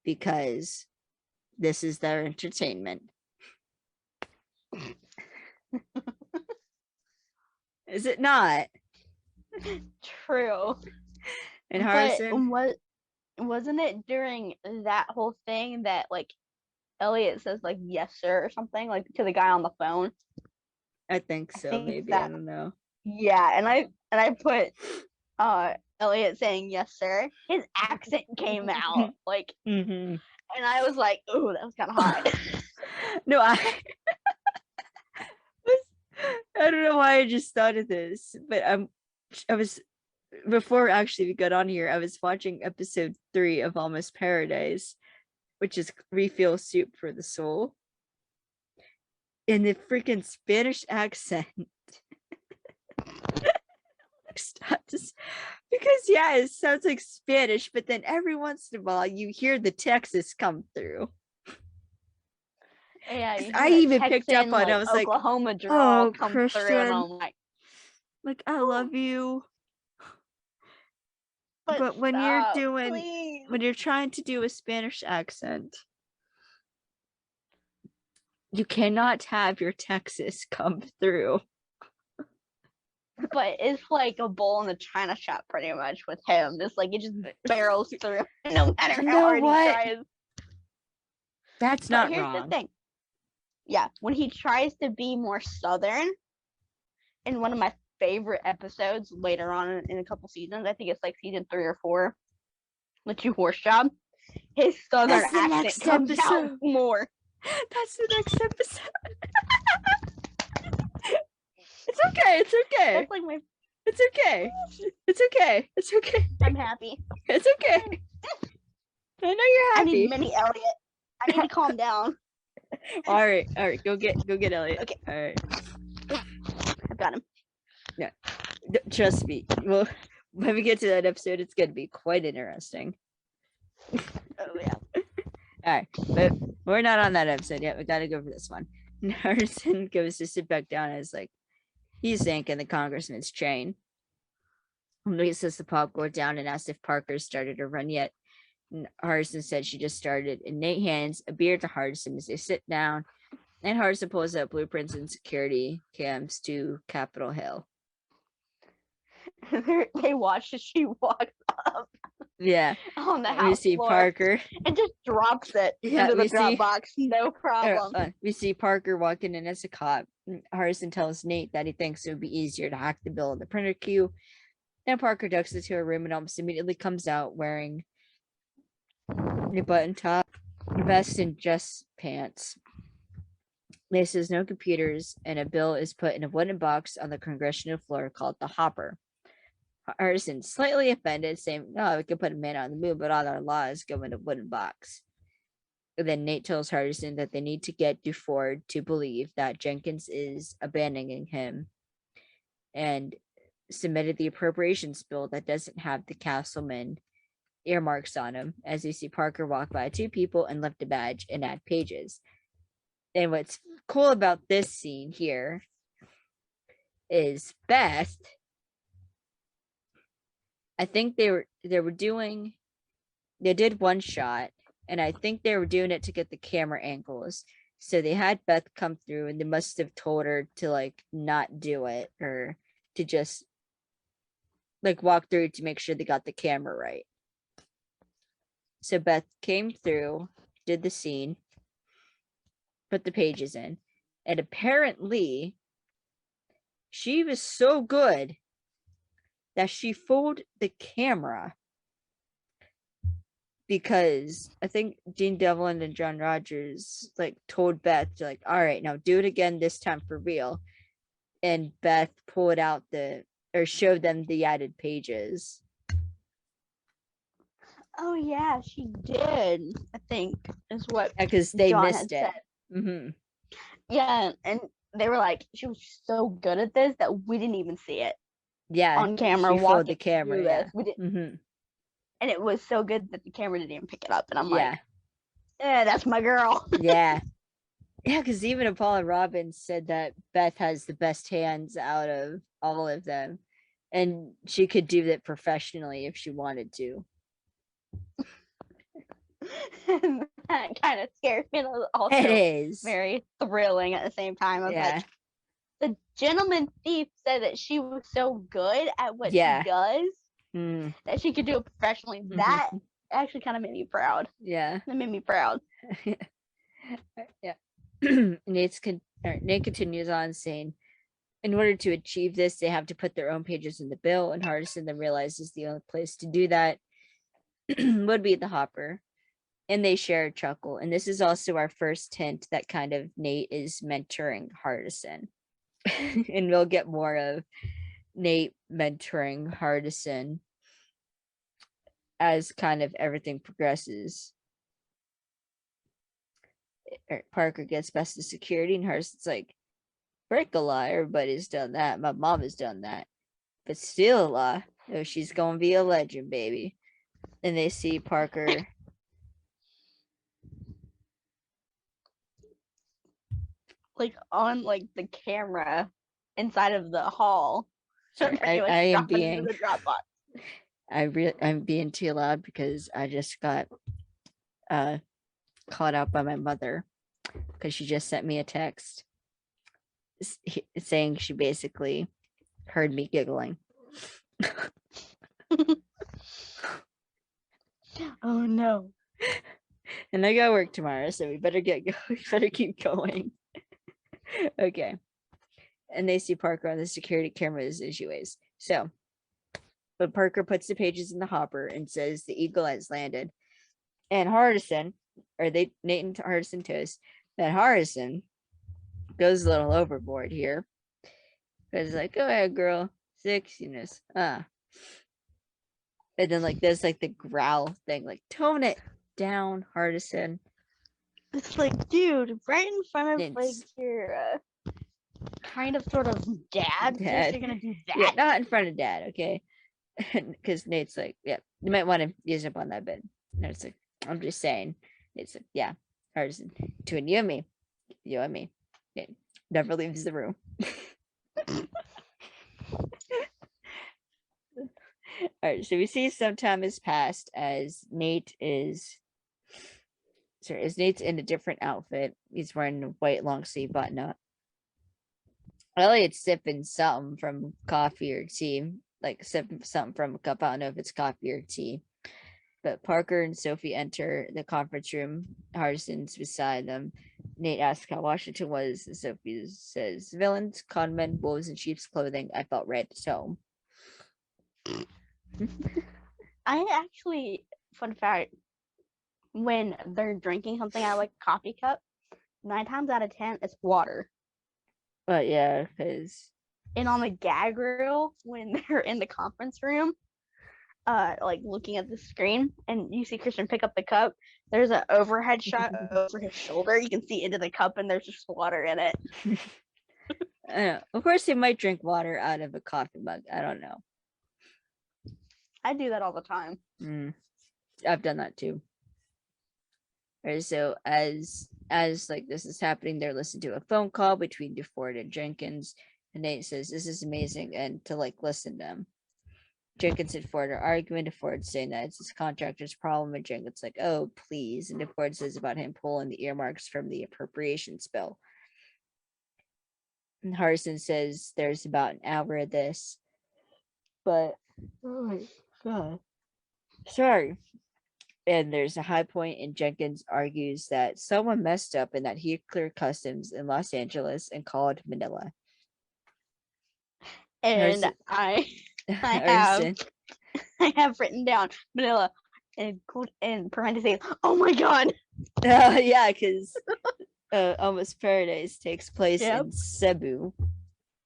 because this is their entertainment. Is it not? True. And But Hardison, wasn't it during that whole thing that like Elliot says like yes sir or something like to the guy on the phone? I think I so. think Maybe that I don't know. yeah, and I put Elliot saying yes sir. His accent came out like, Mm-hmm. and I was like, oh, that was kind of hot. No, I don't know why I just thought of this, but I was before actually we got on here, I was watching episode 3 of Almost Paradise, which is Refill Soup for the Soul. In the freaking Spanish accent. Because yeah, it sounds like Spanish, but then every once in a while you hear the Texas come through. Yeah, I even picked up on it. I was like, Oklahoma drawl oh, come through, and Christian, I'm like, I love you. But when stop, you're doing, please. when you're trying to do a Spanish accent, you cannot have your Texas come through. But it's like a bull in the china shop, pretty much with him. Just like it just barrels through, no matter how hard he tries. That's But not here's wrong. the thing. Yeah, when he tries to be more southern, in one of my favorite episodes later on in a couple seasons, I think it's like season 3 or 4, the 2 horse job, his southern accent comes out more. That's the next episode. It's okay. It's okay. That's like my. It's okay. It's okay. It's okay. I'm happy. It's okay. I know you're happy. I need mini Elliot. I need to calm down. All right. Go get Elliot. Okay. All right. I've got him. Yeah. Trust me. Well, when we get to that episode, it's gonna be quite interesting. Oh yeah. All right, but we're not on that episode yet. We got to go for this one. Harrison goes to sit back down as like he's thanking the congressman's chain. Louise says the pop go down and asks if Parker started to run yet. And Harrison said she just started. And Nate hands a beer to Harrison as they sit down. And Harrison pulls out blueprints and security cams to Capitol Hill. They watch as she walks up. Yeah. On the we house see floor Parker and just drops it into the drop box. No problem. We see Parker walking in as a cop. Harrison tells Nate that he thinks it would be easier to hack the bill in the printer queue. Then Parker ducks into her room and almost immediately comes out wearing a button top, vest, and just pants. Nate says no computers, and a bill is put in a wooden box on the congressional floor called the Hopper. Harrison slightly offended, saying, "No, we could put a man on the moon, but all our laws go in a wooden box." And then Nate tells Hardison that they need to get DeFord to believe that Jenkins is abandoning him, and submitted the appropriations bill that doesn't have the Castleman earmarks on him. As you see Parker walk by 2 people and lift a badge and add pages. And what's cool about this scene here is Beth. I think they did one shot, and I think they were doing it to get the camera angles. So they had Beth come through, and they must have told her to like not do it, or to just like walk through to make sure they got the camera right. So Beth came through, did the scene, put the pages in, and apparently she was so good that she fooled the camera, because I think Dean Devlin and John Rodgers like told Beth to like, all right, now do it again this time for real. And Beth pulled out showed them the added pages. Oh yeah, she did. I think is what Because they John missed had it. said. Mm-hmm. Yeah, and they were like, she was so good at this that we didn't even see it Yeah. on camera. She fooled the Walking camera. through Yeah. this, we didn't, Mm-hmm. and it was so good that the camera didn't even pick it up. And I'm Yeah. like, that's my girl. Yeah. Yeah, because even Apollo Robbins said that Beth has the best hands out of all of them. And she could do that professionally if she wanted to. And that kind of scared me. And it was also It is. very thrilling at the same time. I was Yeah. like, the gentleman thief said that she was so good at what Yeah. she does Mm. that she could do it professionally. That actually kind of made me proud. Yeah. That made me proud. Yeah. Nate continues on saying, in order to achieve this, they have to put their own pages in the bill, and Hardison then realizes the only place to do that would be the hopper. And they share a chuckle. And this is also our first hint that kind of Nate is mentoring Hardison. And we'll get more of Nate mentoring Hardison as kind of everything progresses. Parker gets best of security, and Hardison's like, break a law, everybody's done that. My mom has done that. But steal a law, oh, she's gonna be a legend, baby. And they see Parker. Like on like the camera inside of the hall. Sorry, Pretty much I am dropping into being the Dropbox. I'm being too loud because I just got caught out by my mother because she just sent me a text saying she basically heard me giggling. Oh no. And I gotta work tomorrow, so we better keep going. Okay. And they see Parker on the security cameras as always. So, but Parker puts the pages in the hopper and says the eagle has landed. And Nate and Hardison toast that Hardison goes a little overboard here. Because like, go ahead, girl. Sexiness. And then like there's like the growl thing, like tone it down, Hardison. It's like, dude, right in front of like It's your kind of sort of dad. You're gonna do that. Yeah, not in front of dad, okay? Because Nate's like, yeah, you might want to use up on that bit. And it's like, I'm just saying. It's like, yeah, Hardison, between you and me, Nate never leaves the room. All right, so we see some time has passed as Nate's in a different outfit. He's wearing a white long sleeve button up. Elliot's sipping something from coffee or tea, like sipping something from a cup. I don't know if it's coffee or tea. But Parker and Sophie enter the conference room. Hardison's beside them. Nate asks how Washington was. And Sophie says, villains, conmen, wolves in sheep's clothing. I felt right at home. I actually, fun fact, when they're drinking something out of like a coffee cup, 9 times out of 10 it's water. But yeah, because and on the gag reel when they're in the conference room, like looking at the screen, and you see Christian pick up the cup, there's an overhead shot over his shoulder. You can see into the cup, and there's just water in it. I don't know. Of course, they might drink water out of a coffee mug. I don't know. I do that all the time. I've done that too. Right, so as like this is happening, they're listening to a phone call between DeFord and Jenkins, and Nate says this is amazing and to like listen to them. Jenkins and Ford are arguing. DeFord saying that it's his contractor's problem, and Jenkins like, oh please, and DeFord says about him pulling the earmarks from the appropriations bill. And Hardison says there's about an hour of this, but oh my god, sorry. And there's a high point, and Jenkins argues that someone messed up and that he cleared customs in Los Angeles and called Manila. And I have written down Manila and in parentheses. Oh my god. Yeah, because Almost Paradise takes place in Cebu.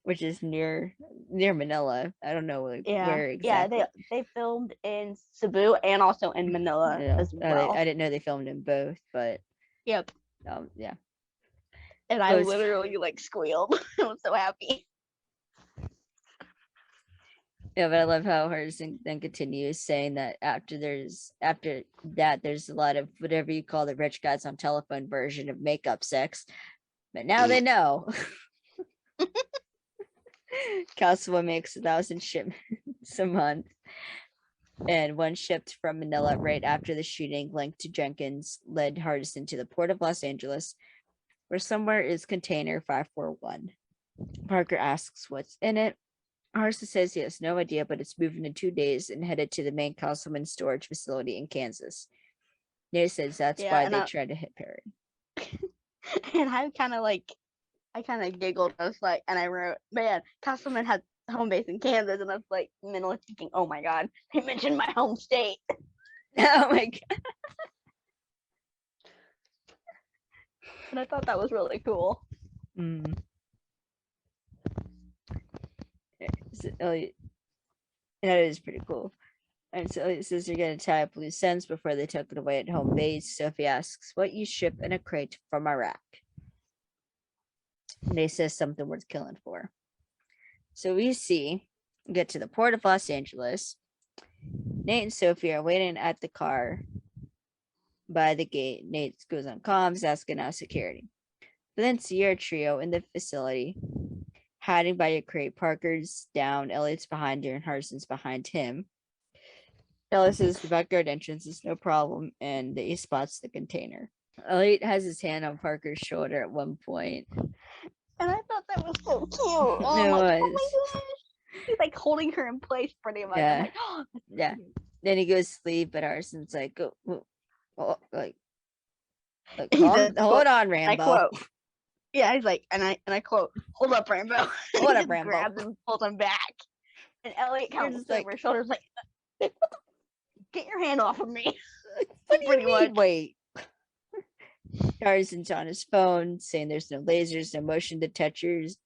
which is near Manila. I don't know where exactly. Yeah, they filmed in Cebu and also in Manila as well. I didn't know they filmed in both, but yep. Yeah. And I literally like squealed. I was so happy. Yeah, but I love how Hardison then continues saying that after that there's a lot of whatever you call the rich guys on telephone version of makeup sex. But now they know. Councilwoman makes 1,000 shipments a month. And one shipped from Manila right after the shooting linked to Jenkins led Hardison to the port of Los Angeles, where somewhere is container 541. Parker asks what's in it. Hardison says he has no idea, but it's moving in 2 days and headed to the main Councilman storage facility in Kansas. Nate says that's why they tried to hit Perry. And I kind of giggled. I was like, and I wrote, man, Councilman had home base in Kansas, and I was like mentally thinking, oh my god, they mentioned my home state. Oh my god. And I thought that was really cool. That is pretty cool. And so it says they're going to tie up loose ends before they took it away at home base. Sophie asks what you ship in a crate from Iraq. And they says something worth killing for. So we get to the port of Los Angeles. Nate and Sophie are waiting at the car by the gate. Nate goes on comms asking out security. But then Sierra trio in the facility, hiding by a crate. Parker's down, Elliot's behind her, and Hardison's behind him. Elliot says the backyard entrance is no problem, and he spots the container. Elliot has his hand on Parker's shoulder at one point. And I thought that was so cute. Oh my gosh. He's like holding her in place pretty much. Yeah. I'm like, oh, yeah. Cute. Then he goes to sleep, but Hardison's like, hold on, Rambo. I quote. Yeah, he's like, and I quote, hold up, Rambo. Hold up, Rambo. Grabs him, pulls him back. And Elliot kind of looks over his shoulders like, get your hand off of me. What do you mean? Wait. Hardison's on his phone saying there's no lasers, no motion detectors,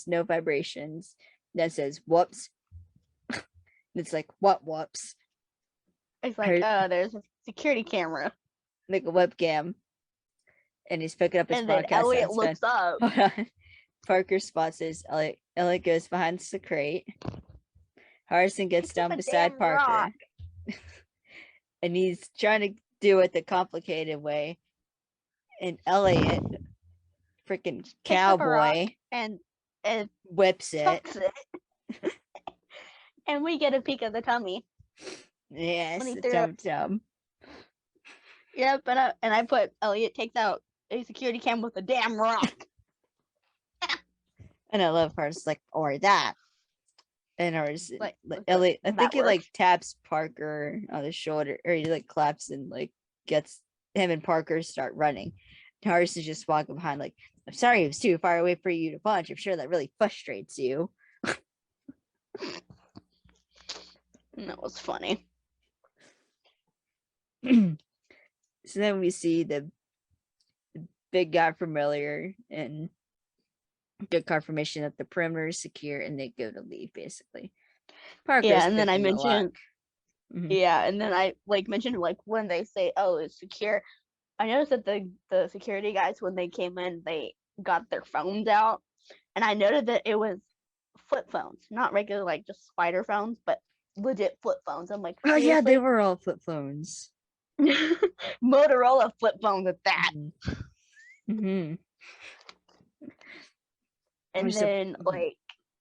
no vibrations. That says whoops. It's like, what whoops? It's like, there's a security camera. Like a webcam. And he's picking up his and podcast. Then Elliot looks up. Parker spots this. Elliot goes behind the crate. Hardison gets down beside Parker. And he's trying to do it the complicated way. And Elliot, freaking cowboy, and whips it. And we get a peek of the tummy. Yes, the tum. Yep, and I put Elliot takes out a security cam with a damn rock. And I love her. It's like, or that. And ours, like Elliot, I think he like taps Parker on the shoulder, or he like claps and like gets him and Parker start running. Hardison is just walking behind, like, I'm sorry it was too far away for you to punch. I'm sure that really frustrates you. And that was funny. So then we see the big guy from earlier and get confirmation that the perimeter is secure, and they go to leave basically. Parker's and then I mentioned and then I like mentioned like when they say, oh, it's secure, I noticed that the security guys, when they came in, they got their phones out, and I noted that it was flip phones, not regular like just spider phones, but legit flip phones. I'm like, seriously? Oh yeah, they were all flip phones. Motorola flip phones at that. Mm-hmm. And then like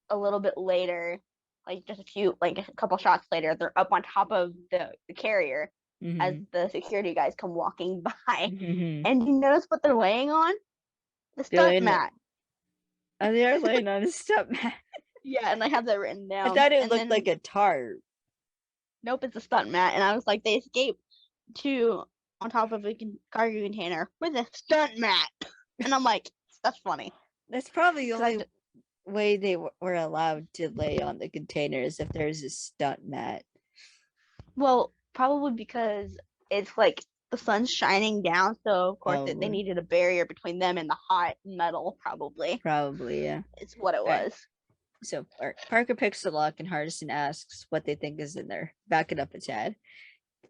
a little bit later, like just a couple shots later, they're up on top of the carrier as the security guys come walking by. And you notice what they're laying on? The stunt mat. Oh, they are laying on a stunt mat. Yeah, and I have that written down. I thought it looked like a tarp. Nope, it's a stunt mat. And I was like, they escaped to on top of a cargo container with a stunt mat. And I'm like, that's funny. That's probably the only way they were allowed to lay on the containers, if there's a stunt mat. Well, probably because it's like the sun's shining down, so of course they Probably. needed a barrier between them and the hot metal, probably. Probably, yeah. It's what it Right. was. So Parker picks the lock and Hardison asks what they think is in there. Back it up a tad.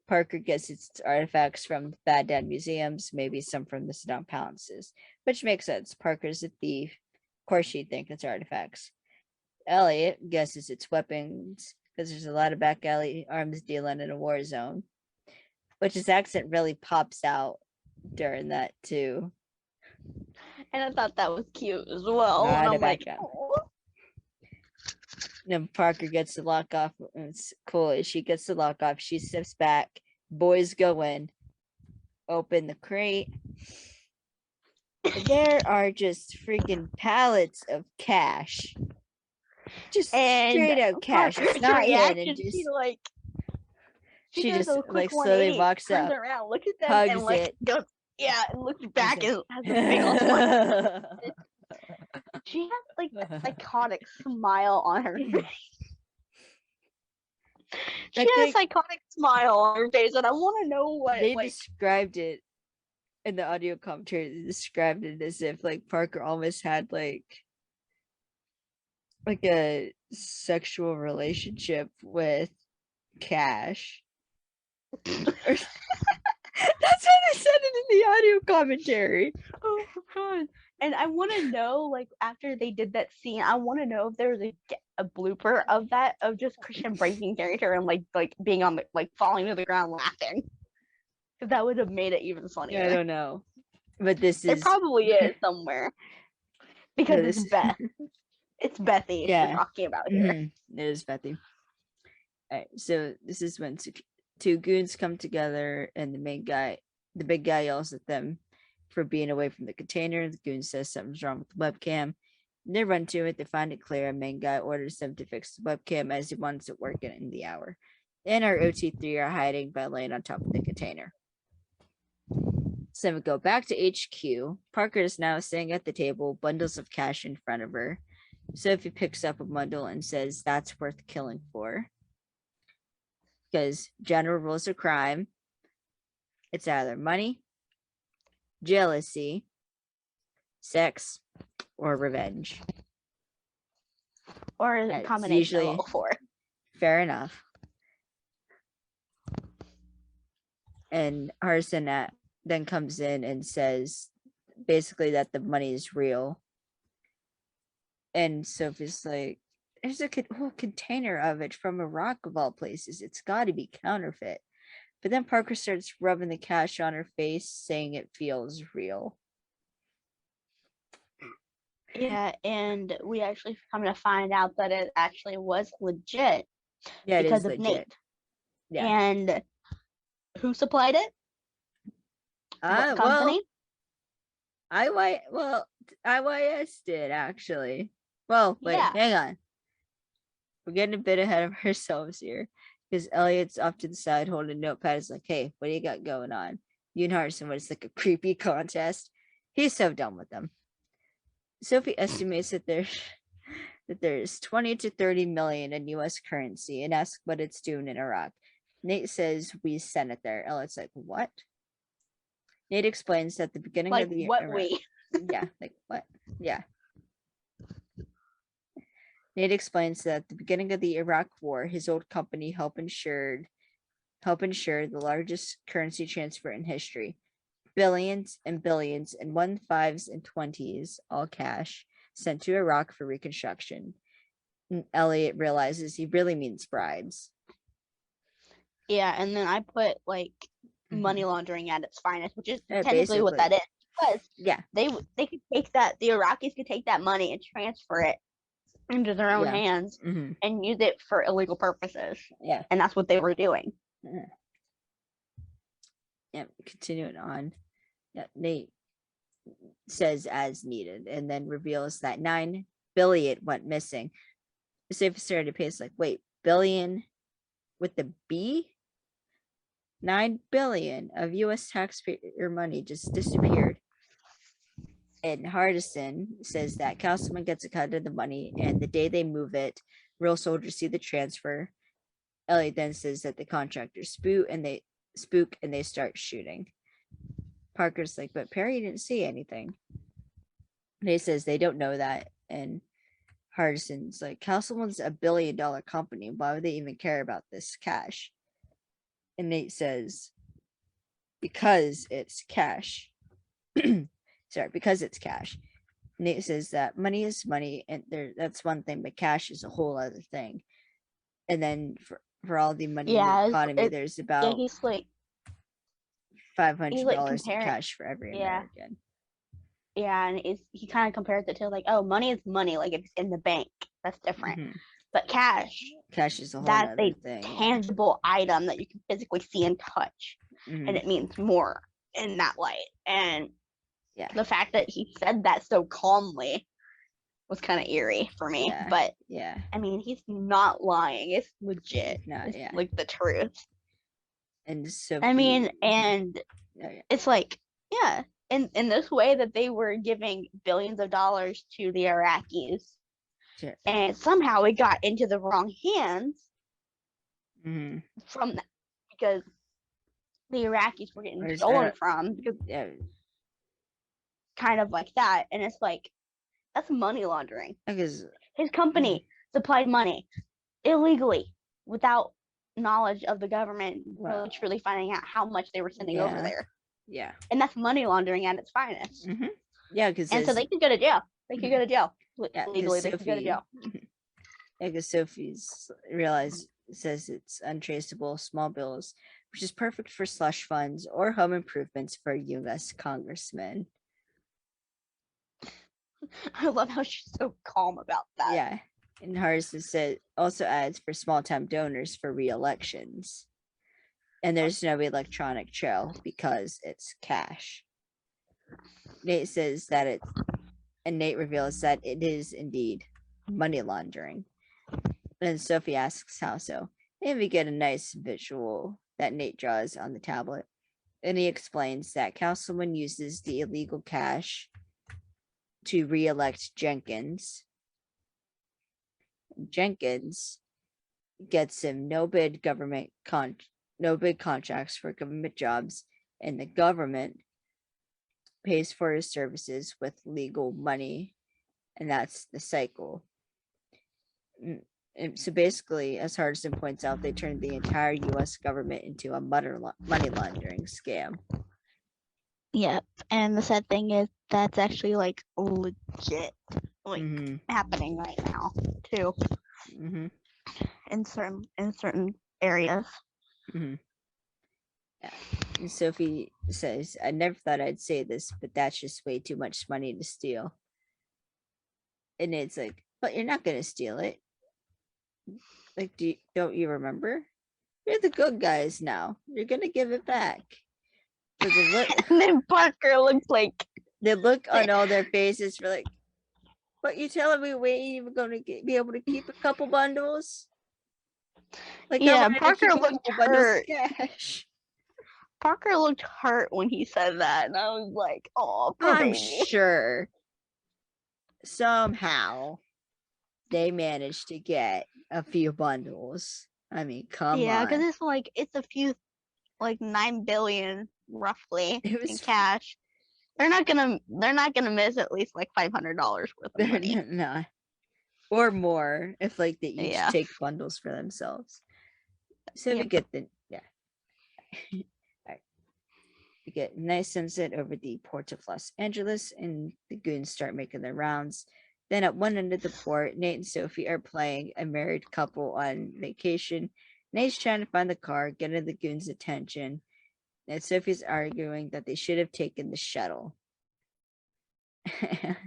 Parker gets its artifacts from Bad Dad museums, maybe some from the Saddam palaces, which makes sense. Parker's a thief. Of course she'd think it's artifacts. Elliot guesses it's weapons because there's a lot of back alley arms dealing in a war zone, which his accent really pops out during that too. And I thought that was cute as well. Lot And of I'm like, back alley. "Aw." Then Parker gets the lock off. It's cool. She gets the lock off. She steps back. Boys go in. Open the crate. There are just freaking pallets of cash. Just And straight up cash. Parker's It's not hidden. reaction, Just she just does a quick like slowly 180, walks turns up, around, looks at them, hugs and like it. goes, yeah, and looks back it. and has a big old smile. She has like a psychotic smile on her face. She I has a think psychotic smile on her face, and I want to know what they like. described it in the audio commentary. They described it as if like Parker almost had like a sexual relationship with Cash. That's how they said it in the audio commentary. Oh my god! And I want to know, like, after they did that scene, I want to know if there was a blooper of that, of just Christian breaking character and like being on the falling to the ground laughing, because that would have made it even funnier. Yeah, I don't know, but this There is probably is somewhere, because No, it's Beth. It's Bethy Yeah. we're talking about here. It is Bethy. All right, so this is when two goons come together, and the big guy yells at them for being away from the container. The goon says something's wrong with the webcam. They run to it. They find it clear. A main guy orders them to fix the webcam as he wants it working in the hour. And our OT3 are hiding by laying on top of the container. So we go back to HQ. Parker is now sitting at the table, bundles of cash in front of her. Sophie picks up a bundle and says that's worth killing for. Because general rules of crime, it's either money, jealousy, sex, or revenge. Or a That's combination usually of all four. Fair enough. And Hardison then comes in and says basically that the money is real. And Sophie's like, there's a whole container of it from Iraq of all places. It's got to be counterfeit. But then Parker starts rubbing the cash on her face, saying it feels real. Yeah, and we actually come to find out that it actually was legit. Yeah, because it is of legit. Nate. Yeah. And who supplied it? What company? IYS did, actually. Well, wait, Yeah. hang on. We're getting a bit ahead of ourselves here. Because Elliot's off to the side holding a notepad. He's like, hey, what do you got going on? You and Hardison, what is like a creepy contest? He's so done with them. Sophie estimates that there's 20 to 30 million in US currency and asks what it's doing in Iraq. Nate says we sent it there. Elliot's like, what? Nate explains that the beginning Like of the what Iraq, we? Yeah, like what? Yeah. Nate explains that at the beginning of the Iraq War, his old company helped ensure the largest currency transfer in history. Billions and billions in 15s and 20s, all cash, sent to Iraq for reconstruction. And Elliot realizes he really means bribes. Yeah, and then I put like money laundering at its finest, which is Yeah, technically what that is. Because Yeah. they could take that, the Iraqis could take that money and transfer it into their own Yeah. hands and use it for illegal purposes. Yeah. And that's what they were doing. Yeah, continuing on. Yeah, Nate says as needed and then reveals that 9 billion went missing. Sophie started to pace like, wait, billion with the B? 9 billion of US taxpayer money just disappeared. And Hardison says that Councilman gets a cut of the money, and the day they move it, real soldiers see the transfer. Elliot then says that the contractors spoot, and spook and they start shooting. Parker's like, but Perry didn't see anything. Nate says they don't know that. And Hardison's like, Castleman's $1 billion company. Why would they even care about this cash? And Nate says, because it's cash. Sorry, because it's cash. Nate says that money is money, and that's one thing, but cash is a whole other thing. And then for all the money in the economy, there's about he's like $500 in cash for every American. Yeah, and he kind of compares it to like, oh, money is money, like if it's in the bank, that's different. Mm-hmm. But cash is a whole other thing. Tangible item that you can physically see and touch, Mm-hmm. and it means more in that light. And the fact that he said that so calmly was kind of eerie for me. Yeah. But yeah, I mean, he's not lying. It's legit. It's like the truth. And so I mean, and it's like, yeah, in this way that they were giving billions of dollars to the Iraqis, and somehow it got into the wrong hands from that, because the Iraqis were getting stolen from, because kind of like that. And it's like, that's money laundering. Because his company supplied money illegally without knowledge of the government really truly finding out how much they were sending over there. Yeah. And that's money laundering at its finest. Mm-hmm. Yeah, because so they could go to jail. They could go to jail. Legally, they could go to jail. Yeah, because Sophie's says it's untraceable small bills, which is perfect for slush funds or home improvements for U.S. congressmen. I love how she's so calm about that. Yeah. And Hardison also adds for small-time donors for re-elections. And there's no electronic trail because it's cash. Nate says that Nate reveals that it is indeed money laundering. And Sophie asks how so. And we get a nice visual that Nate draws on the tablet. And he explains that Councilman uses the illegal cash to re-elect Jenkins. Jenkins gets him no bid contracts for government jobs, and the government pays for his services with legal money, and that's the cycle. And so basically, as Hardison points out, they turned the entire U.S. government into a money laundering scam. Yep, and the sad thing is that's actually like legit, like happening right now too. In certain areas. Yeah. And Sophie says, "I never thought I'd say this, but that's just way too much money to steal." And it's like, but you're not gonna steal it. Like, don't you remember? You're the good guys now. You're gonna give it back. So and then Parker looks like the look on all their faces for like, but you telling me we ain't even gonna be able to keep a couple bundles? Like, yeah, Parker looked hurt. Parker looked hurt when he said that, and I was like, "Oh, I'm sure somehow they managed to get a few bundles. I mean, come on. Yeah, because it's a few, like 9 billion roughly in cash. They're not gonna miss at least like $500 worth of money. No, or more if like they each take bundles for themselves. So we get the we get a nice sunset over the port of Los Angeles, and the goons start making their rounds. Then at one end of the port, Nate and Sophie are playing a married couple on vacation. Nate's trying to find the car, getting the goons' attention, and Sophie's arguing that they should have taken the shuttle. And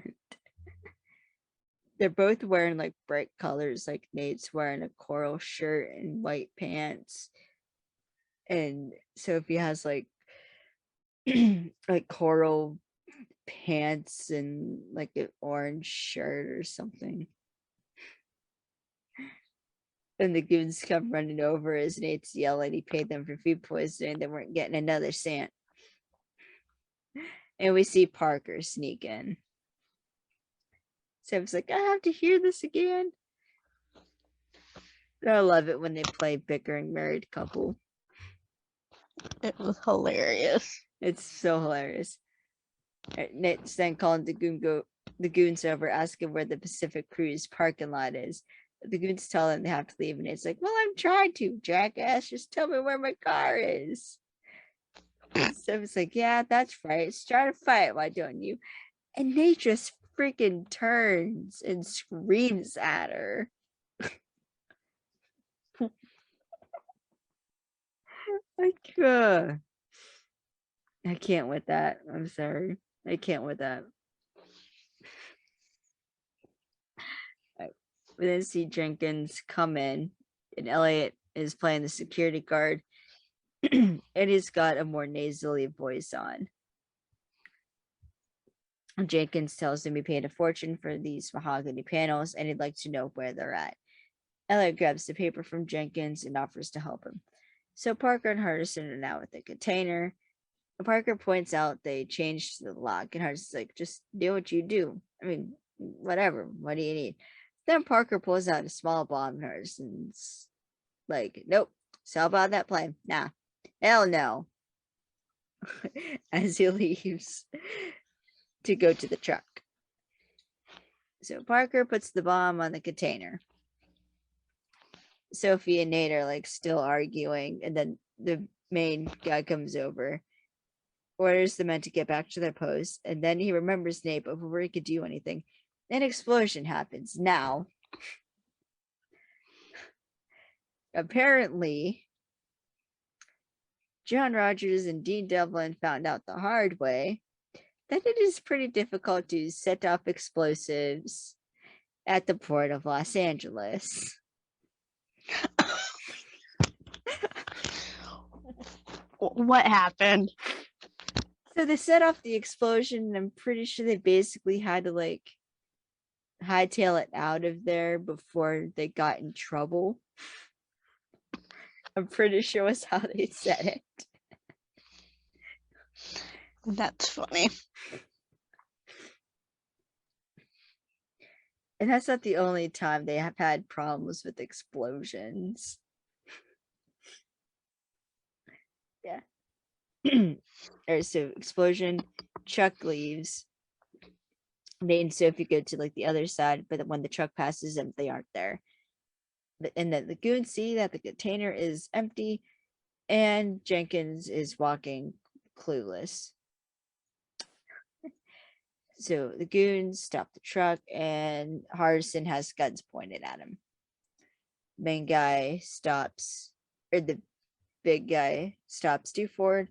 they're both wearing like bright colors, like Nate's wearing a coral shirt and white pants, and Sophie has like like coral pants and like an orange shirt or something. And the goons come running over as Nate's yelling he paid them for food poisoning. They weren't getting another cent. And we see Parker sneak in. So I was like, I have to hear this again. I love it when they play bickering married couple. It was hilarious. It's so hilarious. Nate's then calling the goons over, asking where the Pacific Cruise parking lot is. The goons tell them they have to leave, and it's like, well, I'm trying to, jackass. Just tell me where my car is. So it's like, yeah, that's right. Start a fight, why don't you? And Nate just freaking turns and screams at her. Like, I can't with that. I'm sorry. I can't with that. We then see Jenkins come in, and Elliot is playing the security guard, and he's got a more nasally voice on. Jenkins tells him he paid a fortune for these mahogany panels, and he'd like to know where they're at. Elliot grabs the paper from Jenkins and offers to help him. So Parker and Hardison are now with the container. Parker points out they changed the lock, and Hardison's like, just do what you do. I mean, whatever. What do you need? Then Parker pulls out a small bomb, and Hardison's like, nope, sell about that plane. Nah, hell no. As he leaves to go to the truck. So Parker puts the bomb on the container. Sophie and Nate are like still arguing, and then the main guy comes over, orders the men to get back to their posts, and then he remembers Nate, but before he could do anything, an explosion happens. Now, apparently, John Rodgers and Dean Devlin found out the hard way that it is pretty difficult to set off explosives at the port of Los Angeles. What happened? So they set off the explosion, and I'm pretty sure they basically had to like hightail it out of there before they got in trouble. I'm pretty sure was how they said it. That's funny. And that's not the only time they have had problems with explosions. Yeah. Alright, so explosion, Chuck leaves. Nate and Sophie go to like the other side, but when the truck passes them, they aren't there. And then the goons see that the container is empty, and Jenkins is walking clueless. So the goons stop the truck, and Hardison has guns pointed at him. Main guy stops, or the big guy stops DuFord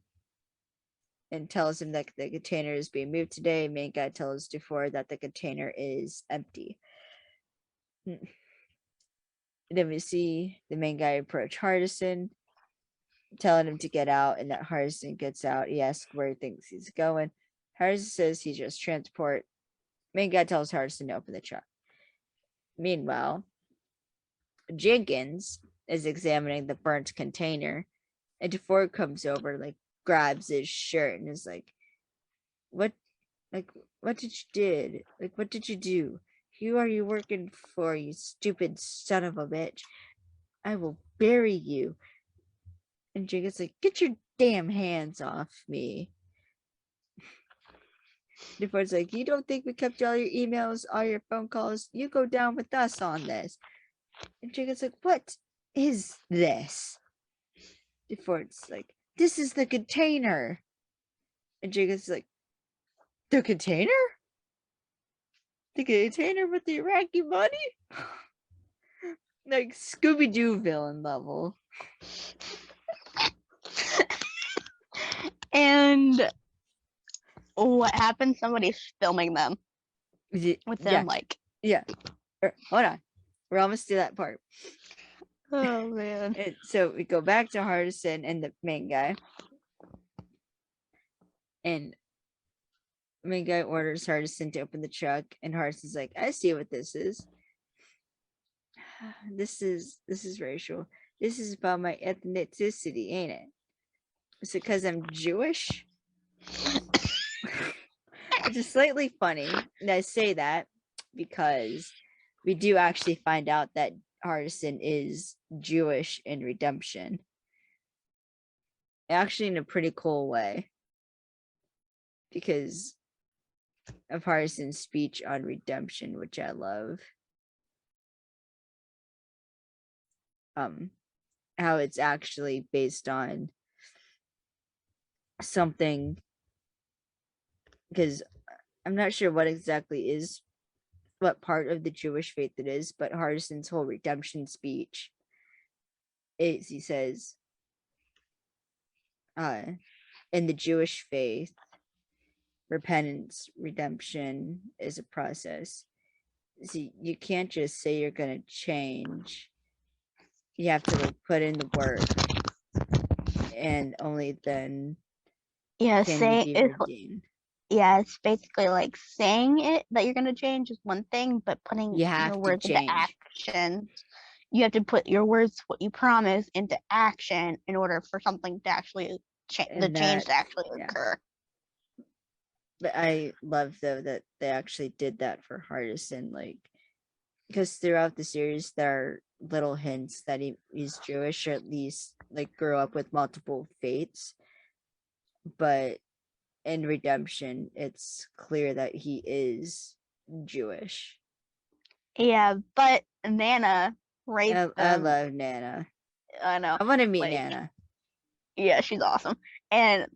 and tells him that the container is being moved today. Main guy tells DuFord that the container is empty. Then we see the main guy approach Hardison, telling him to get out, and that Hardison gets out. He asks where he thinks he's going. Hardison says he's just transport. Main guy tells Hardison to open the truck. Meanwhile, Jenkins is examining the burnt container, and DeFord comes over, like grabs his shirt and is like, what did you did? Like, what did you do? Who are you working for, you stupid son of a bitch? I will bury you. And Jenkins like, get your damn hands off me. DeFord's like, you don't think we kept all your emails, all your phone calls? You go down with us on this. And Jenkins like, what is this? DeFord's like, this is the container. And Jenkins is like, the container? The container with the Iraqi money? Like Scooby-Doo villain level. And what happened? Somebody's filming them with them, like. Yeah. Hold on. We're almost to that part. Oh man. And so we go back to Hardison and the main guy. And the main guy orders Hardison to open the truck, and Hardison's like, I see what this is. This is racial. This is about my ethnicity, ain't it? Is it because I'm Jewish? Which is slightly funny. And I say that because we do actually find out that Hardison is Jewish in Redemption. actually in a pretty cool way, because of Hardison's speech on redemption, which I love. How it's actually based on something, because I'm not sure what part of the Jewish faith it is, but Hardison's whole redemption speech is, he says, in the Jewish faith, repentance, redemption is a process. See, you can't just say you're gonna change. You have to like put in the work, and only then Yeah, can say you be it's redeemed. yeah, it's basically like saying it that you're gonna change is one thing, but putting You have your to words into change. action, you have to put your words, what you promise, into action in order for something to actually the And change that, to actually yeah. occur. But I love though that they actually did that for Hardison, like, because throughout the series there are little hints that he's Jewish, or at least like grew up with multiple faiths. But in Redemption, it's clear that he is Jewish. Yeah, but Nana raised I them. love Nana. I know. I want to meet like, Nana. Yeah, she's awesome. And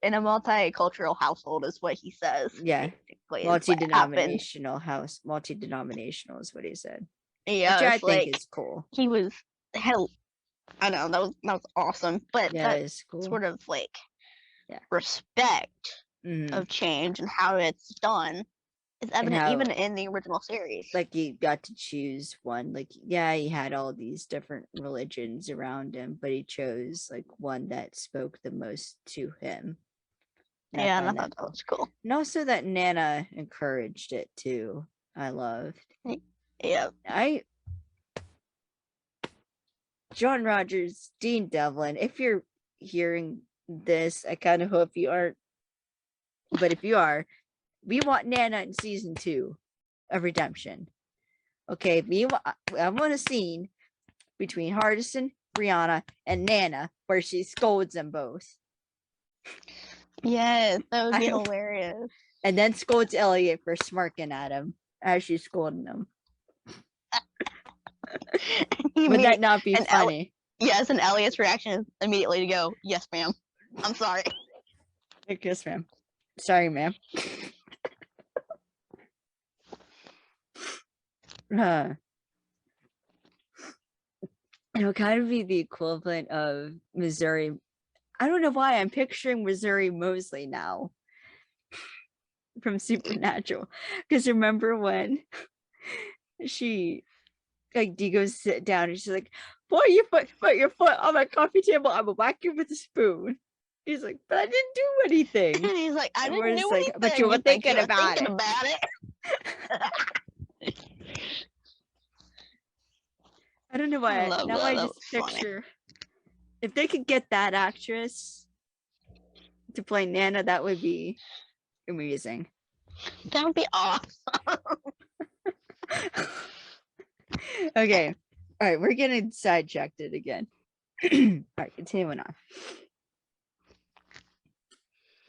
in a multicultural household is what he says. Yeah. Basically, Multi-denominational house. Multi-denominational is what he said. Yeah, which I it's think like is cool. he was hell. I know that was awesome, but Yeah, that it's cool. sort of like Yeah. respect Mhm. of change and how it's done is evident how, even in the original series. Like, you got to choose one. Like, yeah, he had all these different religions around him, but he chose like one that spoke the most to him. And Yeah, I and I find thought that that cool. was cool. And also that Nana encouraged it too. I loved. Yeah. John Rodgers, Dean Devlin, if you're hearing this, I kind of hope you aren't. But if you are, we want Nana in season 2 of Redemption. Okay, I want a scene between Hardison, Brianna, and Nana where she scolds them both. Yes, that would be hilarious. And then scolds Elliot for smirking at him as she's scolding him. Would that not be funny? Yes, and Elliot's reaction is immediately to go, "Yes, ma'am. I'm sorry." Yes, ma'am. Sorry, ma'am. It'll kind of be the equivalent of Missouri. I don't know why I'm picturing Missouri Mosley now from Supernatural. Because remember when she, like, Dee goes to sit down and she's like, put your foot on my coffee table. I will whack you with a spoon. He's like, but I didn't do anything. And he's like, I didn't do anything. But you were thinking about it. I don't know why. Now I just picture, if they could get that actress to play Nana, that would be amazing. That would be awesome. Okay. All right, we're getting sidetracked again. All right, continuing on.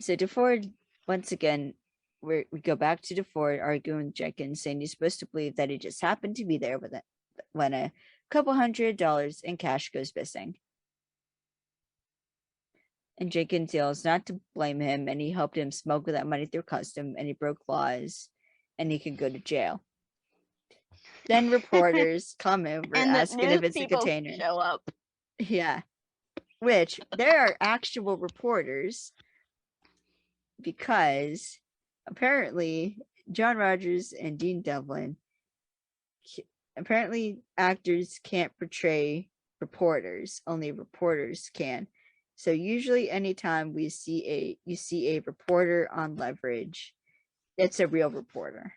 So DeFord, once again, we go back to DeFord arguing with Jenkins, saying he's supposed to believe that he just happened to be there with it when a couple $100 in cash goes missing. And Jenkins yells not to blame him, and he helped him smuggle that money through custom, and he broke laws, and he could go to jail. Then reporters come over asking if it's a container. Show up. Yeah. Which there are actual reporters, because apparently John Rodgers and Dean Devlin, apparently actors can't portray reporters, only reporters can. So usually anytime you see a reporter on Leverage, it's a real reporter.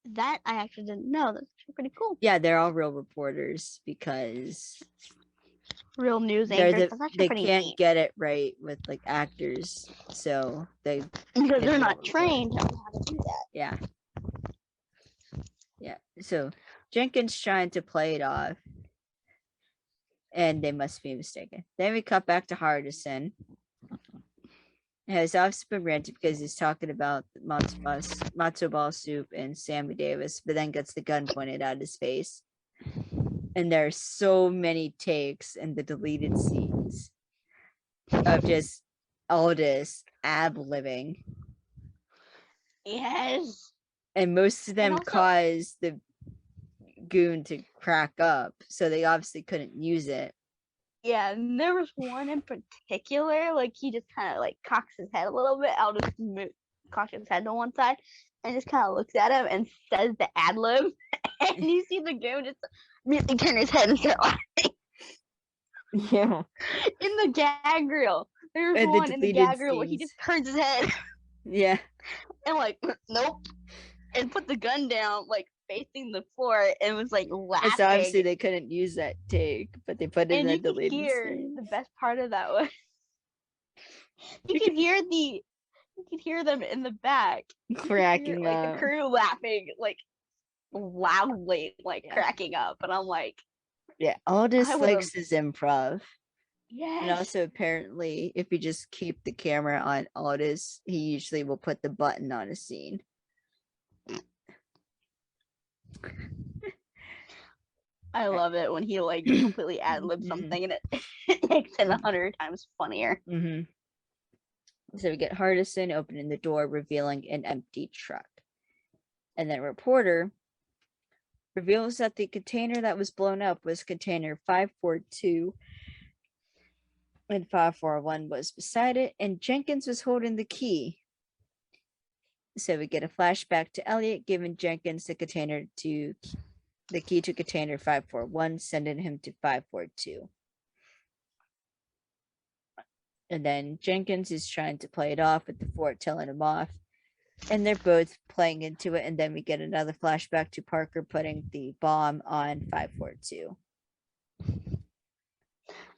That I actually didn't know. That's pretty cool. Yeah, they're all real reporters because real news anchors. They can't get it right with like actors, so they're not trained on how to do that. Yeah. So Jenkins trying to play it off and they must be mistaken. Then we cut back to Hardison. His office been ranted because he's talking about matzo ball soup and Sammy Davis, but then gets the gun pointed at his face. And there are so many takes in the deleted scenes of just Aldis ad-libbing. Yes. And most of them also- cause the goon to crack up, so they obviously couldn't use it. Yeah, and there was one in particular, like he just kind of like cocks his head a little bit. I'll just cock his head to one side and just kind of looks at him and says the ad lib, and you see the goon just immediately turn his head and start laughing. Yeah. In the gag reel, there's And one in the deleted gag reel where he scenes. just turns his head Yeah. and like nope, and put the gun down like facing the floor and was like laughing. So obviously they couldn't use that take, but they put it in And the you could deleted hear scenes. the best part of that was you could hear them in the back Cracking like up. the crew laughing like loudly, like cracking up, and I'm like, Yeah, Aldis I would've- likes his improv. yes. And also apparently if you just keep the camera on Aldis, he usually will put the button on a scene. I love it when he like completely ad libs something and it makes it 100 times funnier. So we get Hardison opening the door, revealing an empty truck. And then a reporter reveals that the container that was blown up was container 542 and 541 was beside it, and Jenkins was holding the key. So we get a flashback to Elliot giving Jenkins the key to container 541, sending him to 542. And then Jenkins is trying to play it off with the fort telling him off. And they're both playing into it. And then we get another flashback to Parker putting the bomb on 542.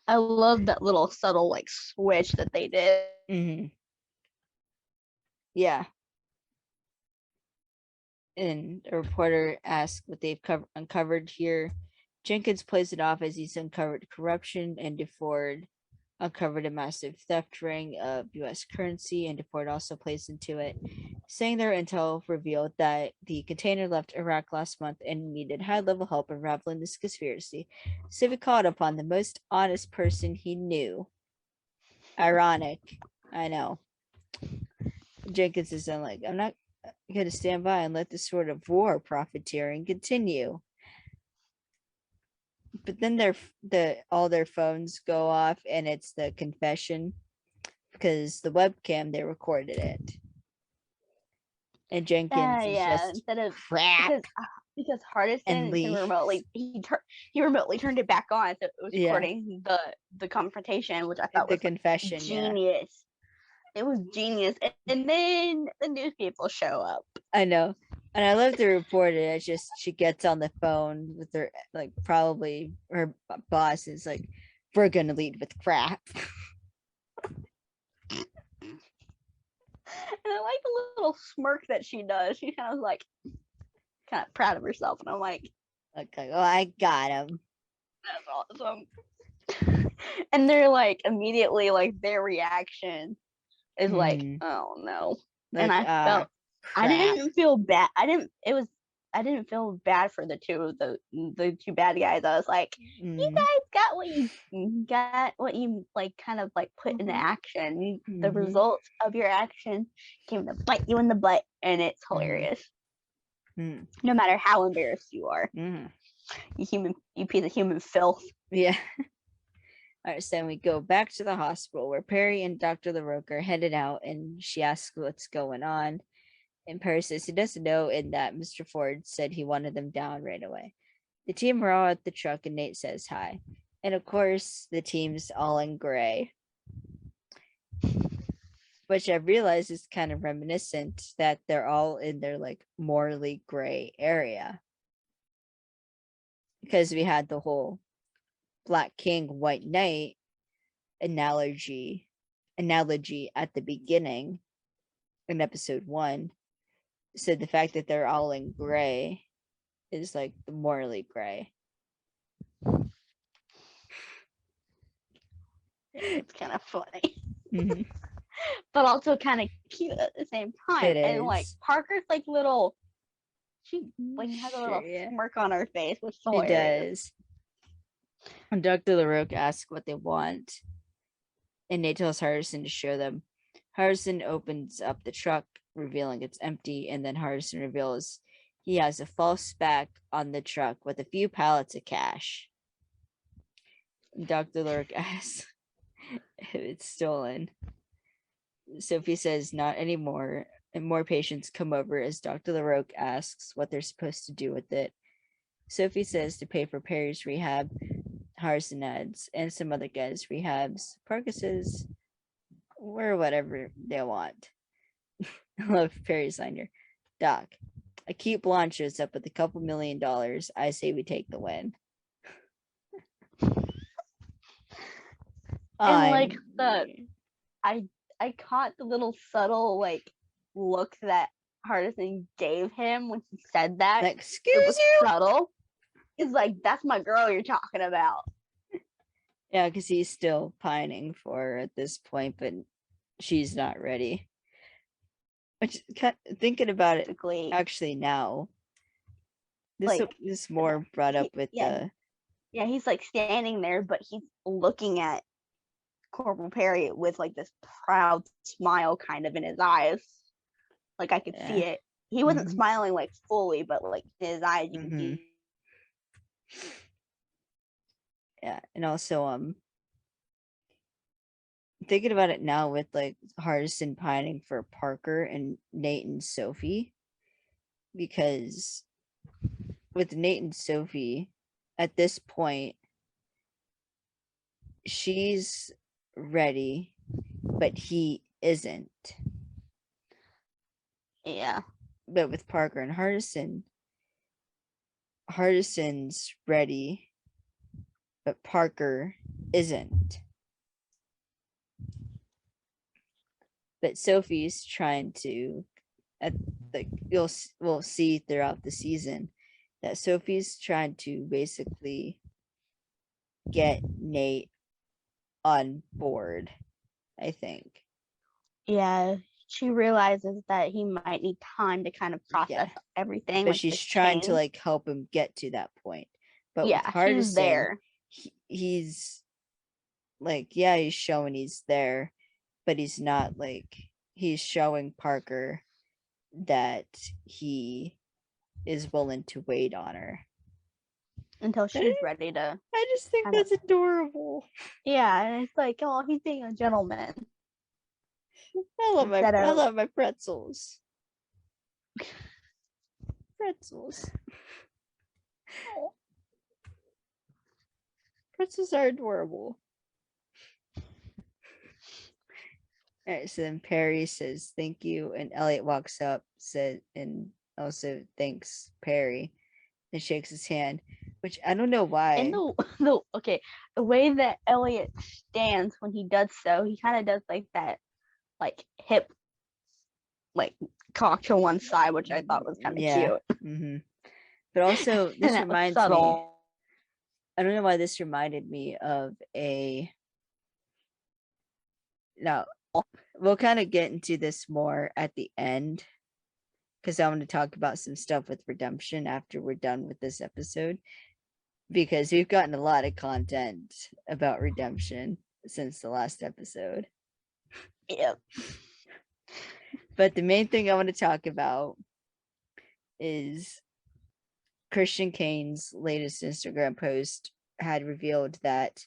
I love that little subtle like switch that they did. Yeah. And a reporter asks what they've uncovered here. Jenkins plays it off as he's uncovered corruption, and DeFord uncovered a massive theft ring of U.S. currency, and DeFord also plays into it, saying their intel revealed that the container left Iraq last month and needed high-level help unraveling this conspiracy. So he called upon the most honest person he knew. Ironic, I know. Jenkins is like, I'm not going to stand by and let this sort of war profiteering continue. But then all their phones go off, and it's the confession because the webcam, they recorded it. And Jenkins is just instead of crap. Because Hardison he remotely turned it back on, so it was recording the confrontation, which I thought was confession. Genius. It was genius. And then the news people show up. I know. And I love the reporter. It's just she gets on the phone with her, like probably her boss is like, we're gonna lead with crap. And I like the little smirk that she does. She kind of like kind of proud of herself, and I'm like, okay, well, I got him. That's awesome. And they're like immediately like their reaction is like, oh no. Like, and I felt crap. I didn't feel bad. I didn't feel bad for the two bad guys. I was like, you guys got what you like kind of like put into action. The results of your action came to bite you in the butt, and it's hilarious. No matter how embarrassed you are. You piece of human filth. Yeah. All right, so then we go back to the hospital where Perry and Dr. LaRocque are headed out, and she asks what's going on. And Perry says he doesn't know, and that Mr. Ford said he wanted them down right away. The team are all at the truck, and Nate says hi. And of course, the team's all in gray. Which I realize is kind of reminiscent that they're all in their like morally gray area. Because we had the whole Black King, White Knight analogy at the beginning in episode 1. So the fact that they're all in gray is like the morally gray. It's kind of funny, Mhm. but also kind of cute at the same time. It And like is. Parker's like little, she like has a little Sure, yeah. smirk on her face, which is She hilarious. does. And Dr. LaRoque asks what they want, and Nate tells Hardison to show them. Hardison opens up the truck, revealing it's empty, and then Hardison reveals he has a false back on the truck with a few pallets of cash. Dr. LaRoque asks if it's stolen. Sophie says not anymore, and more patients come over as Dr. LaRoque asks what they're supposed to do with it. Sophie says to pay for Perry's rehab, Harrison adds, and some other guys' rehabs. Parker says, or whatever they want. I love Perry's line here. Doc, I keep Blonde shows up with a couple $1 million. I say we take the win. And like I caught the little subtle like look that Hardison gave him when he said that. Like, It excuse was you? subtle. It's like, that's my girl you're talking about. Yeah, because he's still pining for her at this point, but she's not ready. Which, thinking about it, Basically, actually now, this like is more brought up with the. Yeah, he's like standing there, but he's looking at Corporal Perry with like this proud smile kind of in his eyes. Like I could see it. He wasn't smiling like fully, but like in his eyes you can see. Yeah, and also thinking about it now with like Hardison pining for Parker and Nate and Sophie, because with Nate and Sophie at this point she's ready, but he isn't. Yeah. But with Parker and Hardison's ready, but Parker isn't. But Sophie's trying to, we'll see throughout the season that Sophie's trying to basically get Nate on board, I think. Yeah, she realizes that he might need time to kind of process everything. But like she's trying to like help him get to that point. But with Hardison, he's there. He's like, yeah, he's showing he's there, but he's not like, he's showing Parker that he is willing to wait on her until she's ready to. I just think that's adorable. Yeah, and it's like, oh, he's being a gentleman. I love my pretzels. Pretzels. Oh. Pretzels are adorable. All right, so then Perry says thank you, and Elliot walks up, and also thanks Perry, and shakes his hand, which I don't know why. And the way that Elliot stands when he does so, he kind of does like that, like hip, like cock to one side, which I thought was kind of cute. Mm-hmm. But also, this reminds me. I don't know why this reminded me of a. Now, we'll kind of get into this more at the end, because I want to talk about some stuff with redemption after we're done with this episode, because we've gotten a lot of content about redemption since the last episode. Yep. But the main thing I want to talk about is Christian Kane's latest Instagram post had revealed that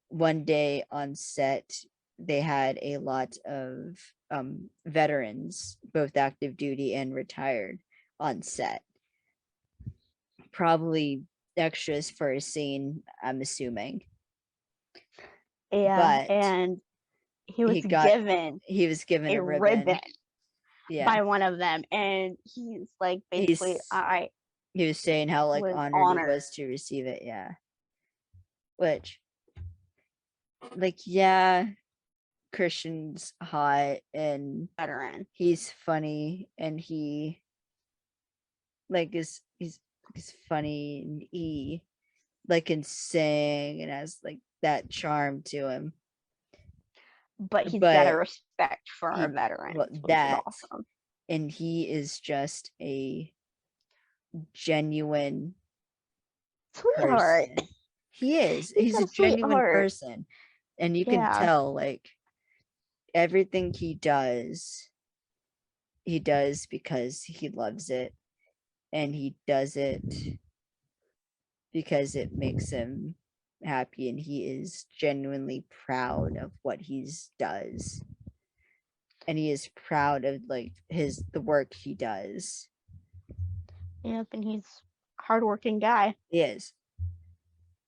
one day on set they had a lot of veterans, both active duty and retired, on set. Probably extras for a scene, I'm assuming. Yeah, but and he was given a ribbon by one of them, and he's like basically he was saying how like honored he was to receive it. Yeah, which like, yeah, Christian's hot and veteran, he's funny, and he like he's funny, and he like can sing and has like that charm to him. but he's got a But respect for he- a veteran, well, which is that awesome. and he is just a genuine Sweetheart. person. He is. He's He's got a a genuine sweetheart. person. And you can Yeah. tell, like, everything he does because he loves it. And he does it because it makes him happy. And he is genuinely proud of what he does. And he is proud of, like, the work he does. Yep, and he's a hardworking guy. He is.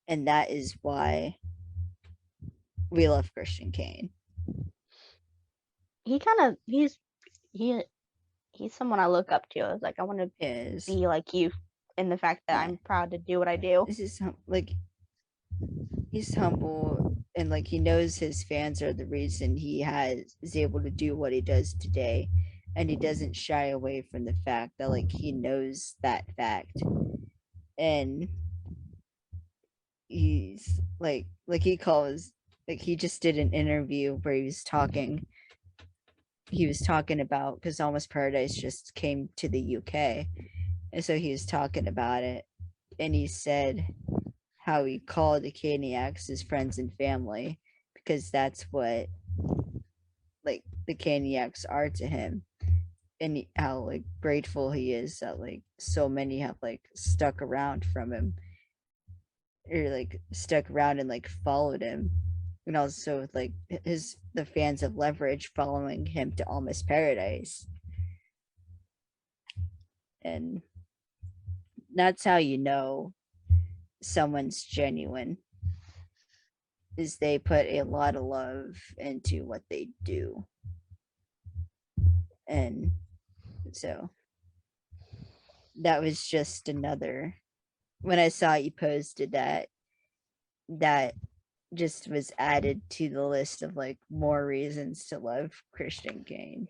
And that is why we love Christian Kane. He's someone I look up to. I was like, I want to be like you in the fact that I'm proud to do what I do. This is like, he's humble, and like he knows his fans are the reason he is able to do what he does today, and he doesn't shy away from the fact that, like, he knows that fact. And he's like he calls, like, he just did an interview where he was talking about, because Almost Paradise just came to the UK, and so he was talking about it, and he said how he called the Caniacs his friends and family, because that's what, like, the Caniacs are to him, and how, like, grateful he is that, like, so many have, like, stuck around from him, or like stuck around and, like, followed him, and also, like, the fans of Leverage following him to Almost Paradise. And that's how you know someone's genuine, is they put a lot of love into what they do. And so that was just another, when I saw you posted that just was added to the list of, like, more reasons to love Christian Kane,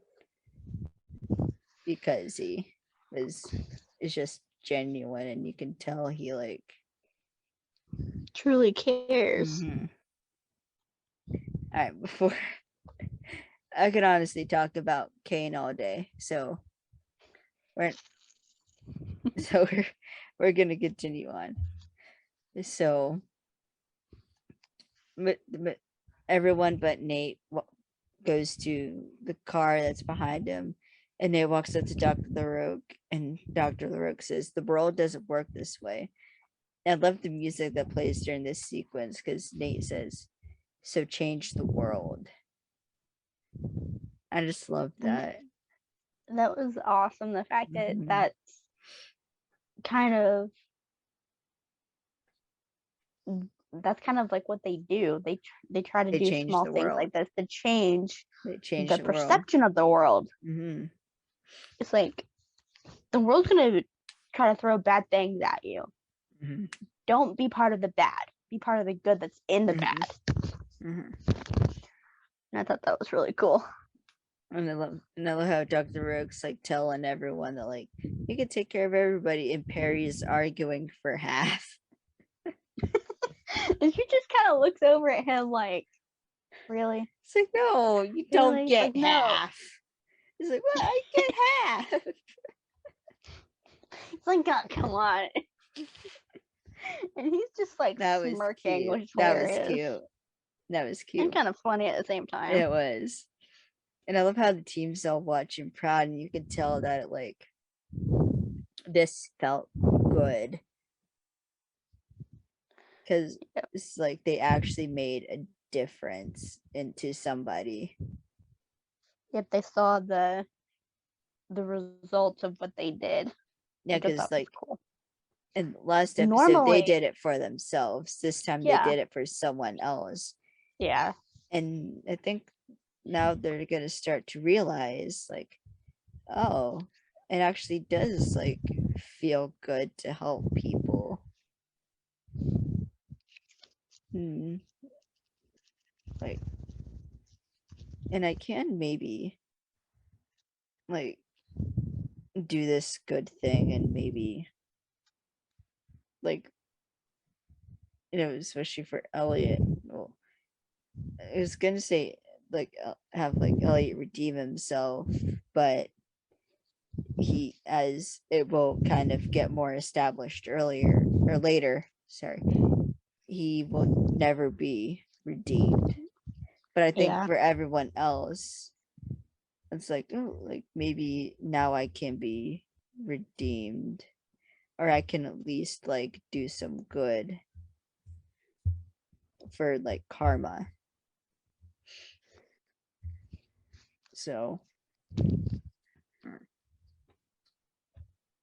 because he is just genuine, and you can tell he, like, truly cares. All right, before I could honestly talk about Kane all day, so we're gonna continue on. So everyone but Nate goes to the car that's behind him, and Nate walks up to Dr. LaRoque, and Dr. LaRoque says, "The world doesn't work this way." And I love the music that plays during this sequence, because Nate says, "So change the world." I just love that. That was awesome. The fact that Mhm. that's kind of like what they do. They try to They do change small the things world. like this to change They change the the world. perception of the world. Mm-hmm. It's like the world's gonna try to throw bad things at you. Mm-hmm. Don't be part of the bad. Be part of the good that's in the Mhm. bad. Mm-hmm. And I thought that was really cool. And I love how Dr. Rogue's, like, telling everyone that, like, he could take care of everybody, and Perry's arguing for half. And she just kind of looks over at him like, really? It's like, no, you don't Really? get Like, no. half. He's like, well, I get half. It's like, God, come on. And he's just like That was smirking, cute. which is That hilarious. was cute. That was And cute. kind of funny at the same time. It was. And I love how the team's all watching proud, and you can tell that it, like, this felt good, because it's like they actually made a difference into somebody. Yep, they saw the results of what they did. Yeah, which I because, thought was like, cool. in the last episode, Normally- they did it for themselves. This time Yeah. they did it for someone else. Yeah. And I think now they're gonna start to realize, like, oh, it actually does, like, feel good to help people. Like, and I can maybe, like, do this good thing, and maybe, like, especially for Elliot. Well, I was gonna say like have like Elliot redeem himself, but he, as it will kind of get more established earlier or later, sorry, he will never be redeemed. But I think for everyone else, it's like, oh, like maybe now I can be redeemed, or I can at least like do some good for like karma. So,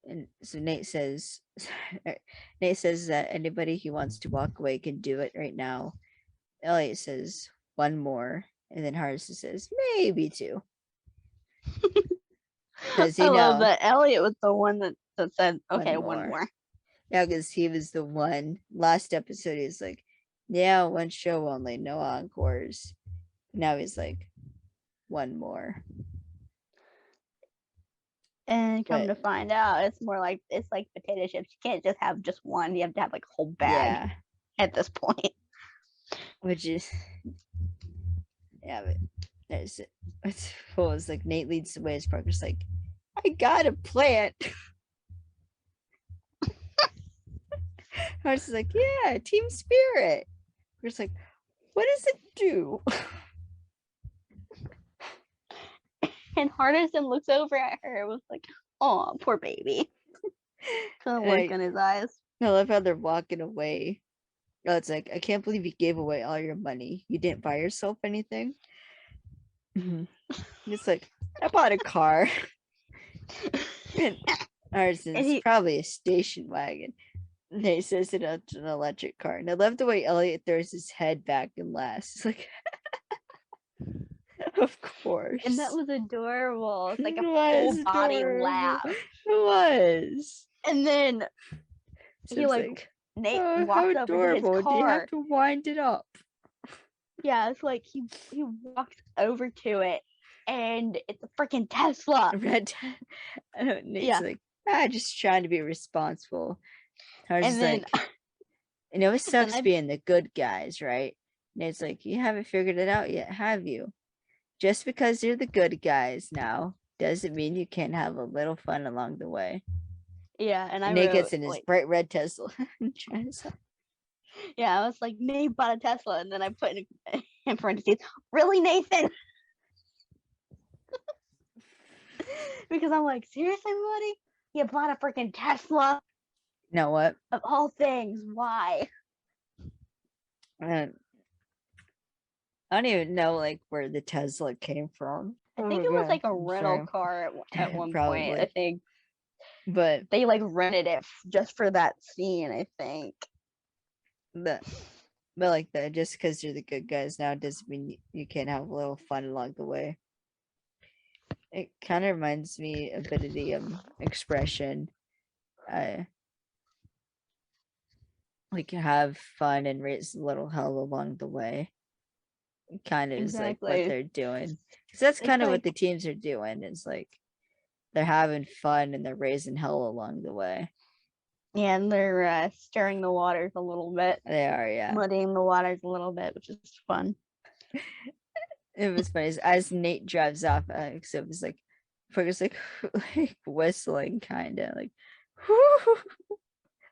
and so Nate says that anybody who wants to walk away can do it right now. Elliot says one more, and then Hodge says maybe two. Because I love that Elliot was the one that said, okay, one more. Yeah, because he was the one. Last episode, he was like, yeah, one show only, no encores. Now he's like, one more. And come to find out, it's more like, it's like potato chips. You can't just have just one. You have to have like a whole bag at this point. Which is, yeah, but there's it. It's like Nate leads the way as Parker's like, I got a plant. Hodge is like, yeah, team spirit. Parker's like, what does it do? And Hardison looks over at her and was like, oh, poor baby. Kind of look in his eyes. I love how they're walking away. Oh, it's like, I can't believe you gave away all your money. You didn't buy yourself anything? It's like, I bought a car. And Hardison's probably a station wagon. And he says it's an electric car. And I love the way Elliot throws his head back and laughs. It's like, of course. And that was adorable. It's like a full body laugh. It was. And then he like Nate walks over to his car. Do you have to wind it up? Yeah, it's like he walks over to it, and it's a freaking Tesla. Nate's like, just trying to be responsible. I was like, and it always sucks being the good guys, right? Nate's like, you haven't figured it out yet, have you? Just because you're the good guys now doesn't mean you can't have a little fun along the way. Yeah, and Nate gets in his bright red Tesla. Yeah, I was like, Nate bought a Tesla, and then I put in parentheses, really, Nathan? Because I'm like, seriously, buddy? You bought a freaking Tesla? You know what? Of all things, why? I don't even know like where the Tesla came from. I think it was like a rental car at one point, I think. But they like rented it just for that scene, I think. But like that, just because you're the good guys now doesn't mean you can't have a little fun along the way. It kind of reminds me a bit of the expression, like have fun and raise a little hell along the way. It kind of is like what they're doing, because that's kind of what the teams are doing. It's like they're having fun and they're raising hell along the way. Yeah, and they're stirring the waters a little bit. They are, yeah. Muddying the waters a little bit, which is fun. It was funny. As Nate drives off, so it was like, Fergus like whistling, kind of like,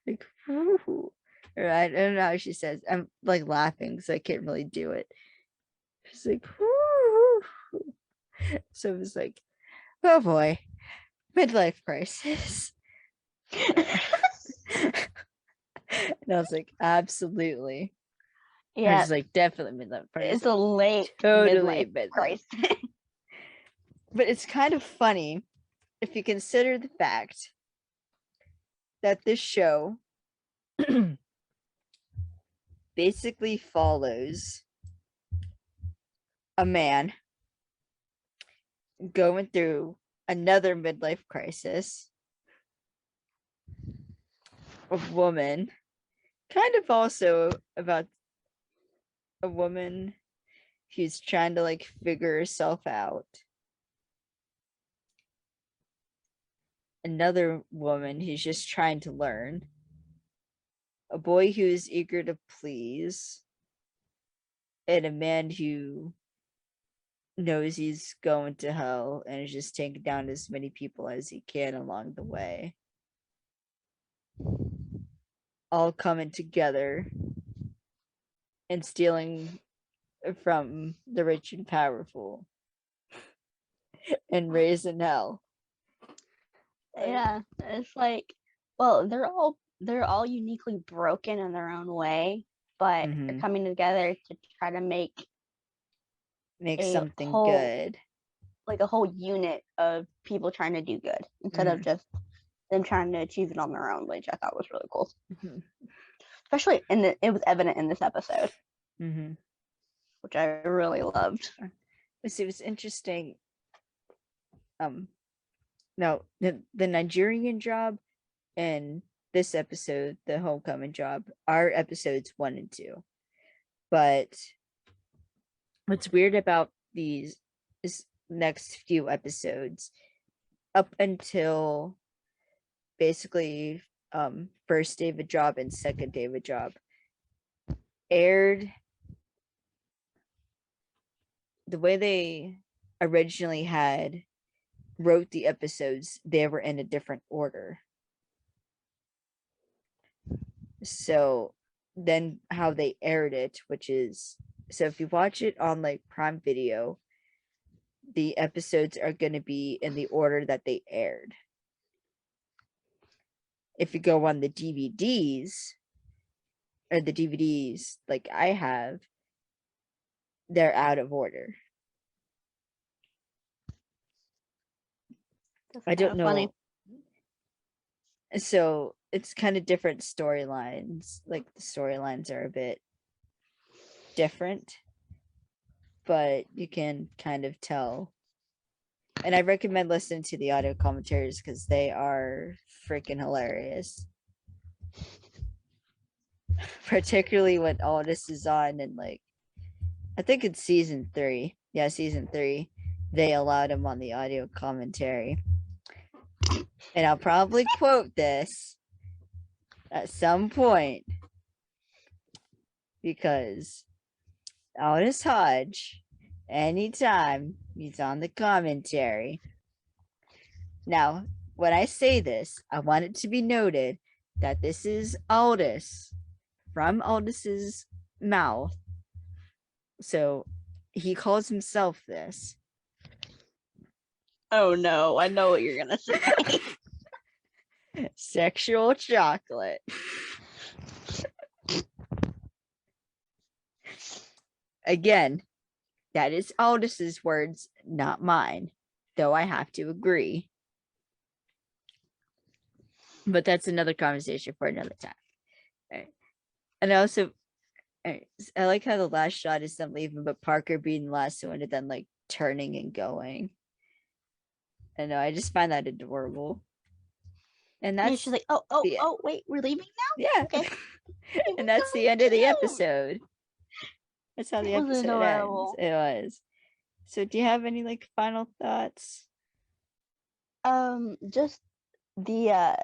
like, or I don't know how she says. I'm like laughing, so I can't really do it. She's like, so it was like, oh boy, midlife crisis. And I was like, absolutely. Yeah. I was like, definitely midlife crisis. It's a late totally midlife crisis. But it's kind of funny if you consider the fact that this show basically follows a man going through another midlife crisis, a woman, kind of also about a woman who's trying to like figure herself out, another woman who's just trying to learn, a boy who's eager to please, and a man who knows he's going to hell and is just taking down as many people as he can along the way. All coming together and stealing from the rich and powerful and raising hell. Yeah, it's like, well, they're all uniquely broken in their own way, but they're coming together to try to make something whole, good, like a whole unit of people trying to do good instead of just them trying to achieve it on their own, which I thought was really cool. Especially it was evident in this episode, which I really loved. It was interesting. Now the Nigerian job and this episode, the homecoming job, are episodes 1 and 2. But what's weird about these next few episodes, up until basically first day of a job and second day of a job, aired the way they originally wrote the episodes. They were in a different order. So then how they aired it, which is, so if you watch it on like Prime Video, the episodes are going to be in the order that they aired. If you go on the DVDs, or the DVDs like I have, they're out of order. I don't know. Funny. So it's kind of different storylines. Like the storylines are a bit different, but you can kind of tell. And I recommend listening to the audio commentaries because they are freaking hilarious. Particularly when Aldis is on, and like, I think it's season 3. Yeah, season 3. They allowed him on the audio commentary. And I'll probably quote this at some point because Aldis Hodge, anytime he's on the commentary. Now, when I say this, I want it to be noted that this is Aldis, from Aldis's mouth. So he calls himself this. Oh no, I know what you're gonna say. Sexual chocolate. Again, that is Aldis's words, not mine, though I have to agree. But that's another conversation for another time. Right. And also, I like how the last shot is them leaving, but Parker being the last one and then like turning and going. I know, I just find that adorable. And that's, she's like, oh, wait, we're leaving now? Yeah. Okay. And that's the end of the episode. That's how the episode ends. It was. So do you have any like final thoughts? Just the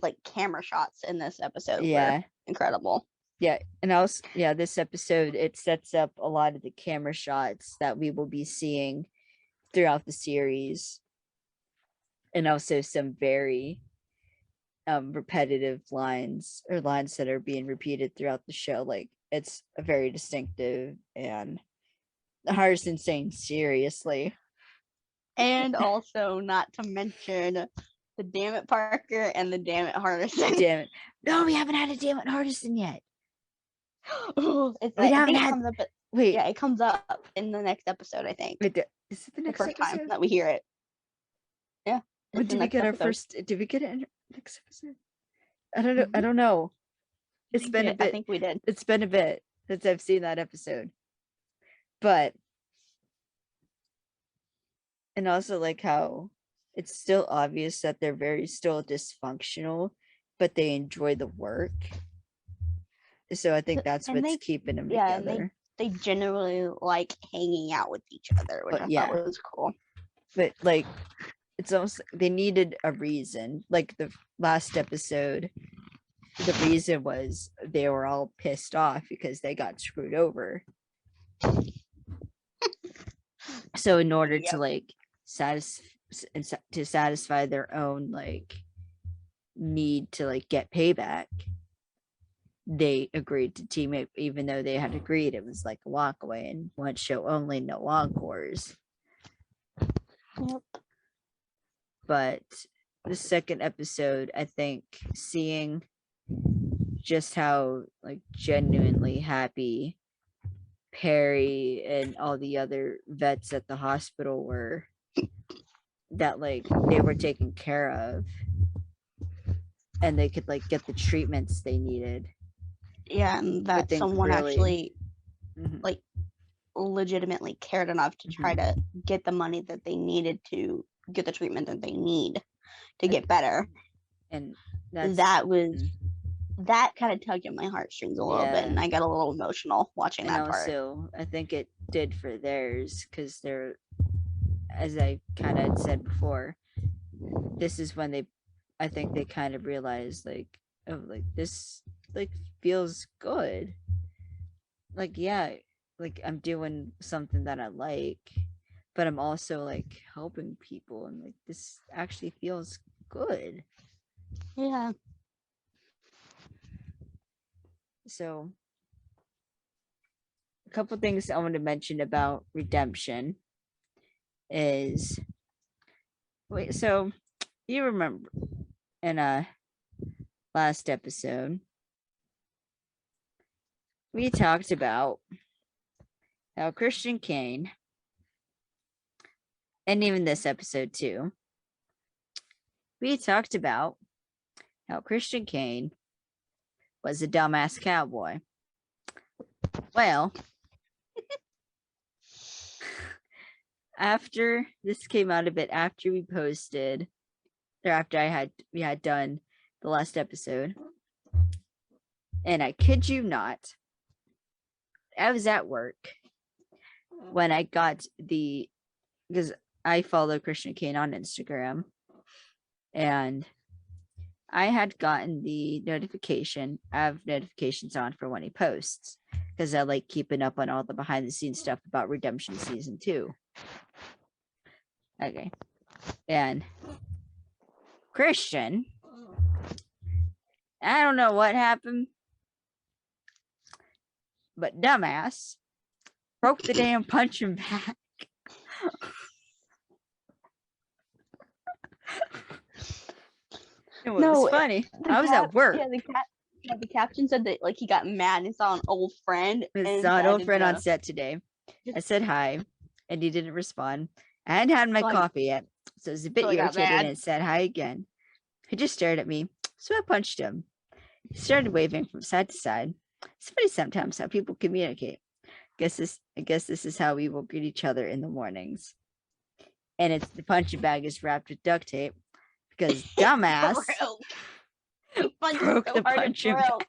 like camera shots in this episode were incredible. Yeah, and also, this episode, it sets up a lot of the camera shots that we will be seeing throughout the series, and also some very repetitive lines, or lines that are being repeated throughout the show. Like, it's a very distinctive, and Hardison saying seriously. And also, not to mention the damn it Parker and the damn it Hardison. Damn it. No, we haven't had a damn it Hardison yet. It comes up in the next episode, I think. Wait, is it the next first episode? time that we hear it? Yeah. When did we get our first? Did we get it in the next episode? I don't know. I don't know. It's been a bit. I think we did. It's been a bit since I've seen that episode. But, and also like how it's still obvious that they're very still dysfunctional, but they enjoy the work. So I think that's what's keeping them together. They generally like hanging out with each other, which I thought was cool. But like, it's almost, they needed a reason. Like the last episode, the reason was they were all pissed off because they got screwed over. So in order Yep. to like satisfy their own like need to like get payback, they agreed to team up, even though they had agreed it was like a walk away and one show only, no encores. Yep. But the second episode, I think, seeing just how like genuinely happy Perry and all the other vets at the hospital were, that like they were taken care of and they could like get the treatments they needed. Yeah, and that someone actually Mhm. like legitimately cared enough to try to get the money that they needed to get the treatment that they need to get better. And that kind of tugged at my heartstrings a little bit, and I got a little emotional watching that part. And also, I think it did for theirs, because they're, as I kind of said before, this is when I think they kind of realized like, oh, like this like feels good. Like, yeah, like I'm doing something that I like, but I'm also like helping people, and like this actually feels good. Yeah. So a couple things I want to mention about redemption is, so you remember in a last episode we talked about how Christian Kane, and even this episode too, we talked about how Christian Kane was a dumbass cowboy. Well, after this came out a bit after we posted, or after we had done the last episode, and I kid you not, I was at work when I got because I follow Christian Kane on Instagram, and I had gotten the notification. I have notifications on for when he posts, because I like keeping up on all the behind the scenes stuff about Redemption Season 2. Okay. And Christian, I don't know what happened, but dumbass broke the damn punching bag. It was funny. I was at work. Yeah, the caption said that like he got mad and saw an old friend. I saw an old friend on set today. I said hi, and he didn't respond. I hadn't had my coffee yet, so I was a bit irritated and said hi again. He just stared at me, so I punched him. He started waving from side to side. It's funny sometimes how people communicate. I guess this is how we will greet each other in the mornings. And it's the punching bag is wrapped with duct tape, because dumbass broke the punching bag.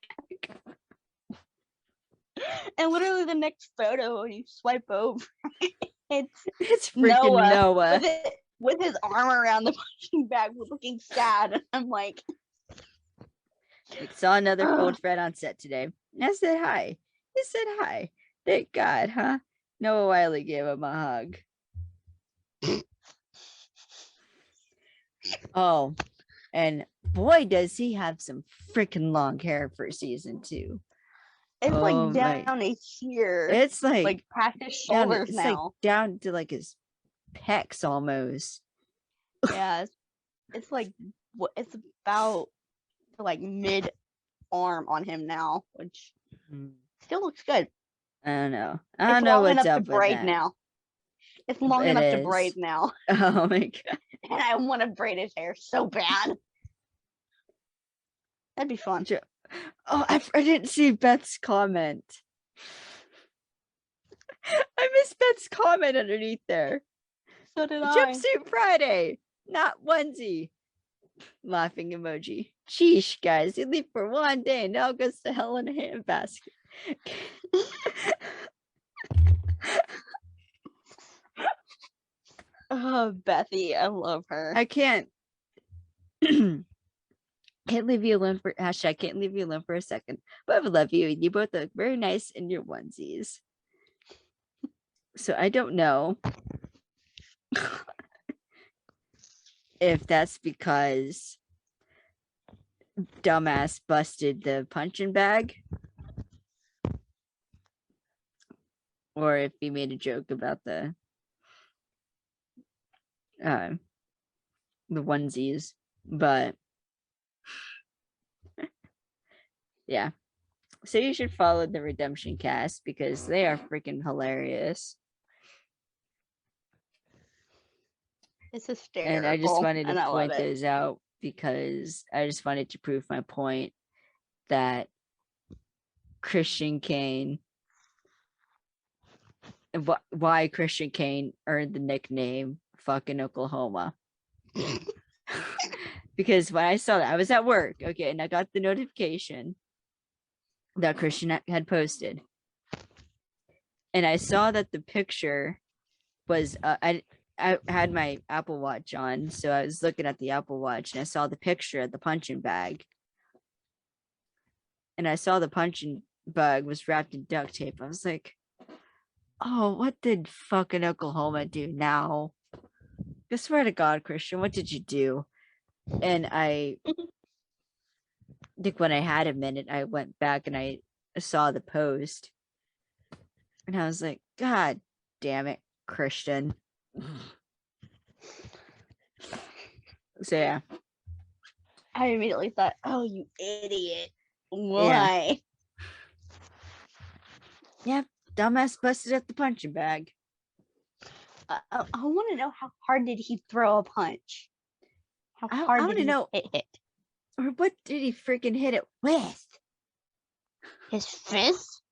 And literally the next photo, when you swipe over, it's freaking Noah with his arm around the punching bag, looking sad. And I'm like, I saw another old friend on set today. I said hi. He said hi. Thank God, huh? Noah Wiley gave him a hug. Oh, and boy, does he have some freaking long hair for season 2. It's like down to here. It's like past his shoulders now. Like down to like his pecs almost. Yeah, it's like it's about to like mid arm on him now, which still looks good. I don't know. I don't know what's up with that. Now. It's long enough to braid now. Oh my God. And I want to braid his hair so bad. That'd be fun. Oh, I didn't see Beth's comment. I missed Beth's comment underneath there. So did I. Jumpsuit Friday, not onesie. Laughing emoji. Sheesh, guys. You leave for one day and now goes to hell in a handbasket. Oh, Bethy, I love her. I can't leave you alone for hashtag can't leave you alone for a second. But I love you, and you both look very nice in your onesies. So I don't know if that's because dumbass busted the punching bag, or if he made a joke about the onesies. But yeah, so you should follow the Redemption Cast because they are freaking hilarious. It's hysterical. And I just wanted to and I love point it. those out because I just wanted to prove my point that Christian Kane, why Christian Kane earned the nickname fucking Oklahoma. Because when I saw that, I was at work, okay, and I got the notification that Christian had posted. And I saw that the picture was, I had my Apple Watch on, so I was looking at the Apple Watch and I saw the picture of the punching bag. And I saw the punching bag was wrapped in duct tape. I was like, oh, what did fucking Oklahoma do now? I swear to God, Christian, what did you do? And I think when I had a minute, I went back and I saw the post. And I was like, God damn it, Christian. So yeah. I immediately thought, oh, you idiot. Why? Yeah, dumbass busted at the punching bag. I want to know, how hard did he throw a punch? How I hard want did to he know, hit? or what did he freaking hit it with? His fist?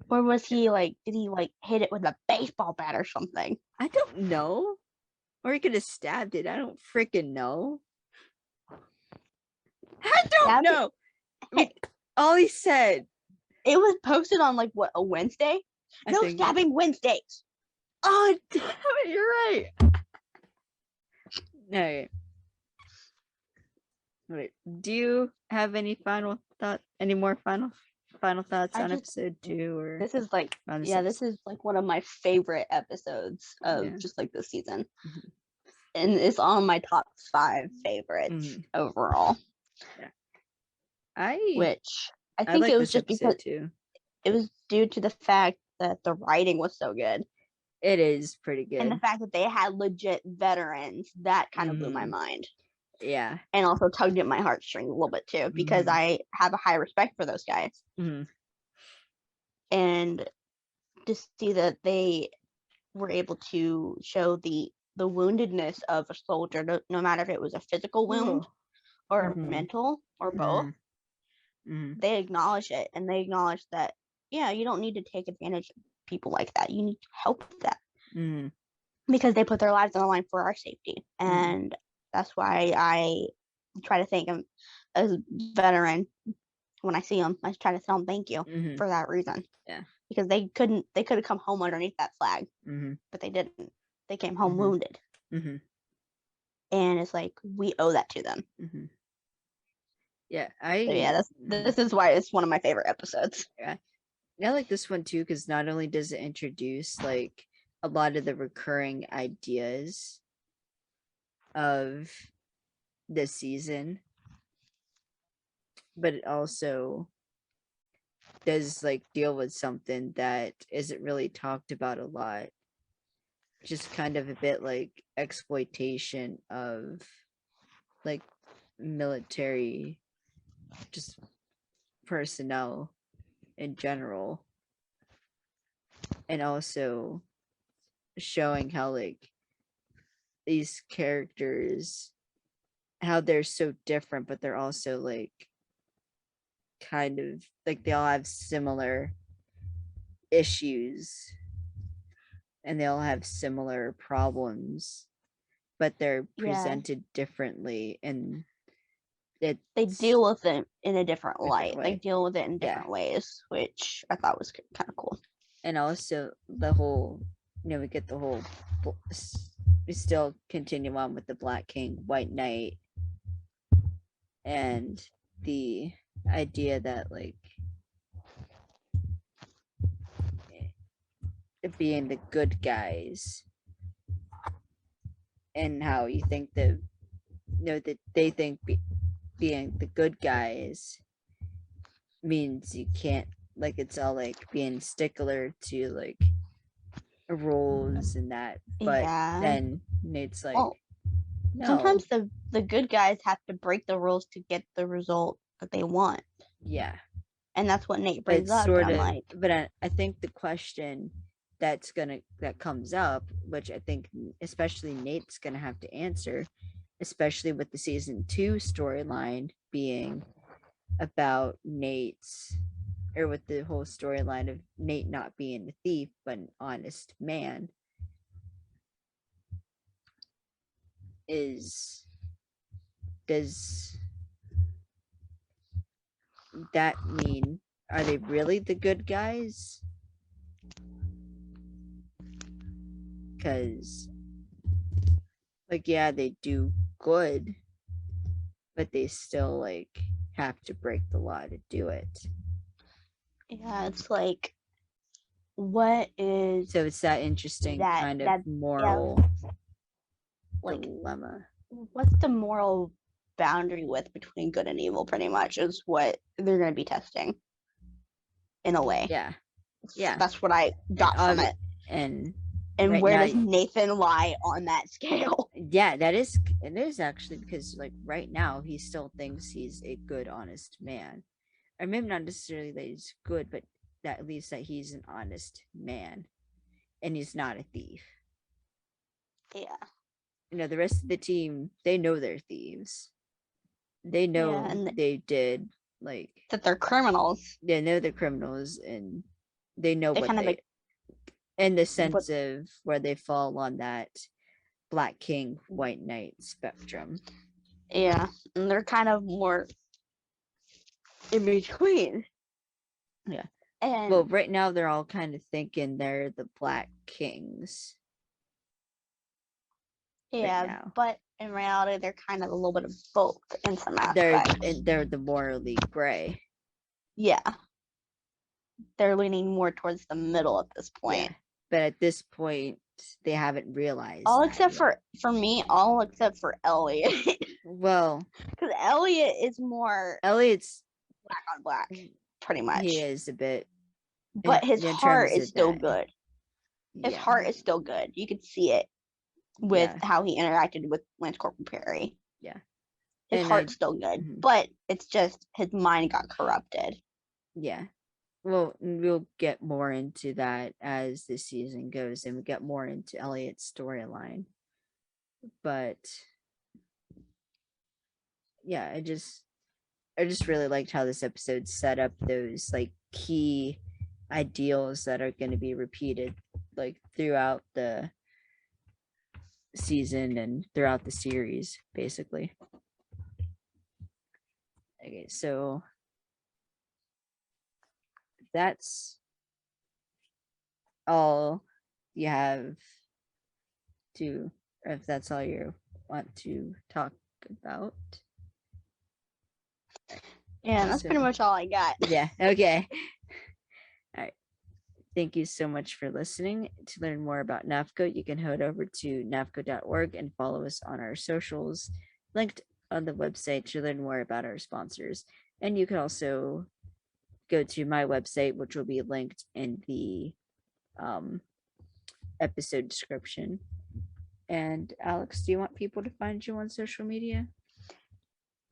Or was he like, did he like hit it with a baseball bat or something? I don't know. Or he could have stabbed it. I don't freaking know. I don't know. All he said. It was posted on like what, a Wednesday? No think. stabbing Wednesdays. Oh damn it, you're right. No. Wait, do you have any final thought? Any more final thoughts on episode 2? Or this is like, this is like one of my favorite episodes of just like this season. Mhm. And it's on my top 5 favorites overall. Yeah. Which I think like it was just because too. It was due to the fact that the writing was so good. It is pretty good. And the fact that they had legit veterans, that kind of blew my mind. Yeah. And also tugged at my heartstrings a little bit too, because I have a high respect for those guys. And to see that they were able to show the woundedness of a soldier, no matter if it was a physical wound or mental or both, they acknowledge it, and they acknowledge that, yeah, you don't need to take advantage of people like that. You need to help them because they put their lives on the line for our safety. And that's why I try to thank them as a veteran. When I see them, I try to tell them thank you for that reason. Yeah. Because they could have come home underneath that flag, but they didn't. They came home wounded. And it's like, we owe that to them. Yeah, this is why it's one of my favorite episodes. Yeah, I like this one too, because not only does it introduce like a lot of the recurring ideas of this season, but it also does like deal with something that isn't really talked about a lot. Just kind of a bit like exploitation of like military just personnel in general, and also showing how like these characters, how they're so different, but they're also like kind of like they all have similar issues and they all have similar problems, but they're presented differently, and they deal with it in a different light. way. They deal with it in different ways, which I thought was kind of cool. And also the whole, we get the whole, we still continue on with the Black King, White Knight, and the idea that like being the good guys and how you think that they think being the good guys means you can't, like, it's all like being stickler to like rules and that, but then Nate's like, well, no, sometimes the good guys have to break the rules to get the result that they want. Yeah, and that's what Nate brings up. sort I'm of, like, but I think the question that comes up, which I think especially Nate's gonna have to answer, especially with the season 2 storyline being about Nate's, or with the whole storyline of Nate not being a thief but an honest man, is, does that mean, are they really the good guys? Because, like, yeah, they do good, but they still like have to break the law to do it. yeah, it's like, what is, so it's that interesting kind of moral like, dilemma. What's the moral boundary with between good and evil? Pretty much is what they're going to be testing, in a way. Yeah, That's what I got from it. And right where does Nathan lie on that scale? Yeah, it is actually, because like right now he still thinks he's a good, honest man. Or maybe not necessarily that he's good, but that at least that he's an honest man and he's not a thief. Yeah. The rest of the team, they know they're thieves. They know they did, like, that they're criminals. They know they're criminals, and they know what they, in the sense of where they fall on that Black King, White Knight spectrum. Yeah, and they're kind of more in between. Yeah. And well, right now they're all kind of thinking they're the Black Kings. Yeah, right, but in reality, they're kind of a little bit of both in some aspects. They're the morally gray. Yeah. They're leaning more towards the middle at this point. Yeah. But at this point, they haven't realized. All except for me, all except for Elliot. Well, because Elliot is more. Elliot's black on black, pretty much. He is a bit. But his heart is still good. His heart is still good. You could see it with how he interacted with Lance Corporal Perry. Yeah. His heart's still good, but it's just his mind got corrupted. Yeah. Well, we'll get more into that as the season goes, and we get more into Elliot's storyline. But yeah, I just really liked how this episode set up those like key ideals that are going to be repeated like throughout the season and throughout the series, basically. Okay, so that's all you have to, or if that's all you want to talk about. Yeah, that's pretty much all I got. Yeah, okay. All right. Thank you so much for listening. To learn more about NAFCO, you can head over to nafco.org and follow us on our socials, linked on the website to learn more about our sponsors. And you can also go to my website, which will be linked in the episode description. And Alex, do you want people to find you on social media?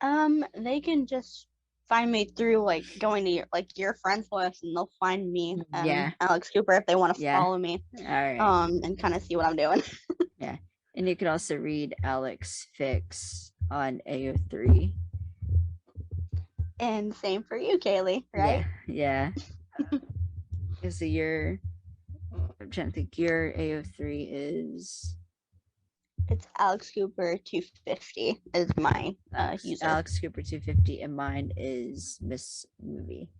They can just find me through like going to your friends list, and they'll find me. Alex Cooper, if they want to follow me. All right. And kind of see what I'm doing. Yeah, and you can also read Alex Fix on AO3. And same for you, Kaylee, right? Yeah. So I'm trying to think. Your AO3 is. It's Alex Cooper 250 is my user. Alex Cooper 250, and mine is Miss Movie.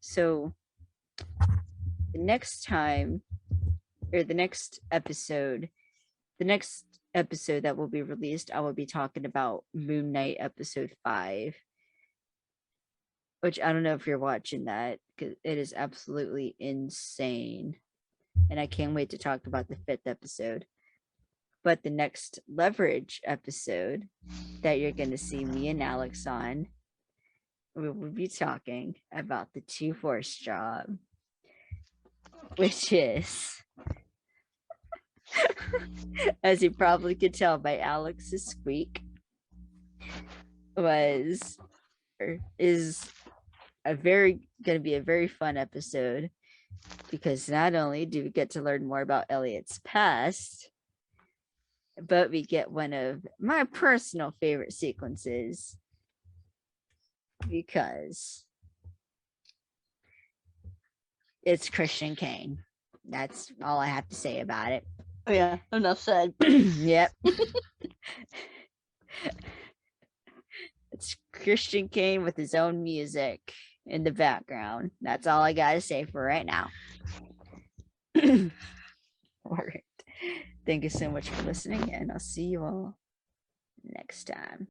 So the next episode that will be released, I will be talking about Moon Knight episode 5, which I don't know if you're watching that, because it is absolutely insane, and I can't wait to talk about the 5th episode. But the next Leverage episode that you're going to see me and Alex on, we will be talking about the 2-Force job, which is, as you probably could tell by Alex's squeak, is going to be a very fun episode, because not only do we get to learn more about Elliot's past, but we get one of my personal favorite sequences, because it's Christian Kane. That's all I have to say about it. Oh yeah, enough said. Yep. It's Christian Kane with his own music in the background. That's all I gotta say for right now. All right. Thank you so much for listening, and I'll see you all next time.